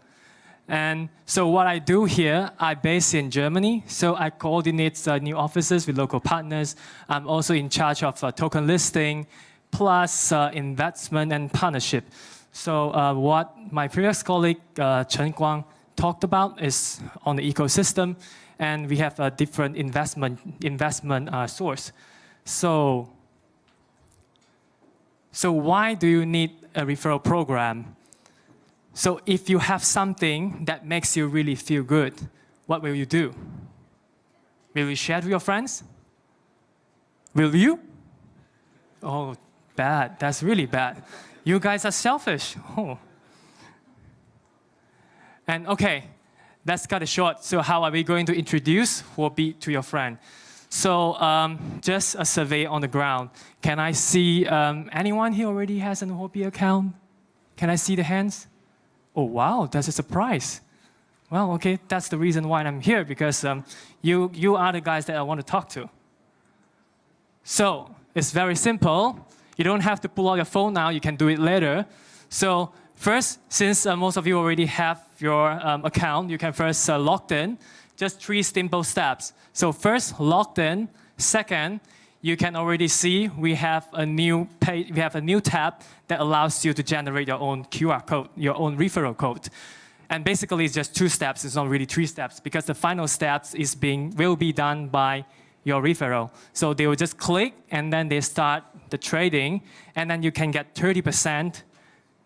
And so what I do here, I'm based in Germany, so I coordinate new offices with local partners. I'm also in charge of token listing, plus investment and partnership. So what my previous colleague, Chen Guang, talked about is on the ecosystem, and we have a different investment source. So why do you need a referral program? So if you have something that makes you really feel good, what will you do? Will you share it with your friends? Will you? Oh, bad. That's really bad. You guys are selfish. Oh. And okay, let's cut it short. So how are we going to introduce Huobi to your friend? So just a survey on the ground. Can I see anyone here already has an Huobi account? Can I see the hands? Oh, wow, that's a surprise. Well, okay, that's the reason why I'm here, because you are the guys that I want to talk to. So it's very simple. You don't have to pull out your phone now. You can do it later. So first, since most of you already have your account, you can first log in. Just 3 simple steps. So first, logged in. Second, you can already see we have a new page, we have a new tab that allows you to generate your own QR code, your own referral code. And basically, it's just 2 steps. It's not really 3 steps, because the final steps will be done by your referral. So they will just click, and then they start the trading, and then you can get 30%.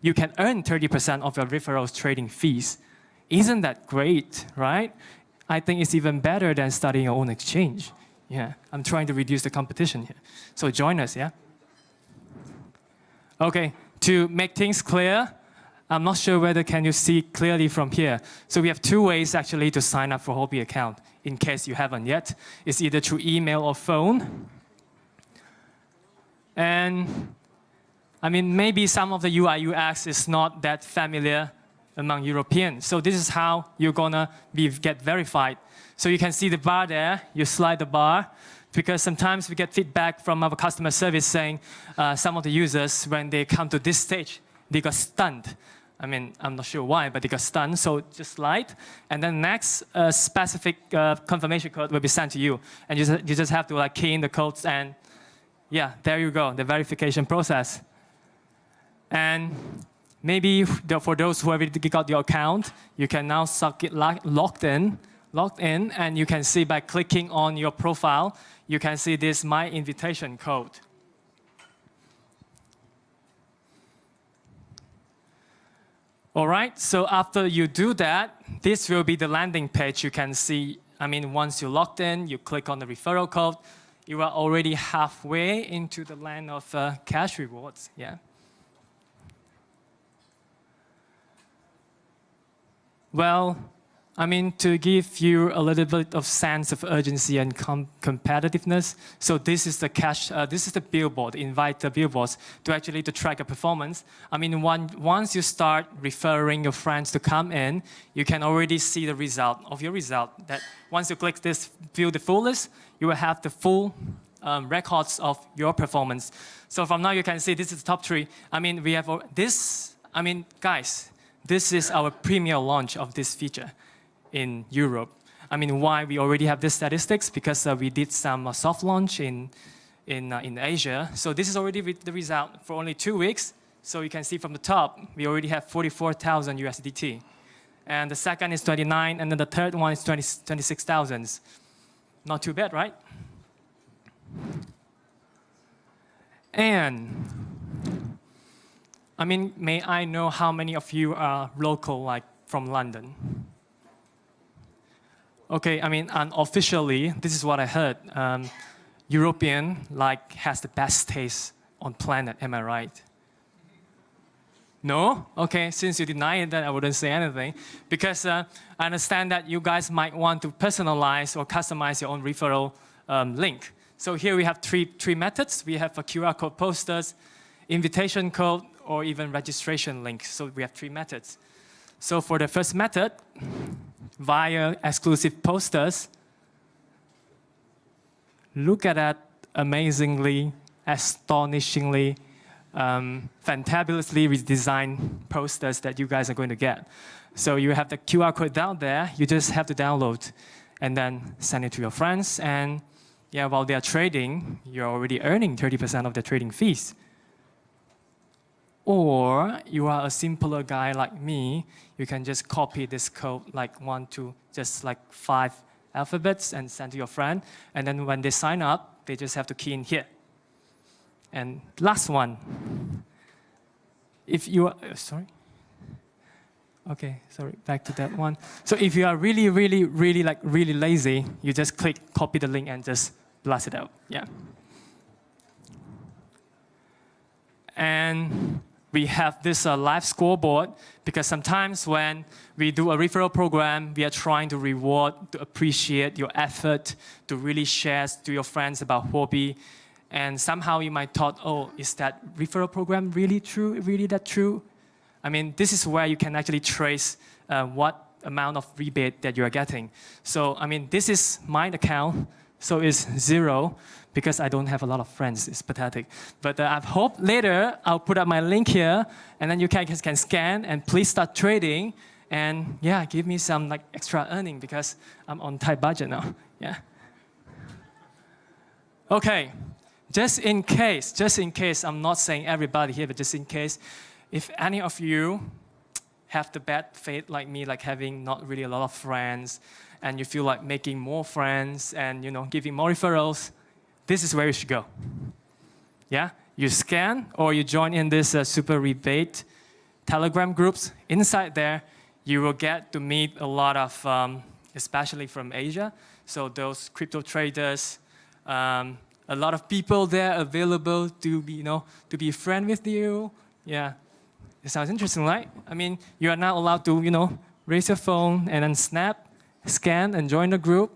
You can earn 30% of your referrals trading fees. Isn't that great, right? I think it's even better than starting your own exchange. Yeah, I'm trying to reduce the competition here. So join us, yeah? Okay, to make things clear, I'm not sure whether can you see clearly from here. So we have 2 ways actually to sign up for Huobi account, in case you haven't yet. It's either through email or phone. And maybe some of the UI UX is not that familiar among Europeans. So this is how you're gonna get verified. So you can see the bar there, you slide the bar, because sometimes we get feedback from our customer service saying some of the users, when they come to this stage, they got stunned. I'm not sure why, but they got stunned, so just slide. And then next, a specific confirmation code will be sent to you. And you just have to key in the codes, and yeah, there you go, the verification process. And maybe for those who already got your account, you can now get logged in, and you can see by clicking on your profile, you can see this My Invitation code. All right, so after you do that, this will be the landing page. You can see, once you're logged in, you click on the referral code, you are already halfway into the land of cash rewards. Yeah. Well, I mean, to give you a little bit of sense of urgency and competitiveness, so this is the this is the billboard, invite the billboards to actually to track your performance. I mean, once you start referring your friends to come in, you can already see the result of your result. That once you click this view the full list, you will have the full records of your performance. So from now you can see this is the top 3. I mean, we have this, I mean, guys, this is our premier launch of this feature in Europe. I mean, why we already have this statistics? Because we did some soft launch in Asia. So this is already the result for only 2 weeks. So you can see from the top, we already have 44,000 USDT. And the second is 29, and then the third one is 26,000. Not too bad, right? And I mean, may I know how many of you are local, like from London? Okay, I mean, unofficially, this is what I heard. European like has the best taste on planet. Am I right? No? Okay, since you deny it, then I wouldn't say anything. Because I understand that you guys might want to personalize or customize your own referral link. So here we have three methods. We have a QR code posters, invitation code, or even registration link. So we have 3 methods. So for the first method, via exclusive posters, look at that amazingly, astonishingly, fantabulously redesigned posters that you guys are going to get. So you have the QR code down there, you just have to download and then send it to your friends. And yeah, while they are trading, you're already earning 30% of the trading fees. Or you are a simpler guy like me, you can just copy this code like 1 to just like 5 alphabets and send to your friend. And then when they sign up, they just have to key in here. And last one, if you are, sorry? Okay, sorry, back to that one. So if you are really lazy, you just click copy the link and just blast it out, yeah. And we have this live scoreboard because sometimes when we do a referral program, we are trying to reward, to appreciate your effort, to really share to your friends about Huobi. And somehow you might thought, oh, is that referral program really true, really that true? I mean, this is where you can actually trace what amount of rebate that you are getting. So, I mean, this is my account, so it's 0 because I don't have a lot of friends. It's pathetic. But I hope later I'll put up my link here, and then you can scan and please start trading. And yeah, give me some like extra earning because I'm on tight budget now. Yeah. Okay. Just in case, I'm not saying everybody here, but just in case, if any of you have the bad fate like me, like having not really a lot of friends, and you feel like making more friends and giving more referrals, this is where you should go. Yeah, you scan or you join in this super rebate Telegram groups. Inside there, you will get to meet a lot of, especially from Asia. So those crypto traders. A lot of people there available to be, to be a friend with you. Yeah, it sounds interesting, right? I mean, you are now allowed to, raise your phone and then snap, scan, and join the group.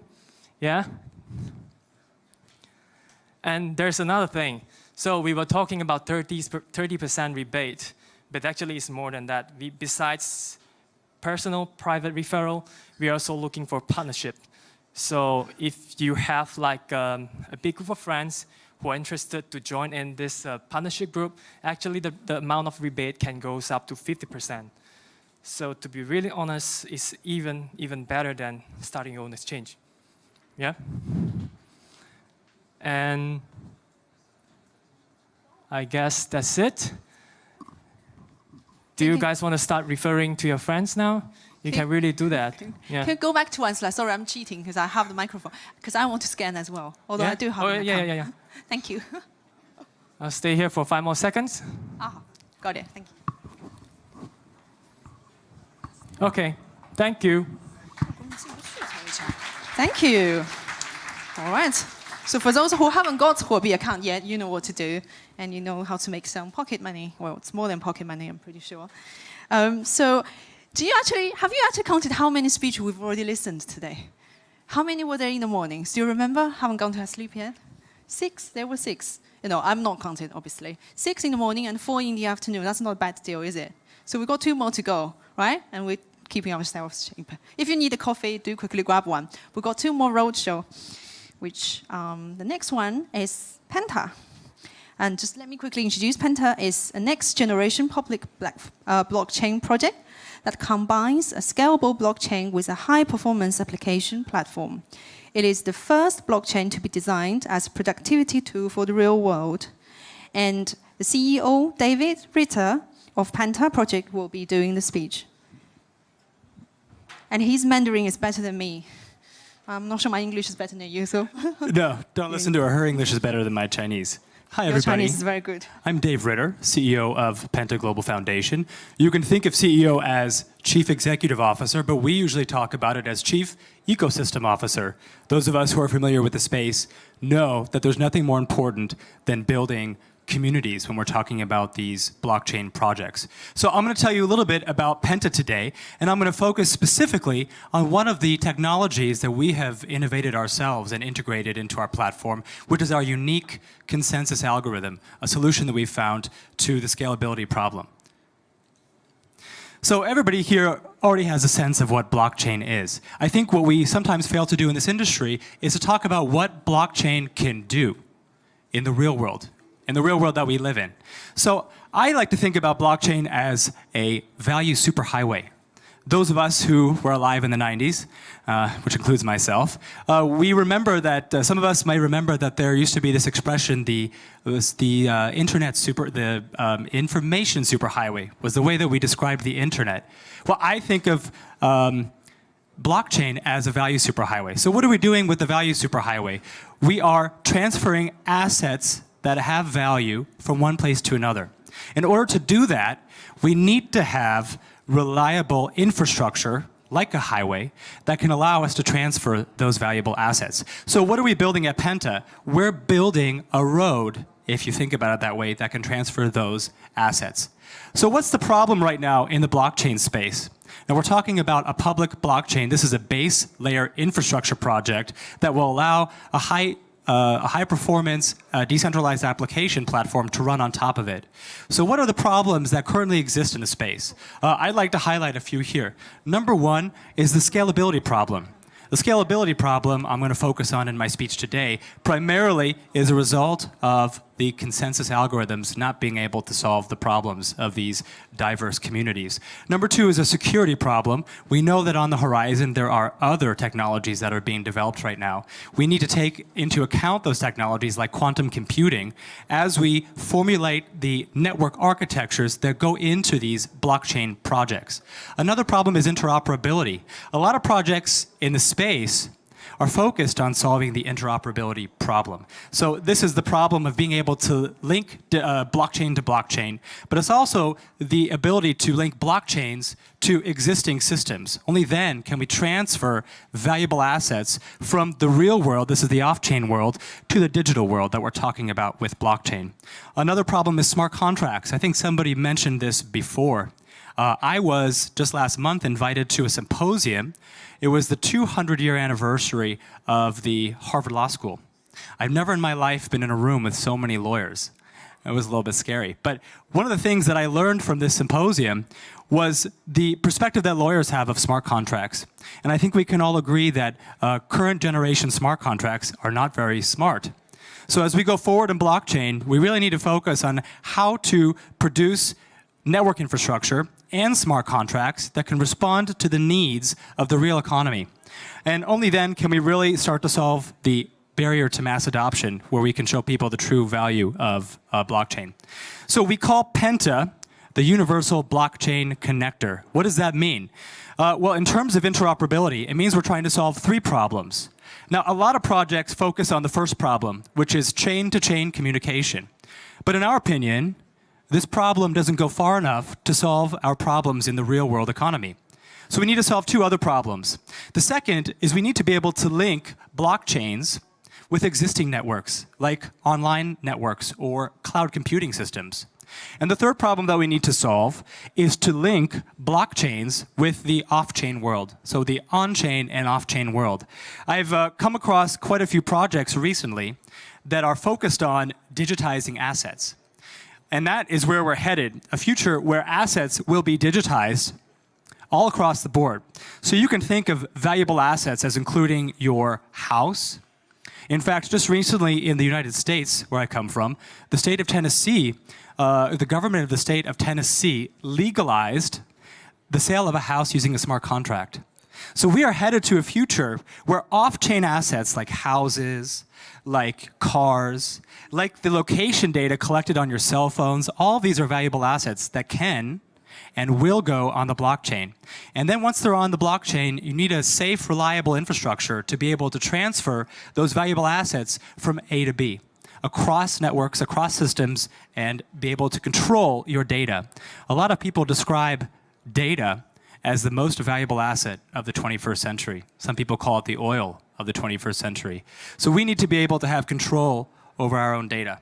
Yeah. And there's another thing. So we were talking about 30% rebate, but actually it's more than that. Besides personal private referral, we are also looking for partnership. So if you have like a big group of friends who are interested to join in this partnership group, actually the amount of rebate can go up to 50%. So to be really honest, it's even better than starting your own exchange. Yeah? And I guess that's it. Do you guys want to start referring to your friends now? You can really do that. Yeah. Can you go back to one slide? Sorry, I'm cheating because I have the microphone. Because I want to scan as well. Although I do have an account. Yeah. Thank you. I'll stay here for 5 more seconds. Got it. Thank you. Okay. Thank you. Thank you. All right. So for those who haven't got Huobi account yet, you know what to do, and you know how to make some pocket money. Well, it's more than pocket money, I'm pretty sure. So have you actually counted how many speeches we've already listened today? How many were there in the morning? Do you remember? Haven't gone to sleep yet? 6? There were 6. You know, I'm not counting, obviously. 6 in the morning and 4 in the afternoon. That's not a bad deal, is it? So we've got 2 more to go, right? And we're keeping ourselves cheap. If you need a coffee, do quickly grab one. We've got 2 more Roadshow, which the next one is Penta. And just let me quickly introduce Penta is a next generation public blockchain project that combines a scalable blockchain with a high performance application platform. It is the first blockchain to be designed as a productivity tool for the real world. And the CEO, David Ritter of Penta project, will be doing the speech. And his Mandarin is better than me. I'm not sure my English is better than you, so. No, don't listen to her. Her English is better than my Chinese. Hi, Your everybody. Chinese is very good. I'm Dave Ritter, CEO of Penta Global Foundation. You can think of CEO as Chief Executive Officer, but we usually talk about it as Chief Ecosystem Officer. Those of us who are familiar with the space know that there's nothing more important than building communities when we're talking about these blockchain projects. So I'm going to tell you a little bit about Penta today, and I'm going to focus specifically on one of the technologies that we have innovated ourselves and integrated into our platform, which is our unique consensus algorithm, a solution that we've found to the scalability problem. So everybody here already has a sense of what blockchain is. I think what we sometimes fail to do in this industry is to talk about what blockchain can do in the real world that we live in. So I like to think about blockchain as a value superhighway. Those of us who were alive in the 90s, which includes myself, we remember that, some of us might remember that there used to be this expression, the information superhighway was the way that we described the internet. Well, I think of blockchain as a value superhighway. So what are we doing with the value superhighway? We are transferring assets that have value from one place to another. In order to do that, we need to have reliable infrastructure, like a highway, that can allow us to transfer those valuable assets. So what are we building at Penta? We're building a road, if you think about it that way, that can transfer those assets. So what's the problem right now in the blockchain space? Now we're talking about a public blockchain. This is a base layer infrastructure project that will allow a high-performance decentralized application platform to run on top of it. So what are the problems that currently exist in the space? I'd like to highlight a few here. Number one is the scalability problem. The scalability problem I'm going to focus on in my speech today primarily is a result of the consensus algorithms not being able to solve the problems of these diverse communities. Number two is a security problem. We know that on the horizon there are other technologies that are being developed right now. We need to take into account those technologies like quantum computing as we formulate the network architectures that go into these blockchain projects. Another problem is interoperability. A lot of projects in the space are focused on solving the interoperability problem. So this is the problem of being able to link blockchain to blockchain, but it's also the ability to link blockchains to existing systems. Only then can we transfer valuable assets from the real world, this is the off-chain world, to the digital world that we're talking about with blockchain. Another problem is smart contracts. I think somebody mentioned this before. I was, just last month, invited to a symposium. It was the 200-year anniversary of the Harvard Law School. I've never in my life been in a room with so many lawyers. It was a little bit scary. But one of the things that I learned from this symposium was the perspective that lawyers have of smart contracts. And I think we can all agree that current generation smart contracts are not very smart. So as we go forward in blockchain, we really need to focus on how to produce network infrastructure and smart contracts that can respond to the needs of the real economy. And only then can we really start to solve the barrier to mass adoption where we can show people the true value of blockchain. So we call Penta the Universal Blockchain Connector. What does that mean? Well, in terms of interoperability, it means we're trying to solve 3 problems. Now, a lot of projects focus on the first problem, which is chain-to-chain communication. But in our opinion, this problem doesn't go far enough to solve our problems in the real-world economy. So we need to solve 2 other problems. The second is we need to be able to link blockchains with existing networks, like online networks or cloud computing systems. And the third problem that we need to solve is to link blockchains with the off-chain world, so the on-chain and off-chain world. I've come across quite a few projects recently that are focused on digitizing assets. And that is where we're headed, a future where assets will be digitized all across the board. So you can think of valuable assets as including your house. In fact, just recently in the United States, where I come from, the state of Tennessee, the government of the state of Tennessee legalized the sale of a house using a smart contract. So we are headed to a future where off-chain assets like houses, like cars, like the location data collected on your cell phones, all these are valuable assets that can and will go on the blockchain. And then once they're on the blockchain, you need a safe, reliable infrastructure to be able to transfer those valuable assets from A to B, across networks, across systems, and be able to control your data. A lot of people describe data as the most valuable asset of the 21st century. Some people call it the oil of the 21st century. So we need to be able to have control over our own data.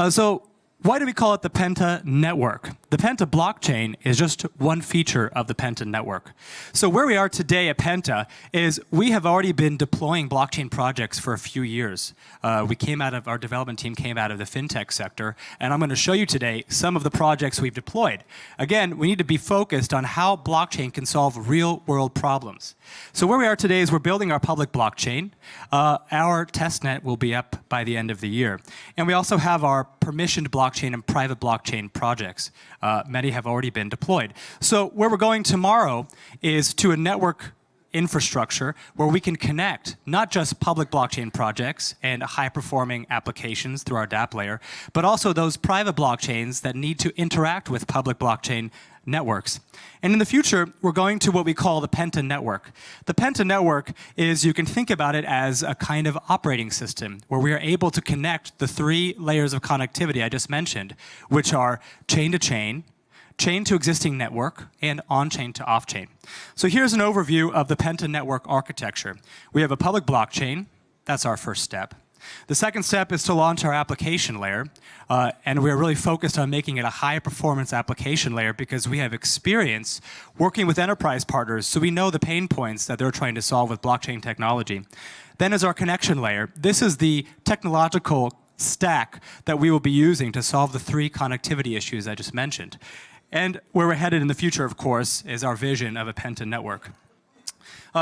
So why do we call it the Penta network? The Penta blockchain is just one feature of the Penta network. So where we are today at Penta is we have already been deploying blockchain projects for a few years. Our development team came out of the fintech sector, and I'm going to show you today some of the projects we've deployed. Again, we need to be focused on how blockchain can solve real-world problems. So where we are today is we're building our public blockchain. Our testnet will be up by the end of the year. And we also have our permissioned blockchain and private blockchain projects. Many have already been deployed. So where we're going tomorrow is to a network infrastructure where we can connect not just public blockchain projects and high-performing applications through our dApp layer, but also those private blockchains that need to interact with public blockchain networks. And in the future, we're going to what we call the Penta network. The Penta network is, you can think about it as a kind of operating system where we are able to connect the three layers of connectivity I just mentioned, which are chain-to-chain, chain to existing network, and on-chain to off-chain. So here's an overview of the Penta network architecture. We have a public blockchain. That's our first step. The second step is to launch our application layer, and we're really focused on making it a high-performance application layer because we have experience working with enterprise partners, so we know the pain points that they're trying to solve with blockchain technology. Then is our connection layer. This is the technological stack that we will be using to solve the three connectivity issues I just mentioned. And where we're headed in the future, of course, is our vision of a Penta network.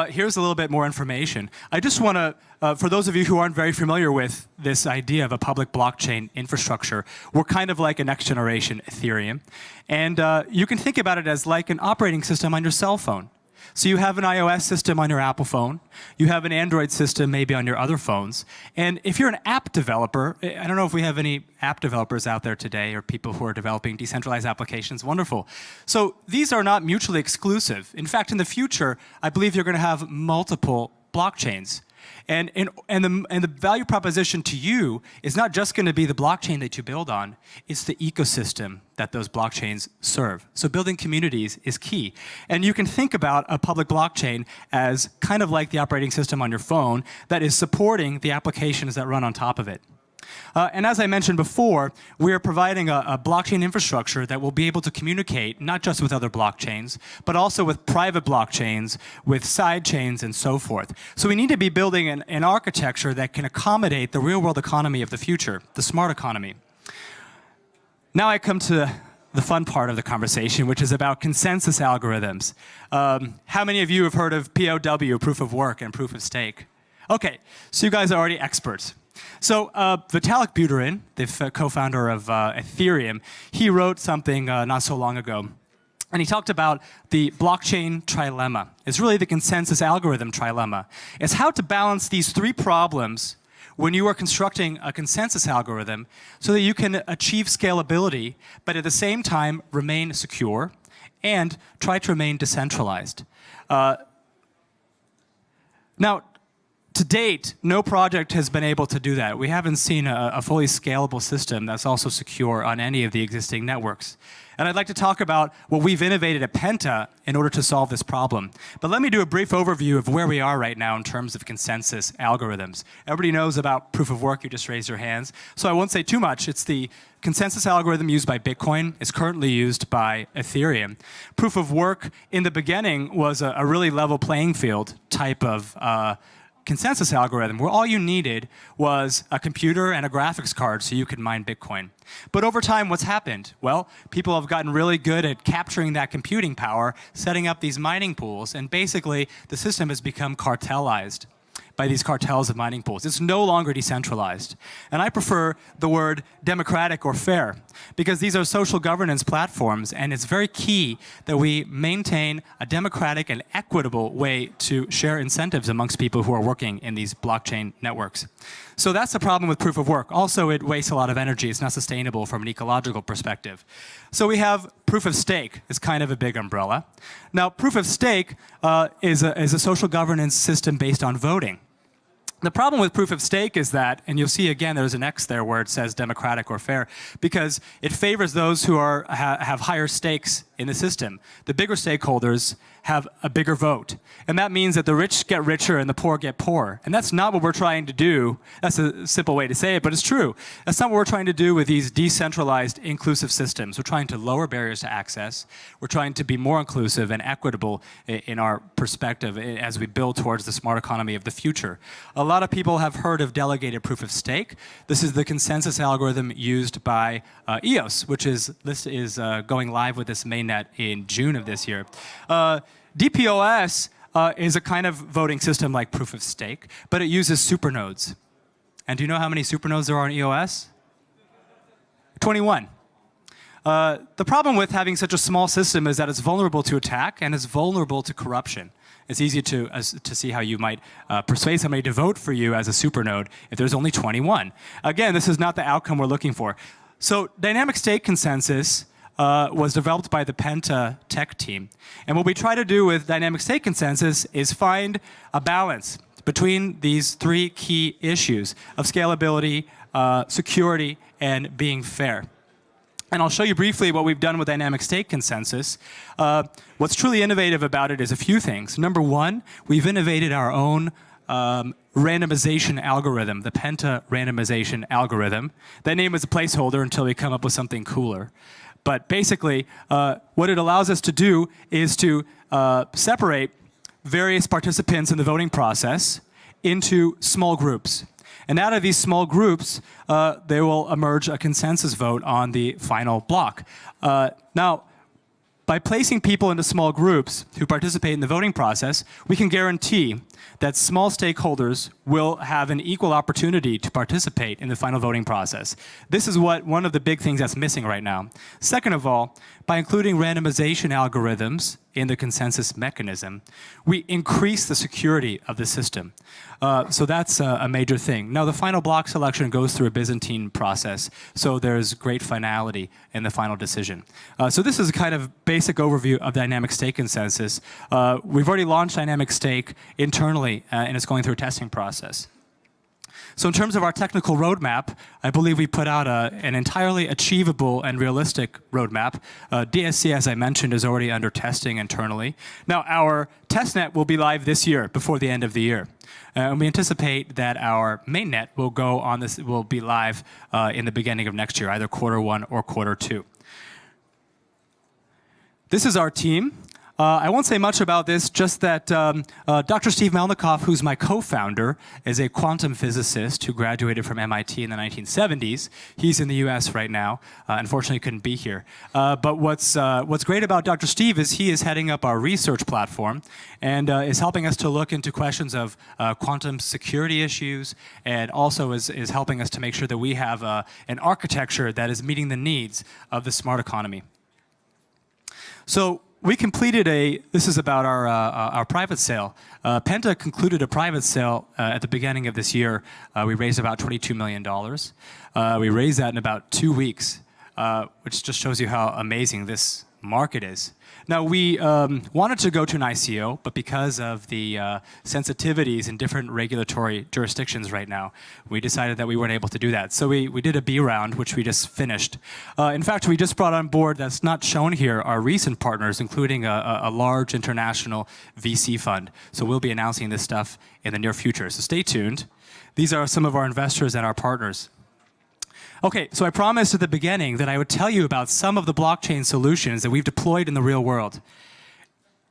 Here's a little bit more information. I just want to, for those of you who aren't very familiar with this idea of a public blockchain infrastructure, we're kind of like a next generation Ethereum. And you can think about it as like an operating system on your cell phone. So you have an iOS system on your Apple phone. You have an Android system maybe on your other phones. And if you're an app developer, I don't know if we have any app developers out there today or people who are developing decentralized applications. Wonderful. So these are not mutually exclusive. In fact, in the future, I believe you're going to have multiple blockchains. And the value proposition to you is not just going to be the blockchain that you build on, it's the ecosystem that those blockchains serve. So building communities is key. And you can think about a public blockchain as kind of like the operating system on your phone that is supporting the applications that run on top of it. And as I mentioned before, we are providing a blockchain infrastructure that will be able to communicate not just with other blockchains, but also with private blockchains, with side chains, and so forth. So we need to be building an architecture that can accommodate the real-world economy of the future, the smart economy. Now I come to the fun part of the conversation, which is about consensus algorithms. How many of you have heard of POW, proof of work, and proof of stake? Okay, so you guys are already experts. So Vitalik Buterin, the co-founder of Ethereum, he wrote something not so long ago. And he talked about the blockchain trilemma. It's really the consensus algorithm trilemma. It's how to balance these three problems when you are constructing a consensus algorithm so that you can achieve scalability, but at the same time remain secure and try to remain decentralized. Now, to date, no project has been able to do that. We haven't seen a fully scalable system that's also secure on any of the existing networks. And I'd like to talk about what we've innovated at Penta in order to solve this problem. But let me do a brief overview of where we are right now in terms of consensus algorithms. Everybody knows about proof of work. You just raised your hands. So I won't say too much. It's the consensus algorithm used by Bitcoin. It's currently used by Ethereum. Proof of work in the beginning was a really level playing field type of consensus algorithm where all you needed was a computer and a graphics card so you could mine Bitcoin. But over time, what's happened? Well, people have gotten really good at capturing that computing power, setting up these mining pools, and basically the system has become cartelized by these cartels of mining pools. It's no longer decentralized. And I prefer the word democratic or fair because these are social governance platforms, and it's very key that we maintain a democratic and equitable way to share incentives amongst people who are working in these blockchain networks. So that's the problem with proof of work. Also, it wastes a lot of energy. It's not sustainable from an ecological perspective. So we have proof of stake. It's kind of a big umbrella. Now, proof of stake is a social governance system based on voting. The problem with proof of stake is that, and you'll see again there's an X there where it says democratic or fair, because it favors those who have higher stakes in the system. The bigger stakeholders have a bigger vote. And that means that the rich get richer and the poor get poorer. And that's not what we're trying to do. That's a simple way to say it, but it's true. That's not what we're trying to do with these decentralized, inclusive systems. We're trying to lower barriers to access. We're trying to be more inclusive and equitable in our perspective as we build towards the smart economy of the future. A lot of people have heard of delegated proof of stake. This is the consensus algorithm used by EOS, which is going live with this mainnet in June of this year. DPoS is a kind of voting system like proof of stake, but it uses supernodes. And do you know how many supernodes there are in EOS? 21. The problem with having such a small system is that it's vulnerable to attack and it's vulnerable to corruption. It's easy to see how you might persuade somebody to vote for you as a supernode if there's only 21. Again, this is not the outcome we're looking for. So dynamic state consensus was developed by the Penta tech team. And what we try to do with dynamic state consensus is find a balance between these three key issues of scalability, security, and being fair. And I'll show you briefly what we've done with dynamic state consensus. What's truly innovative about it is a few things. Number one, we've innovated our own randomization algorithm, the Penta randomization algorithm. That name is a placeholder until we come up with something cooler. But basically, what it allows us to do is to separate various participants in the voting process into small groups. And out of these small groups, there will emerge a consensus vote on the final block. Now, by placing people into small groups who participate in the voting process, we can guarantee that small stakeholders will have an equal opportunity to participate in the final voting process. This is one of the big things that's missing right now. Second of all, by including randomization algorithms in the consensus mechanism, we increase the security of the system. So that's a major thing. Now, the final block selection goes through a Byzantine process, so there's great finality in the final decision. So this is a kind of basic overview of dynamic stake consensus. We've already launched dynamic stake internally, and it's going through a testing process. So in terms of our technical roadmap, I believe we put out an entirely achievable and realistic roadmap. DSC, as I mentioned, is already under testing internally. Now, our testnet will be live this year, before the end of the year. And we anticipate that our mainnet will be live in the beginning of next year, either Q1 or Q2. This is our team. I won't say much about this, just that Dr. Steve Melnikoff, who's my co-founder, is a quantum physicist who graduated from MIT in the 1970s. He's in the US right now. Unfortunately, couldn't be here. But what's great about Dr. Steve is he is heading up our research platform and is helping us to look into questions of quantum security issues, and also is helping us to make sure that we have an architecture that is meeting the needs of the smart economy. So we completed this is about our private sale. Penta concluded a private sale at the beginning of this year. We raised about $22 million. We raised that in about 2 weeks, which just shows you how amazing this market is. Now, we wanted to go to an ICO, but because of the sensitivities in different regulatory jurisdictions right now, we decided that we weren't able to do that. So we did a B round, which we just finished. In fact, we just brought on board, that's not shown here, our recent partners, including a large international VC fund. So we'll be announcing this stuff in the near future. So stay tuned. These are some of our investors and our partners. Okay, so I promised at the beginning that I would tell you about some of the blockchain solutions that we've deployed in the real world.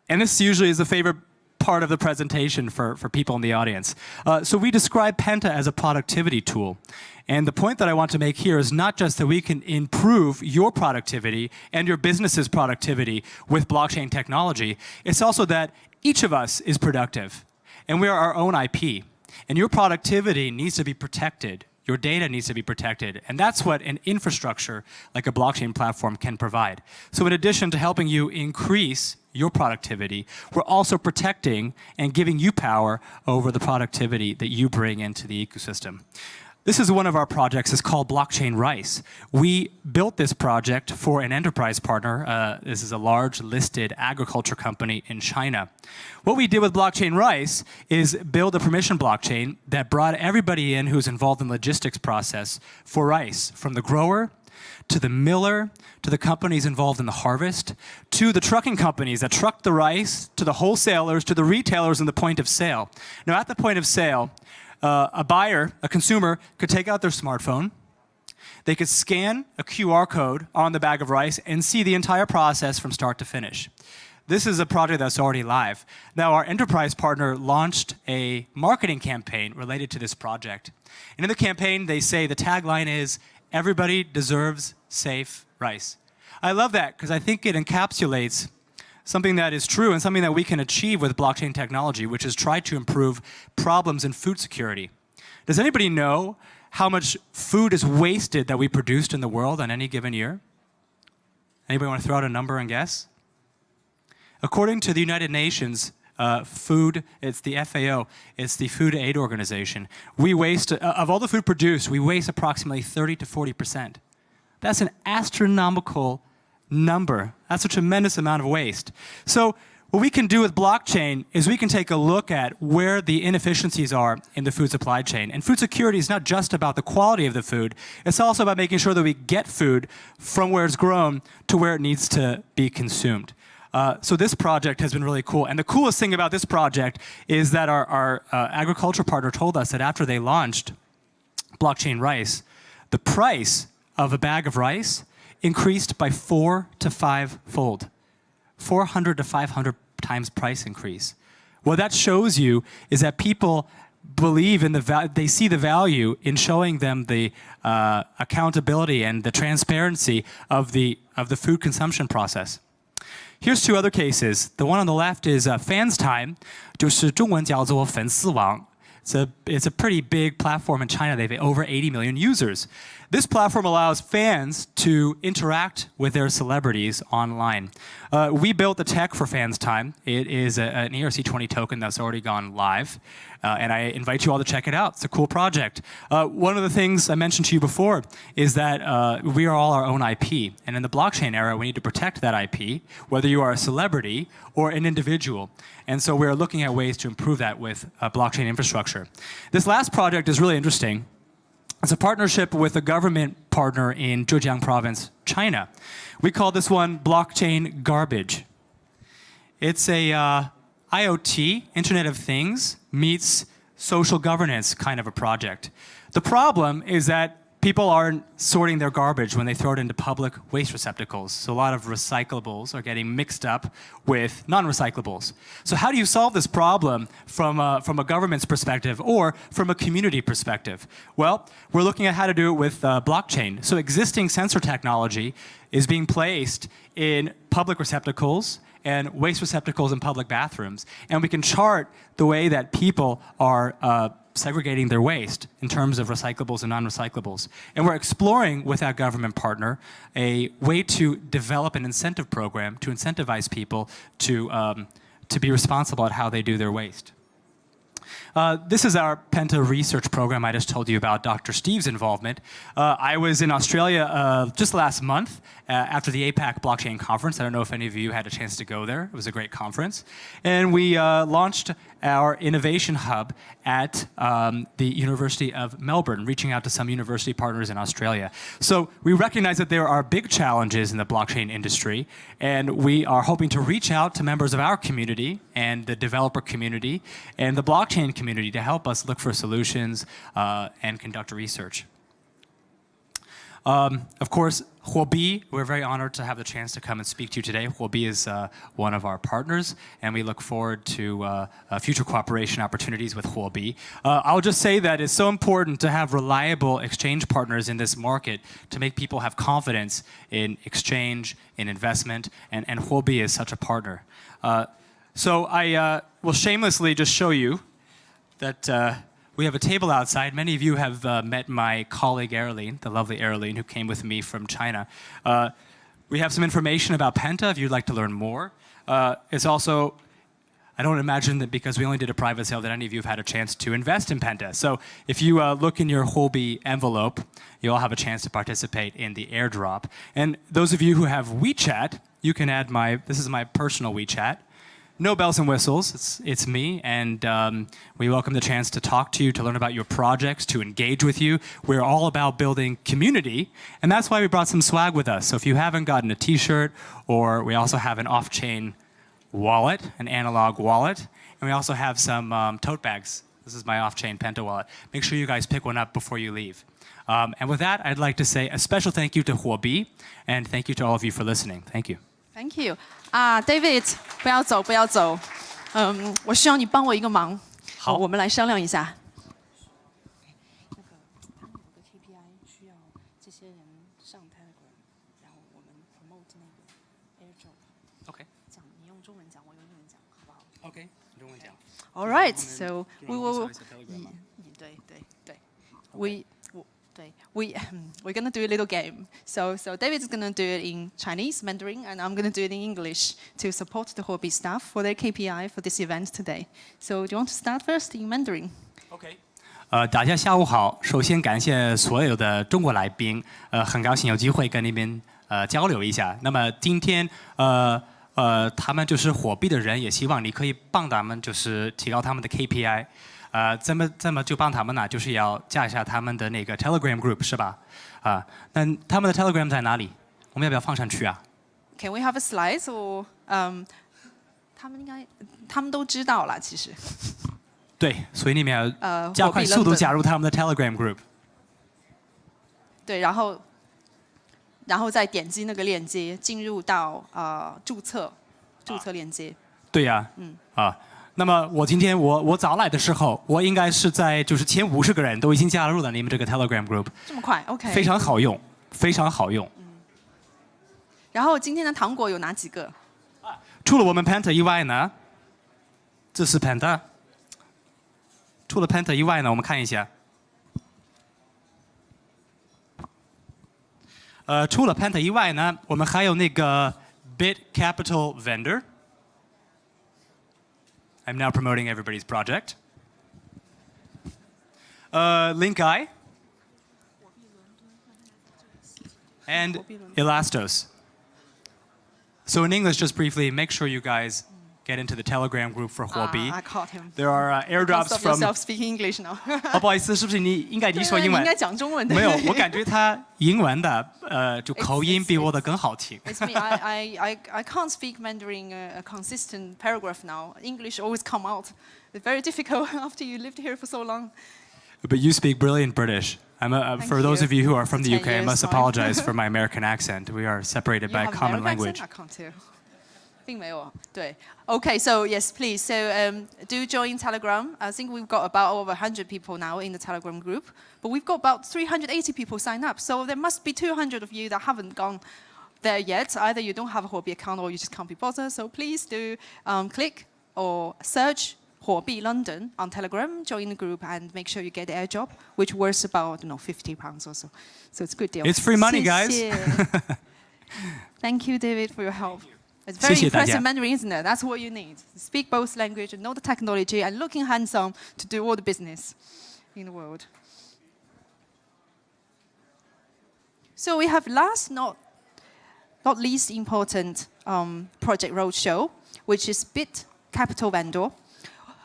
And this usually is a favorite part of the presentation for people in the audience. So we describe Penta as a productivity tool. And the point that I want to make here is not just that we can improve your productivity and your business's productivity with blockchain technology, it's also that each of us is productive. And we are our own IP. And your productivity needs to be protected. Your data needs to be protected. And that's what an infrastructure like a blockchain platform can provide. So in addition to helping you increase your productivity, we're also protecting and giving you power over the productivity that you bring into the ecosystem. This is one of our projects. It's called Blockchain Rice. We built this project for an enterprise partner. This is a large listed agriculture company in China. What we did with Blockchain Rice is build a permission blockchain that brought everybody in who's involved in the logistics process for rice, from the grower to the miller, to the companies involved in the harvest, to the trucking companies that truck the rice, to the wholesalers, to the retailers in the point of sale. Now, at the point of sale, a buyer, a consumer, could take out their smartphone. They could scan a QR code on the bag of rice and see the entire process from start to finish. This is a project that's already live. Now, our enterprise partner launched a marketing campaign related to this project. And in the campaign, they say the tagline is, "Everybody deserves safe rice." I love that because I think it encapsulates something that is true and something that we can achieve with blockchain technology, which is try to improve problems in food security. Does anybody know how much food is wasted that we produced in the world on any given year? Anybody want to throw out a number and guess? According to the United Nations it's the FAO, it's the Food Aid Organization, we waste, of all the food produced, we waste approximately 30 to 40%. That's an astronomical number. That's a tremendous amount of waste. So what we can do with blockchain is we can take a look at where the inefficiencies are in the food supply chain. And food security is not just about the quality of the food, it's also about making sure that we get food from where it's grown to where it needs to be consumed. So this project has been really cool. And the coolest thing about this project is that our agriculture partner told us that after they launched Blockchain Rice, the price of a bag of rice increased by 4 to 5-fold. 400 to 500 times price increase. What that shows you is that people believe in they see the value in showing them the accountability and the transparency of the food consumption process. Here's two other cases. The one on the left is Fans Time, 就是中文叫做粉丝网. It's a pretty big platform in China. They have over 80 million users. This platform allows fans to interact with their celebrities online. We built the tech for Fans Time. It is an ERC20 token that's already gone live. And I invite you all to check it out. It's a cool project. One of the things I mentioned to you before is that we are all our own IP. And in the blockchain era, we need to protect that IP, whether you are a celebrity or an individual. And so we're looking at ways to improve that with blockchain infrastructure. This last project is really interesting. It's a partnership with a government partner in Zhejiang province, China. We call this one Blockchain Garbage. It's a IoT, Internet of Things, meets social governance kind of a project. The problem is that people aren't sorting their garbage when they throw it into public waste receptacles. So a lot of recyclables are getting mixed up with non-recyclables. So how do you solve this problem from a government's perspective or from a community perspective? Well, we're looking at how to do it with blockchain. So existing sensor technology is being placed in public receptacles and waste receptacles in public bathrooms. And we can chart the way that people are segregating their waste in terms of recyclables and non-recyclables. And we're exploring with our government partner a way to develop an incentive program to incentivize people to be responsible at how they do their waste. This is our Penta research program I just told you about, Dr. Steve's involvement. I was in Australia just last month after the APAC blockchain conference. I don't know if any of you had a chance to go there. It was a great conference. And we launched our innovation hub at the University of Melbourne, reaching out to some university partners in Australia. So we recognize that there are big challenges in the blockchain industry, and we are hoping to reach out to members of our community and the developer community and the blockchain community to help us look for solutions and conduct research. Of course, Huobi, we're very honored to have the chance to come and speak to you today. Huobi is one of our partners, and we look forward to future cooperation opportunities with Huobi. I'll just say that it's so important to have reliable exchange partners in this market to make people have confidence in exchange, in investment, and Huobi is such a partner. So I will shamelessly just show you that we have a table outside. Many of you have met my colleague Erling, the lovely Erling, who came with me from China. We have some information about Penta if you'd like to learn more. It's also, I don't imagine that because we only did a private sale that any of you have had a chance to invest in Penta. So if you look in your Huobi envelope, you'll have a chance to participate in the airdrop. And those of you who have WeChat, you can add this is my personal WeChat. No bells and whistles, it's me, and we welcome the chance to talk to you, to learn about your projects, to engage with you. We're all about building community, and that's why we brought some swag with us. So if you haven't gotten a t-shirt, or we also have an off-chain wallet, an analog wallet, and we also have some tote bags. This is my off-chain Penta wallet. Make sure you guys pick one up before you leave. And with that, I'd like to say a special thank you to Huobi, and thank you to all of you for listening. Thank you. Thank you. David， 不要走，不要走。我需要你帮我一个忙。好，我们来商量一下。那个，他们有个 KPI 需要这些人上 Telegram， 然后我们 promote 那个 airdrop。OK。讲你用中文讲，我用英文讲，好不好 ？OK，中文讲。All right, so we will. 对。We're gonna do a little game. So David's gonna do it in Chinese, Mandarin, and I'm gonna do it in English to support the Huobi staff for their KPI for this event today. So do you want to start first in Mandarin? OK. 大家下午好。首先感谢所有的中国来宾，很高兴有机会跟你们交流一下。那么今天他们就是Huobi的人，也希望你可以帮他们就是提高他们的 KPI。怎么就帮他们呢？就是要加一下他们的那个 Telegram group 是吧？那他们的 Telegram 在哪里？我们要不要放上去啊 ？Can we have a slide or 他们都知道了，其实。对，所以你们要加快速度加入他们的 Telegram group。对，然后再点击那个链接，进入到注册链接。对呀。那么我今天我早来的时候，我应该是在就是前50个人都已经加入了你们这个 Telegram group。这么快 ？OK。非常好用，非常好用。然后今天的糖果有哪几个？除了我们 Penta 以外呢，这是 Penta。除了 Penta 以外呢，我们看一下。除了 Penta 以外呢，我们还有那个 Bit Capital Vendor。I'm now promoting everybody's project. Link Eye. And Elastos. So in English, just briefly, make sure you guys get into the Telegram group for Huobi. I caught him. There are airdrops from. Stop yourself speaking English now. 不好意思，是不是你应该你说英文？应该讲中文的。没有，我感觉他英文的就口音比我的更好听。It's me. I can't speak Mandarin a consistent paragraph now. English always come out. It's very difficult after you lived here for so long. But you speak brilliant British. For those of you who are from the UK, I must apologize for my American accent. We are separated by a common language. I can't too. 并没有，对。Okay, so yes, please. So do join Telegram. I think we've got about over 100 people now in the Telegram group, but we've got about 380 people signed up. So there must be 200 of you that haven't gone there yet. Either you don't have a Huobi account or you just can't be bothered. So please do click or search Huobi London on Telegram, join the group, and make sure you get the airdrop, which worth about £50 or so. So it's a good deal. It's free money, guys. Thank you, David, for your help. It's very 谢谢大家。 impressive Mandarin, isn't it? That's what you need. Speak both language and know the technology and looking handsome to do all the business in the world. So we have last, not least important project Roadshow, which is Bit Capital Vendor,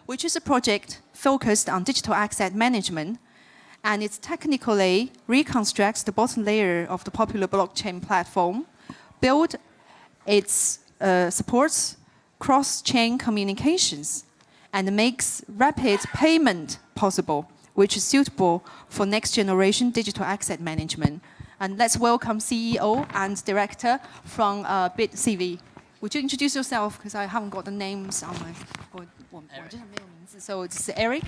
which is a project focused on digital asset management, and it technically reconstructs the bottom layer of the popular blockchain platform, supports cross-chain communications, and makes rapid payment possible, which is suitable for next-generation digital asset management. And let's welcome CEO and director from BitCV. Would you introduce yourself? Because I haven't got the names on my board. So it's Eric.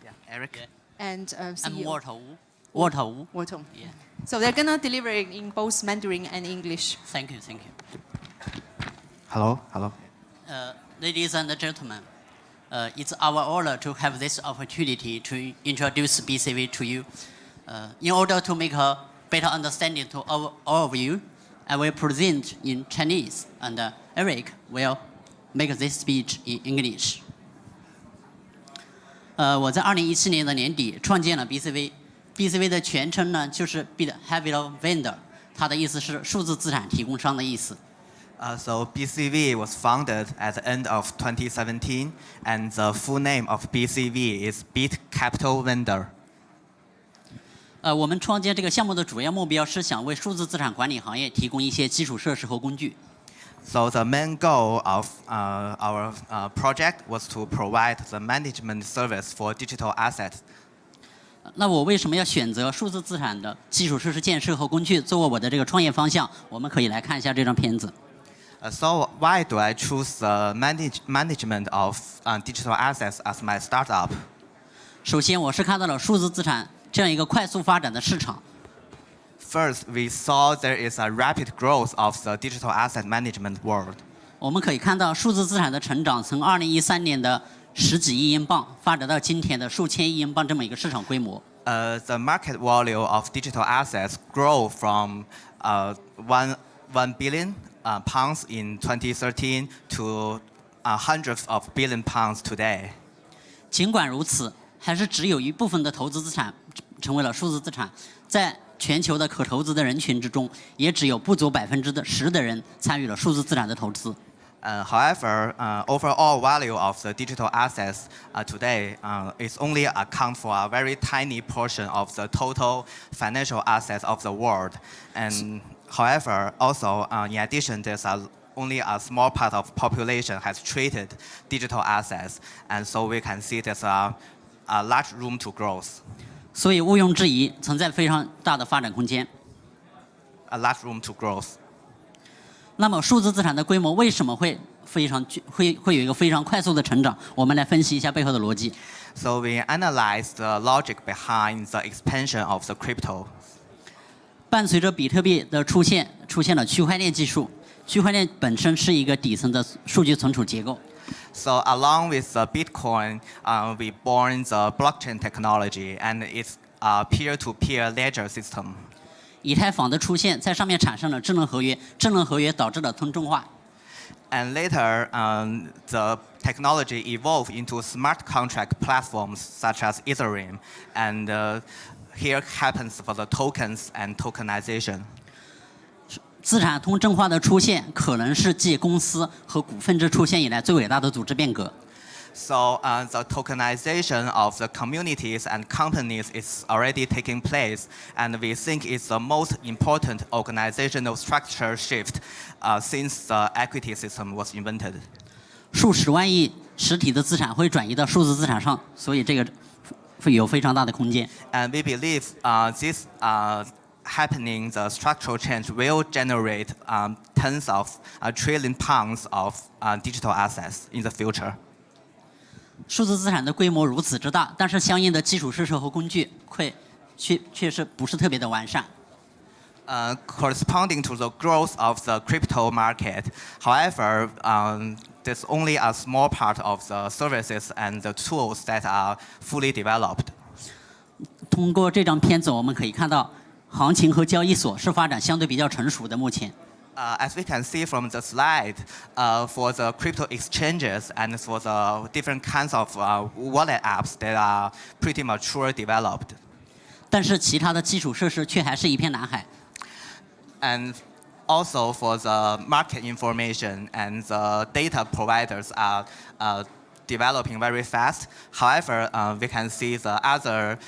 Yeah, Eric. And CEO. And Walter Wu. Walter. Yeah. So they're gonna deliver it in both Mandarin and English. Thank you, thank you. Hello. Ladies and gentlemen, it's our honor to have this opportunity to introduce BCV to you. In order to make a better understanding to all of you, I will present in Chinese, and Eric will make this speech in English. 我在2017年的年底创建了 BCV。BCV 的全称呢就是 Bit Capital Vendor， 它的意思是数字资产提供商的意思。So BCV was founded at the end of 2017, and the full name of BCV is Bit Capital Vendor. 我们创建这个项目的主要目标是想为数字资产管理行业提供一些基础设施和工具。So the main goal of our project was to provide the management service for digital assets. 那我为什么要选择数字资产的基础设施建设和工具作为我的这个创业方向？我们可以来看一下这张片子。So why do I choose the management of digital assets as my startup? 首先，我是看到了数字资产这样一个快速发展的市场。First, we saw there is a rapid growth of the digital asset management world. 我们可以看到数字资产的成长从2013年的10几亿英镑发展到今天的数千亿英镑这么一个市场规模。The market value of digital assets grow from 1 billion pounds in 2013 to hundreds of billion pounds today. 尽管如此，还是只有一部分的投资资产成为了数字资产，在全球的可投资的人群之中，也只有不足10%的人参与了数字资产的投资。However, overall value of the digital assets today is only account for a very tiny portion of the total financial assets of the world. And however, also in addition, there's only a small part of population has traded digital assets, and so we can see there's a large room to growth. 所以毋庸置疑，存在非常大的发展空间。A large room to growth. 那么数字资产的规模为什么会有一个非常快速的成长？我们来分析一下背后的逻辑。So we analyze the logic behind the expansion of the crypto. 伴随着比特币的出现了区块链技术。区块链本身是一个底层的数据存储结构。So along with the Bitcoin, we born the blockchain technology, and it's a peer-to-peer ledger system. 以太坊的出现，在上面产生了智能合约，智能合约导致了通证化。And later, the technology evolved into smart contract platforms such as Ethereum, and here happens for the tokens and tokenization. 资产通证化的出现，可能是继公司和股份制出现以来最伟大的组织变革。So the tokenization of the communities and companies is already taking place, and we think it's the most important organizational structure shift since the equity system was invented. 数十万亿实体的资产会转移到数字资产上，所以这个会有非常大的空间。And we believe this happening, the structural change will generate tens of trillion pounds of digital assets in the future. 数字资产的规模如此之大，但是相应的基础设施和工具确实不是特别的完善。Corresponding to the growth of the crypto market, however, there's only a small part of the services and the tools that are fully developed. 通过这张片子，我们可以看到，行情和交易所是发展相对比较成熟的。目前 As we can see from the slide, for the crypto exchanges and for the different kinds of wallet apps that are pretty mature developed. 但是其他的基础设施却还是一片蓝海。And also for the market information and the data providers are developing very fast. However, we can see the other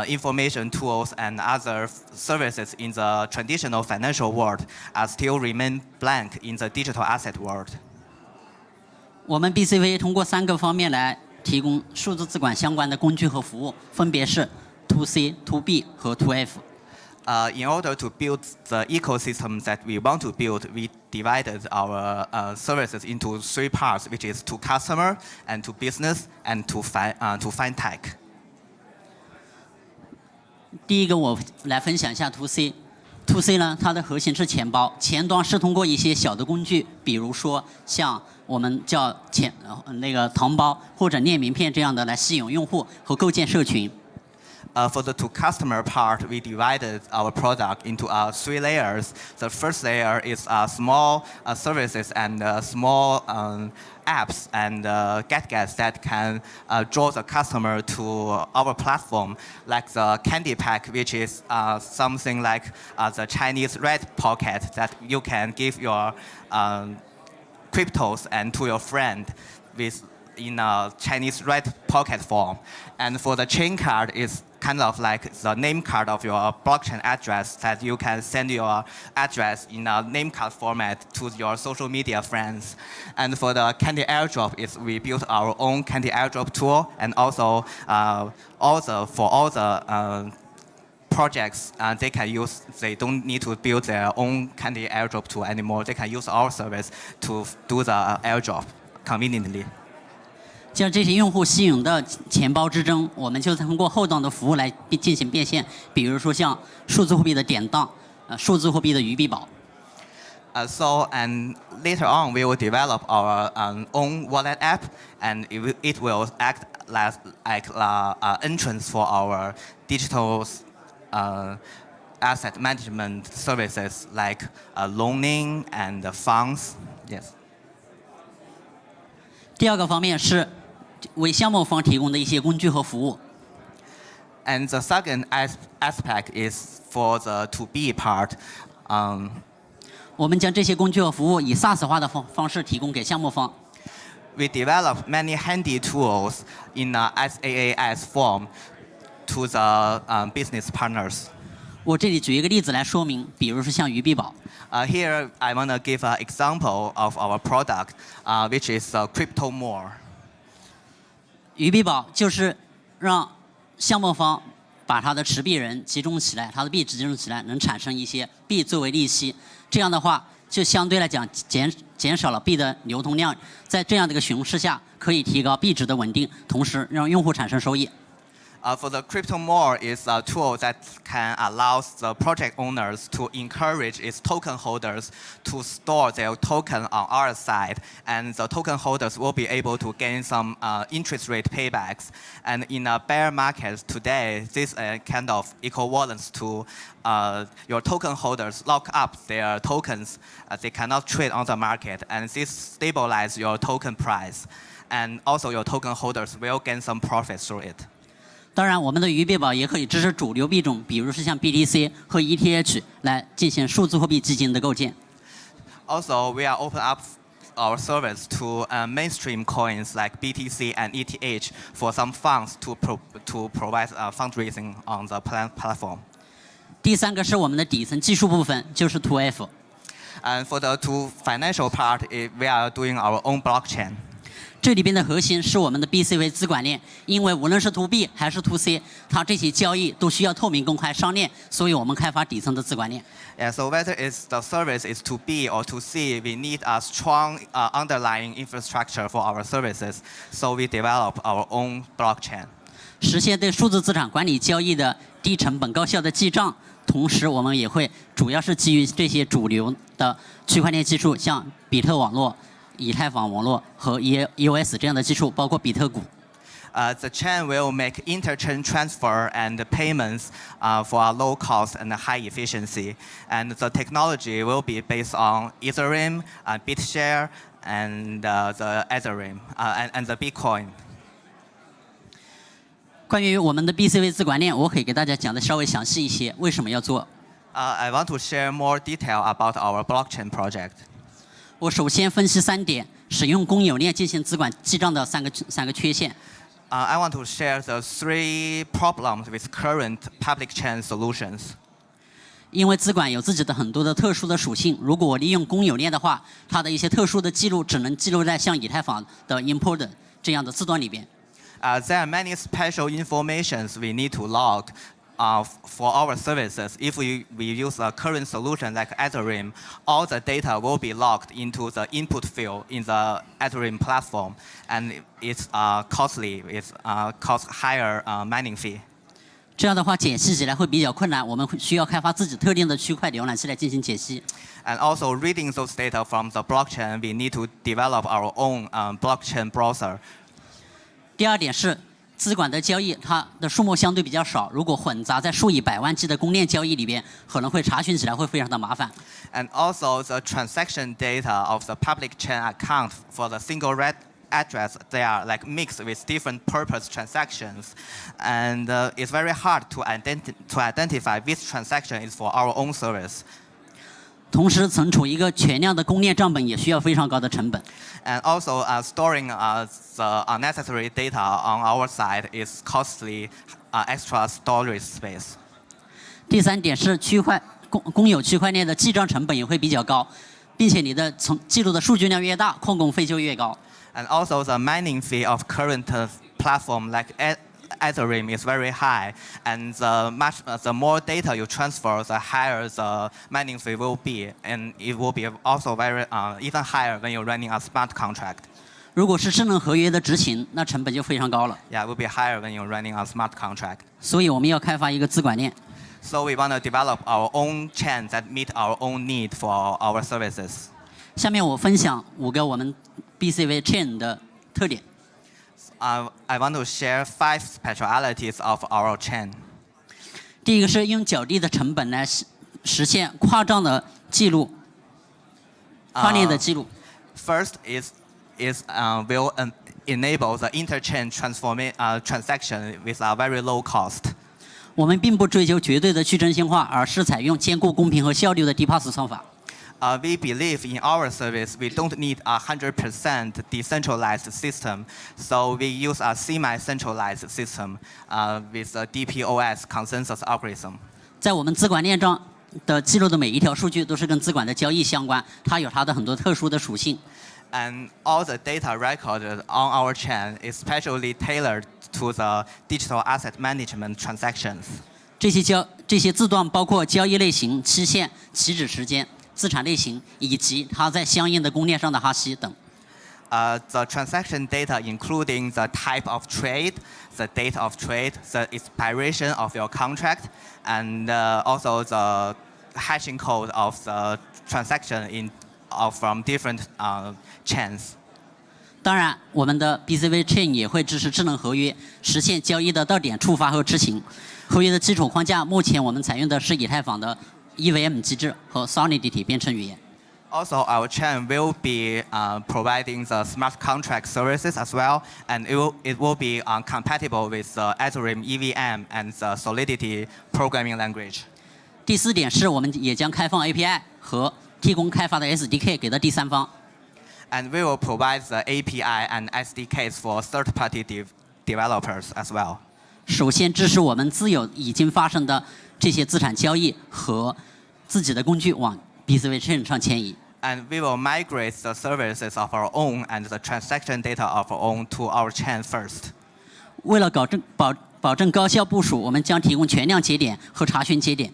information tools and other services in the traditional financial world are still remain blank in the digital asset world. 我们 BCV 通过3个方面来提供数字资管相关的工具和服务，分别是 To C、To B 和 To F。In order to build the ecosystem that we want to build, we divided our services into 3 parts, which is to customer and to business and to fintech. 第一个我来分享一下 To C。To C 呢，它的核心是钱包，前端是通过一些小的工具，比如说像我们叫糖包或者念名片这样的来吸引用户和构建社群。For the to customer part, we divided our product into 3 layers. The first layer is small services and small apps and gadgets that can draw the customer to our platform, like the Candy Pack, which is something like the Chinese red pocket that you can give your cryptos and to your friend in a Chinese red pocket form. And for the chain card is kind of like the name card of your blockchain address that you can send your address in a name card format to your social media friends. And for the Candy Airdrop, we built our own Candy Airdrop tool, and also for all the projects, they don't need to build their own Candy Airdrop tool anymore. They can use our service to do the airdrop conveniently. 将这些用户吸引到钱包之中，我们就通过后端的服务来进行变现，比如说像数字货币的典当，数字货币的鱼币宝。And later on, we will develop our own wallet app, and it will act like an entrance for our digital asset management services like loaning and funds. Yes. 第二个方面是为项目方提供的一些工具和服务。And the second aspect is for the to B part. 我们将这些工具和服务以 SaaS 化的方式提供给项目方。We develop many handy tools in a SaaS form to the business partners. 我这里举一个例子来说明，比如说像鱼币宝。Here I want to give an example of our product, which is Crypto More. 鱼币宝就是让项目方把他的持币人集中起来，他的币集中起来，能产生一些币作为利息。这样的话，就相对来讲减少了币的流通量，在这样的一个形势下，可以提高币值的稳定，同时让用户产生收益。For the Crypto More is a tool that can allow the project owners to encourage its token holders to store their token on our side, and the token holders will be able to gain some interest rate paybacks. And in a bear market today, this kind of equivalent to your token holders lock up their tokens. They cannot trade on the market, and this stabilizes your token price. And also your token holders will gain some profits through it. 当然，我们的鱼币宝也可以支持主流币种，比如是像 BTC 和 ETH 来进行数字货币基金的构建。Also, we are open up our service to mainstream coins like BTC and ETH for some funds to provide fundraising on the platform. 第三个是我们的底层技术部分，就是 To F。And for the to financial part, we are doing our own blockchain. 这里边的核心是我们的 BCV 资管链，因为无论是 To B 还是 To C， 它这些交易都需要透明公开上链，所以我们开发底层的资管链。Yeah, so whether it's the service is to B or to C, we need a strong underlying infrastructure for our services. So we develop our own blockchain. 实现对数字资产管理交易的低成本高效的记账，同时我们也会主要是基于这些主流的区块链技术，像比特网络、以太坊网络和 EOS 这样的技术，包括比特股。The chain will make interchain transfer and payments for a low cost and high efficiency. And the technology will be based on Ethereum, BitShare, and the Ethereum and the Bitcoin. 关于我们的 BCV 资管链，我可以给大家讲的稍微详细一些，为什么要做？ I want to share more detail about our blockchain project. 我首先分析3点，使用公有链进行资管记账的三个缺陷。I want to share the 3 problems with current public chain solutions. 因为资管有自己的很多的特殊的属性，如果我利用公有链的话，它的一些特殊的记录只能记录在像以太坊的 import 这样的字段里边。There are many special informations we need to log for our services. If we use a current solution like Ethereum, all the data will be logged into the input field in the Ethereum platform, and it's costly. It costs higher mining fee. 这样的话，解析起来会比较困难，我们需要开发自己特定的区块浏览器来进行解析。And also reading those data from the blockchain, we need to develop our own blockchain browser. 第2点是，资管的交易它的数目相对比较少，如果混杂在数以百万计的公链交易里边，可能会查询起来会非常的麻烦。And also the transaction data of the public chain account for the single address, they are like mixed with different purpose transactions, and it's very hard to identify which transaction is for our own service. 同时，存储一个全量的公链账本也需要非常高的成本。And also, storing the unnecessary data on our side is costly extra storage space. 第3点是公有区块链的记账成本也会比较高，并且你的记录的数据量越大，控股费就越高。And also, the mining fee of current platform like Ethereum is very high, and the more data you transfer, the higher the mining fee will be, and it will be also very even higher when you're running a smart contract. 如果是智能合约的执行，那成本就非常高了。Yeah, it will be higher when you're running a smart contract. 所以我们要开发一个资管链。So we want to develop our own chain that meet our own need for our services. 下面我分享5个我们 BCV chain 的特点。I want to share 5 specialities of our chain. 第一个是用较低的成本来实现跨账的记录，跨链的记录。First will enable the interchain transaction with a very low cost. 我们并不追求绝对的去中心化，而是采用兼顾公平和效率的 DPoS 算法。We believe in our service, we don't need a 100% decentralized system, so we use a semi-centralized system with a DPoS consensus algorithm. 在我们资管链上的记录的每一条数据都是跟资管的交易相关，它有它的很多特殊的属性。And all the data recorded on our chain is specially tailored to the digital asset management transactions. 这些字段包括交易类型、期限、起止时间、资产类型以及它在相应的公链上的哈希等。The transaction data including the type of trade, the date of trade, the expiration of your contract, and also the hashing code of the transaction from different chains. 当然，我们的 BCV Chain 也会支持智能合约，实现交易的到点触发和执行。合约的基础框架，目前我们采用的是以太坊的 EVM 机制和 Solidity 编程语言。Also, our chain will be providing the smart contract services as well, and it will be compatible with the Ethereum EVM and the Solidity programming language. 第4点是我们也将开放 API 和提供开发的 SDK 给到第三方。And we will provide the API and SDKs for third-party developers as well. 首先支持我们自有已经发生的这些资产交易和自己的工具往 BCV Chain 上迁移。And we will migrate the services of our own and the transaction data of our own to our chain first. 为了保证高效部署，我们将提供全量节点和查询节点。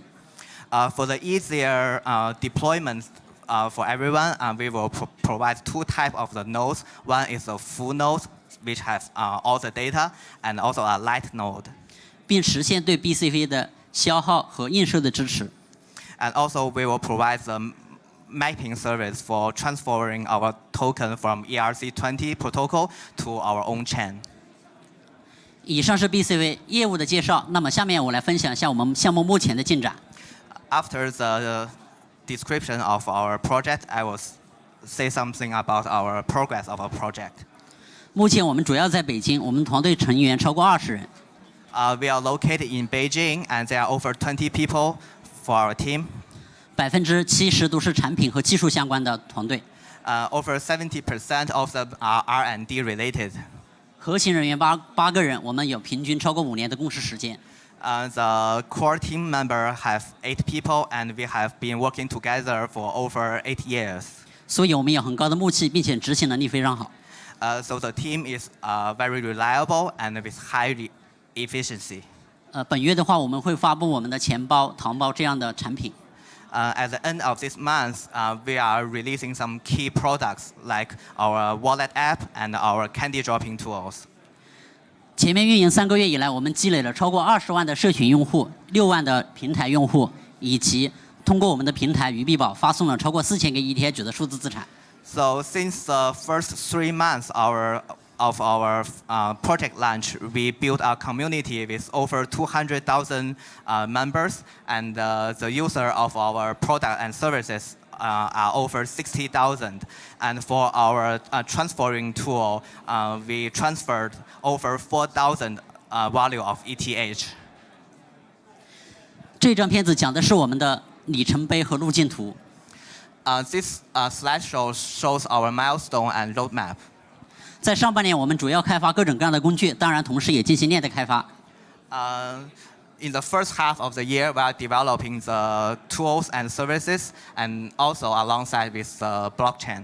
For the easier deployment for everyone, we will provide 2 types of the nodes. One is a full node, which has all the data, and also a light node. 并实现对 BCV 的消耗和映射的支持。And also, we will provide the mapping service for transferring our token from ERC20 protocol to our own chain. 以上是 BCV 业务的介绍，那么下面我来分享一下我们项目目前的进展。After the description of our project, I will say something about our progress of our project. 目前我们主要在北京，我们团队成员超过20人。We are located in Beijing, and there are over 20 people for our team. 70%都是产品和技术相关的团队。Over 70% of them are R&D related. 核心人员8个人，我们有平均超过5年的共事时间。The core team member have 8 people, and we have been working together for over 8 years. 所以我们有很高的默契，并且执行能力非常好。So the team is very reliable and with high efficiency. 本月的话，我们会发布我们的钱包、糖包这样的产品。At the end of this month, we are releasing some key products like our wallet app and our candy dropping tools. 前面运营3个月以来，我们积累了超过20万的社群用户、6万的平台用户，以及通过我们的平台鱼币宝发送了超过4000个 ETH 的数字资产。So since the first 3 months of our project launch, we built a community with over 200,000 members, and the user of our product and services are over 60,000. And for our transferring tool, we transferred over 4,000 value of ETH. 这张片子讲的是我们的里程碑和路径图。This slideshow shows our milestone and roadmap. 在上半年，我们主要开发各种各样的工具，当然同时也进行链的开发。In the first half of the year, we are developing the tools and services, and also alongside with the blockchain.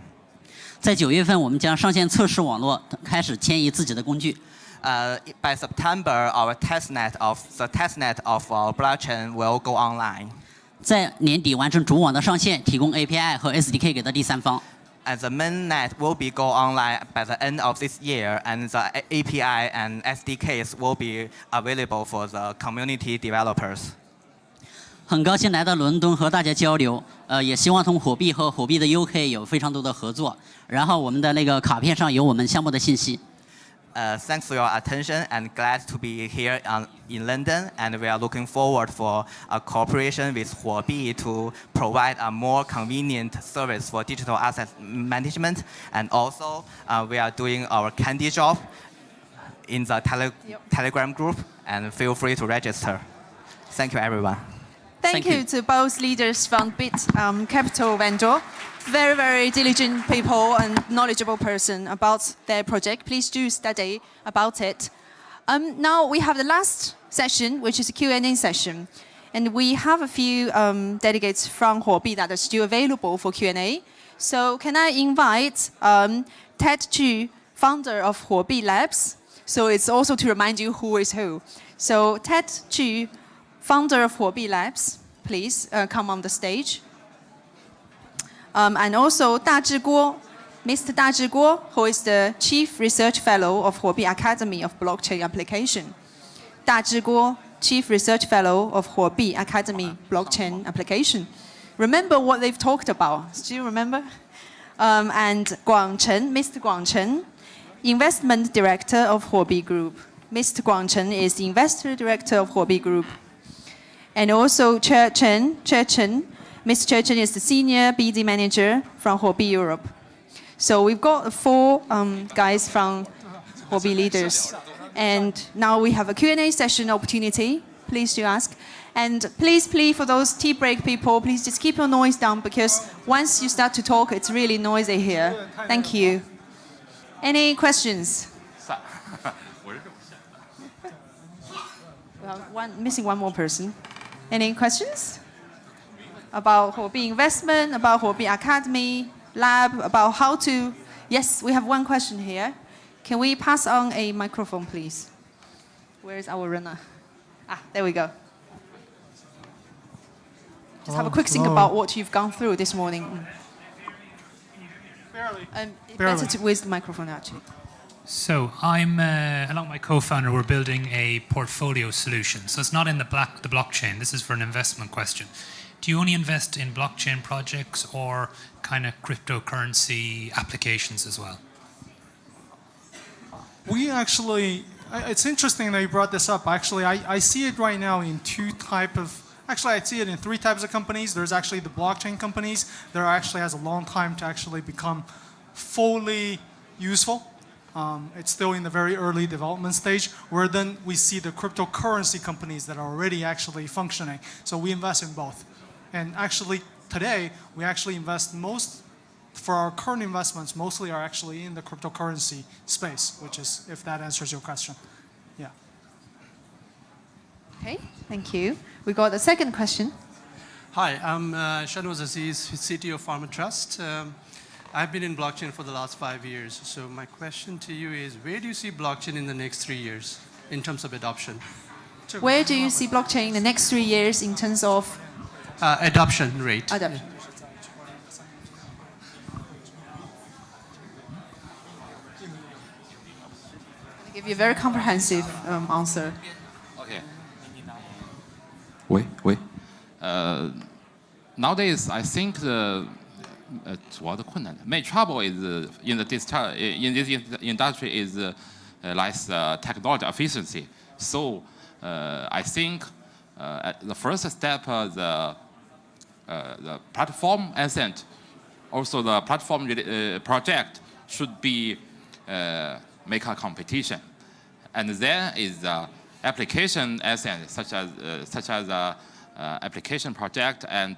在9月份，我们将上线测试网络，开始迁移自己的工具。By September, our testnet of our blockchain will go online. 在年底完成主网的上线，提供 API 和 SDK 给到第三方。And the mainnet will be go online by the end of this year, and the API and SDKs will be available for the community developers. 很高兴来到伦敦和大家交流，也希望同火币和火币的 UK 有非常多的合作。然后我们的那个卡片上有我们项目的信息。Thanks for your attention, and glad to be here in London, and we are looking forward for a cooperation with Huobi to provide a more convenient service for digital asset management, and also we are doing our candy job in the Telegram group, and feel free to register. Thank you, everyone. Thank you to both leaders from Bit Capital Vendor. Very, very diligent people and knowledgeable person about their project. Please do study about it. Now we have the last session, which is a Q&A session. And we have a few delegates from Huobi that are still available for Q&A. So can I invite Ted Chu, founder of Huobi Labs. So it's also to remind you who is who. So Ted Chu, founder of Huobi Labs, please come on the stage. And also Da Zhi Guo, Mr. Da Zhi Guo, who is the Chief Research Fellow of Huobi Academy of Blockchain Application. Da Zhi Guo, Chief Research Fellow of Huobi Academy Blockchain Application. Remember what they've talked about? Do you remember? And Guang Chen, Mr. Guang Chen, Investment Director of Huobi Group. Mr. Guang Chen is the Investor Director of Huobi Group. And also Che Chen. Mr. Che Chen is the Senior BD Manager from Huobi Europe. So we've got 4 guys from Huobi leaders. And now we have a Q&A session opportunity. Please do ask. And please, for those tea break people, please just keep your noise down, because once you start to talk, it's really noisy here. Thank you. Any questions? Well, missing one more person. Any questions? About Huobi investment, about Huobi Academy, lab, about how to... Yes, we have one question here. Can we pass on a microphone, please? Where is our runner? There we go. Just have a quick think about what you've gone through this morning. Better with the microphone, actually. So I'm, along my co-founder, we're building a portfolio solution. So it's not in the blockchain. This is for an investment question. Do you only invest in blockchain projects or kind of cryptocurrency applications as well? We actually it's interesting that you brought this up. Actually, I see it right now in I see it in 3 types of companies. There's actually the blockchain companies that actually has a long time to actually become fully useful. It's still in the very early development stage, where then we see the cryptocurrency companies that are already actually functioning. So we invest in both. And actually today, we actually invest for our current investments, mostly are actually in the cryptocurrency space, which is, if that answers your question. Yeah. Okay, thank you. We got the second question. Hi, I'm Shanwaz Aziz, CTO of Pharma Trust. I've been in blockchain for the last 5 years. So my question to you is, where do you see blockchain in the next 3 years in terms of adoption? Where do you see blockchain in the next 3 years in terms of adoption rate? Adoption. I'll give you a very comprehensive answer. Okay. Nowadays, I think the main trouble is in this industry is less technology efficiency. So I think the first step, the platform asset, also the platform project should be make a competition, and then is the application asset such as application project, and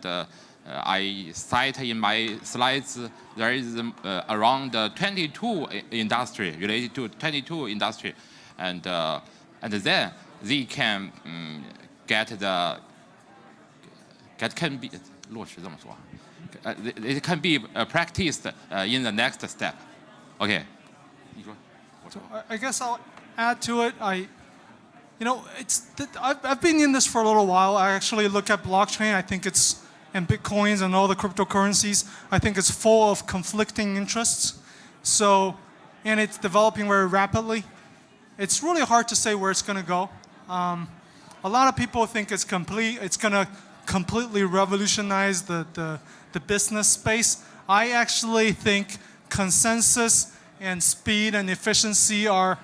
I cite in my slides there is around 22 industry related to 22 industry, and then they can it can be practiced in the next step. Okay. So I guess I'll add to it. I've been in this for a little while. I actually look at blockchain. I think and Bitcoins and all the cryptocurrencies, I think it's full of conflicting interests. And it's developing very rapidly. It's really hard to say where it's going to go. A lot of people think it's going to completely revolutionize the business space. I actually think consensus and speed and efficiency are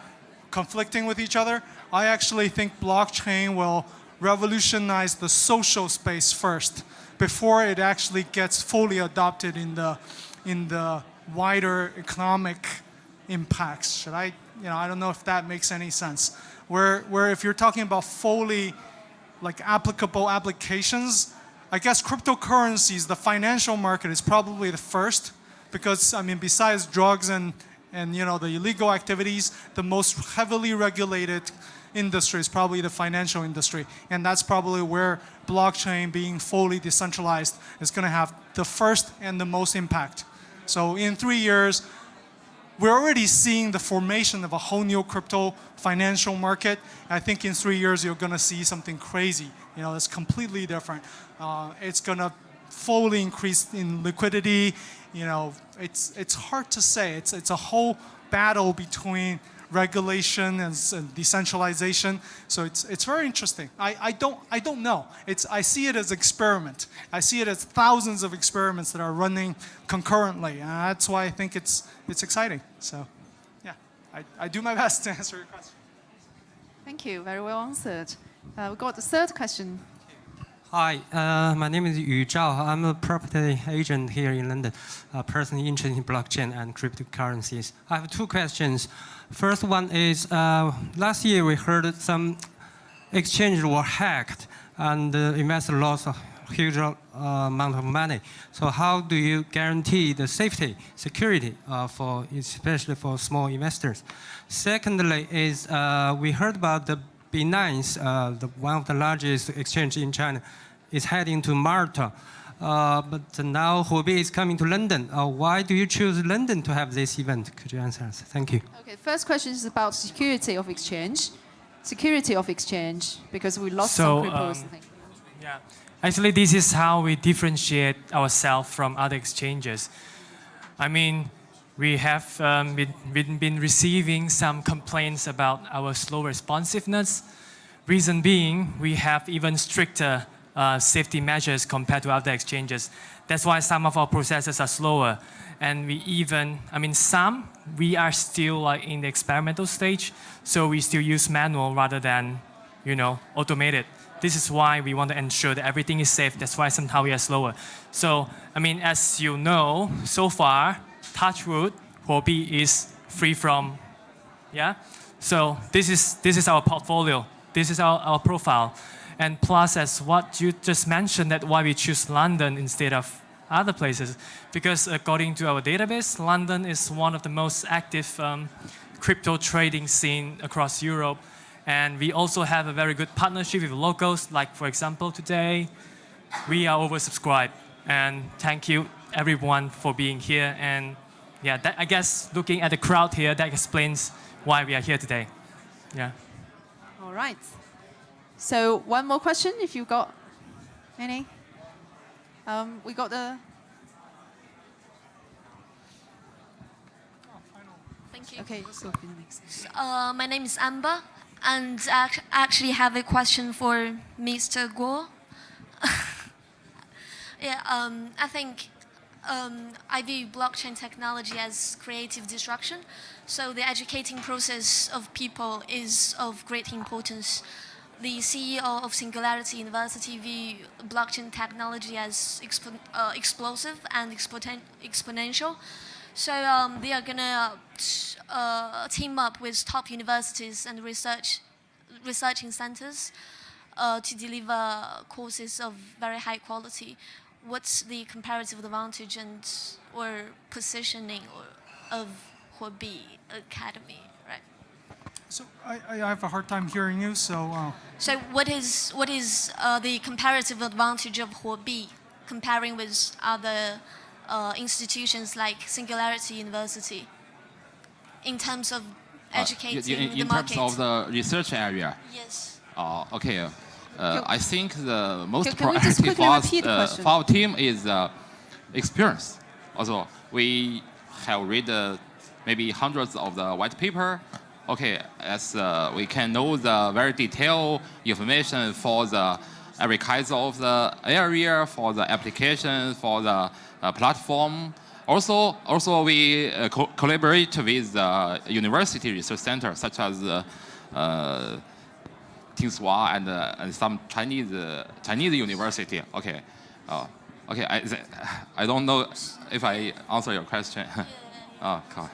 conflicting with each other. I actually think blockchain will revolutionize the social space first, before it actually gets fully adopted in the wider economic impacts. I don't know if that makes any sense. Where if you're talking about fully applicable applications, I guess cryptocurrencies, the financial market is probably the first, because besides drugs and the illegal activities, the most heavily regulated industry is probably the financial industry, and that's probably where blockchain being fully decentralized is going to have the first and the most impact. So in 3 years, we're already seeing the formation of a whole new crypto financial market. I think in 3 years you're going to see something crazy. It's completely different. It's going to fully increase in liquidity. It's hard to say. It's a whole battle between regulation and decentralization. So it's very interesting. I don't know. I see it as experiment. I see it as thousands of experiments that are running concurrently. And that's why I think it's exciting. So yeah, I do my best to answer your question. Thank you. Very well answered. We got the third question. Hi, my name is Yu Zhao. I'm a property agent here in London, a person interested in blockchain and cryptocurrencies. I have 2 questions. First one is, last year we heard some exchanges were hacked and investors lost a huge amount of money. So how do you guarantee the safety, security, especially for small investors? Secondly is, we heard about the Binance, one of the largest exchanges in China, is heading to Malta. But now Huobi is coming to London. Why do you choose London to have this event? Could you answer us? Thank you. Okay, first question is about security of exchange. Security of exchange, because we lost some cryptos. Yeah, actually this is how we differentiate ourselves from other exchanges. We have been receiving some complaints about our slow responsiveness. Reason being, we have even stricter safety measures compared to other exchanges. That's why some of our processes are slower. And we even, we are still like in the experimental stage, so we still use manual rather than, automated. This is why we want to ensure that everything is safe. That's why sometimes we are slower. So, as you know, so far, touch wood, Huobi is free from, yeah? So this is our portfolio. This is our profile. And plus, as what you just mentioned, that why we choose London instead of other places. Because according to our database, London is one of the most active crypto trading scene across Europe. And we also have a very good partnership with locals. Like, for example, today, we are oversubscribed. And thank you, everyone, for being here. And yeah, that, I guess looking at the crowd here, that explains why we are here today. Yeah. All right. So one more question, if you've got any. We got the... Thank you. Okay, so next. My name is Amber, and I actually have a question for Mr. Guo. Yeah, I think I view blockchain technology as creative destruction. So the educating process of people is of great importance. The CEO of Singularity University view blockchain technology as explosive and exponential. So they are gonna team up with top universities and researching centers to deliver courses of very high quality. What's the comparative advantage and or positioning of Huobi Academy, right? So I have a hard time hearing you. So. So what is the comparative advantage of Huobi comparing with other institutions like Singularity University in terms of educating the market? In terms of the research area. Yes. Okay. I think the most Can we just proactive quickly repeat the question? for our team is experience. Also, we have read maybe hundreds of the white paper. Okay, as we can know the very detailed information for the every kind of the area, for the application, for the platform. Also we collaborate with the university research centers such as Tsinghua and some Chinese university. Okay, okay. I don't know if I answer your question. Oh, God.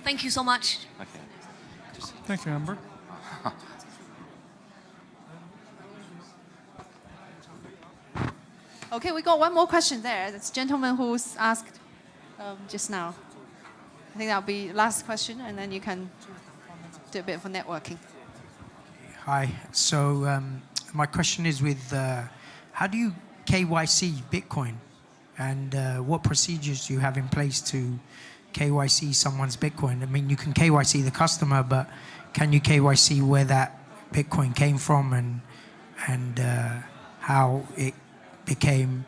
Thank you so much. Okay. Thank you, Amber. Okay, we got one more question there. That's the gentleman who's asked just now. I think that'll be the last question, and then you can do a bit of networking. Hi. So my question is with how do you KYC Bitcoin, and what procedures do you have in place to KYC someone's Bitcoin? I mean, you can KYC the customer, but can you KYC where that Bitcoin came from and how it became,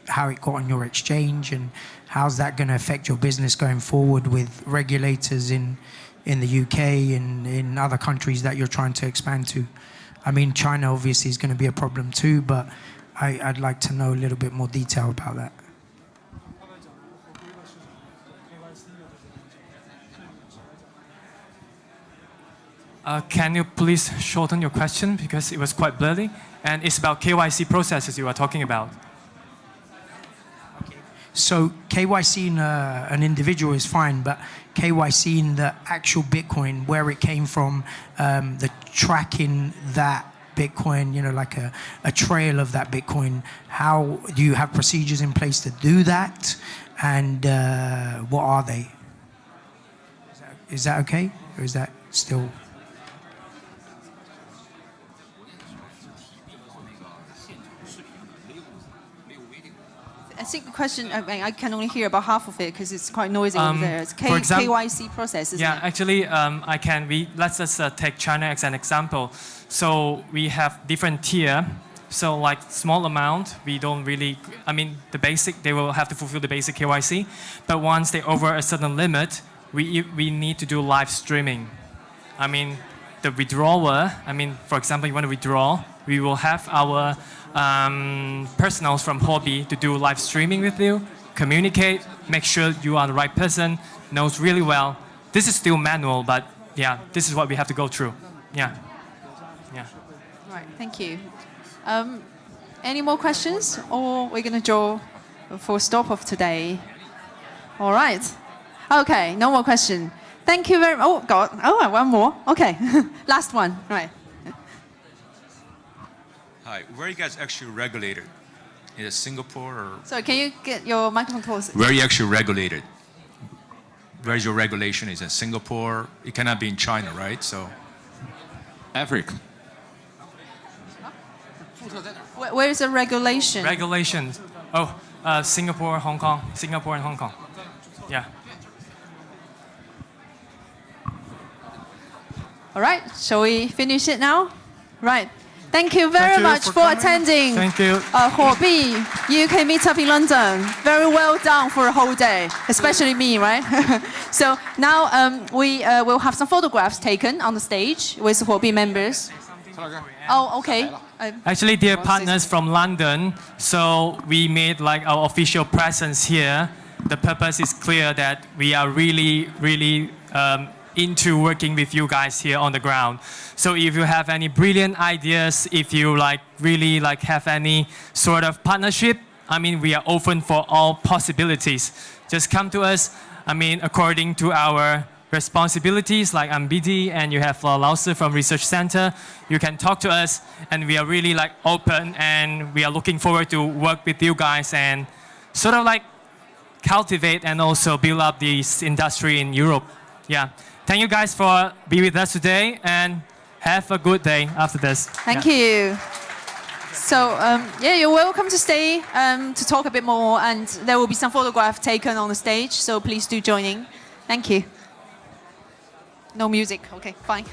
how it got on your exchange, and how's that going to affect your business going forward with regulators in the UK and in other countries that you're trying to expand to? I mean, China obviously is going to be a problem too, but I'd like to know a little bit more detail about that. Can you please shorten your question because it was quite blurry, and it's about KYC processes you are talking about. So KYCing an individual is fine, but KYCing the actual Bitcoin, where it came from, the tracking that Bitcoin, you know, like a trail of that Bitcoin, how do you have procedures in place to do that? And what are they? Is that okay? Or is that still... I think the question, I can only hear about half of it because it's quite noisy over there. It's for example, KYC process, isn't yeah, it? actually, let's just take China as an example. So we have different tier. So like small amount, we don't really, I mean, the basic, they will have to fulfill the basic KYC. But once they over a certain limit, we need to do live streaming. I mean, the withdrawer, I mean, for example, you want to withdraw, we will have our personals from Huobi to do live streaming with you, communicate, make sure you are the right person, knows really well. This is still manual, but yeah, this is what we have to go through. Yeah. Yeah. Right, thank you. Any more questions, or we're going to draw a full stop of today? All right. Okay, no more question. Thank you very much. Oh, God. Oh, one more. Okay, last one. Right. Hi, where are you guys actually regulated? Is it Singapore or? So can you get your microphone closer? Where are you actually regulated? Where's your regulation? Is it Singapore? It cannot be in China, right? So. Africa. Where is the regulation? Regulations. Oh, Singapore, Hong Kong. Singapore and Hong Kong. Yeah. All right, shall we finish it now? Right. Thank you very much for attending. Thank you. Huobi UK meetup in London. Very well done for a whole day, especially me, right? So now we will have some photographs taken on the stage with Huobi members. Oh, okay. Actually, they're partners from London, so we made like our official presence here. The purpose is clear that we are really, really into working with you guys here on the ground. So if you have any brilliant ideas, if you really have any sort of partnership, I mean, we are open for all possibilities. Just come to us. I mean, according to our responsibilities, like I'm BD and you have Lao Si from Research Center, you can talk to us, and we are really open, and we are looking forward to work with you guys and sort of cultivate and also build up this industry in Europe. Yeah. Thank you guys for being with us today, and have a good day after this. Thank you. So yeah, you're welcome to stay to talk a bit more, and there will be some photographs taken on the stage, so please do join in. Thank you. No music, okay, fine.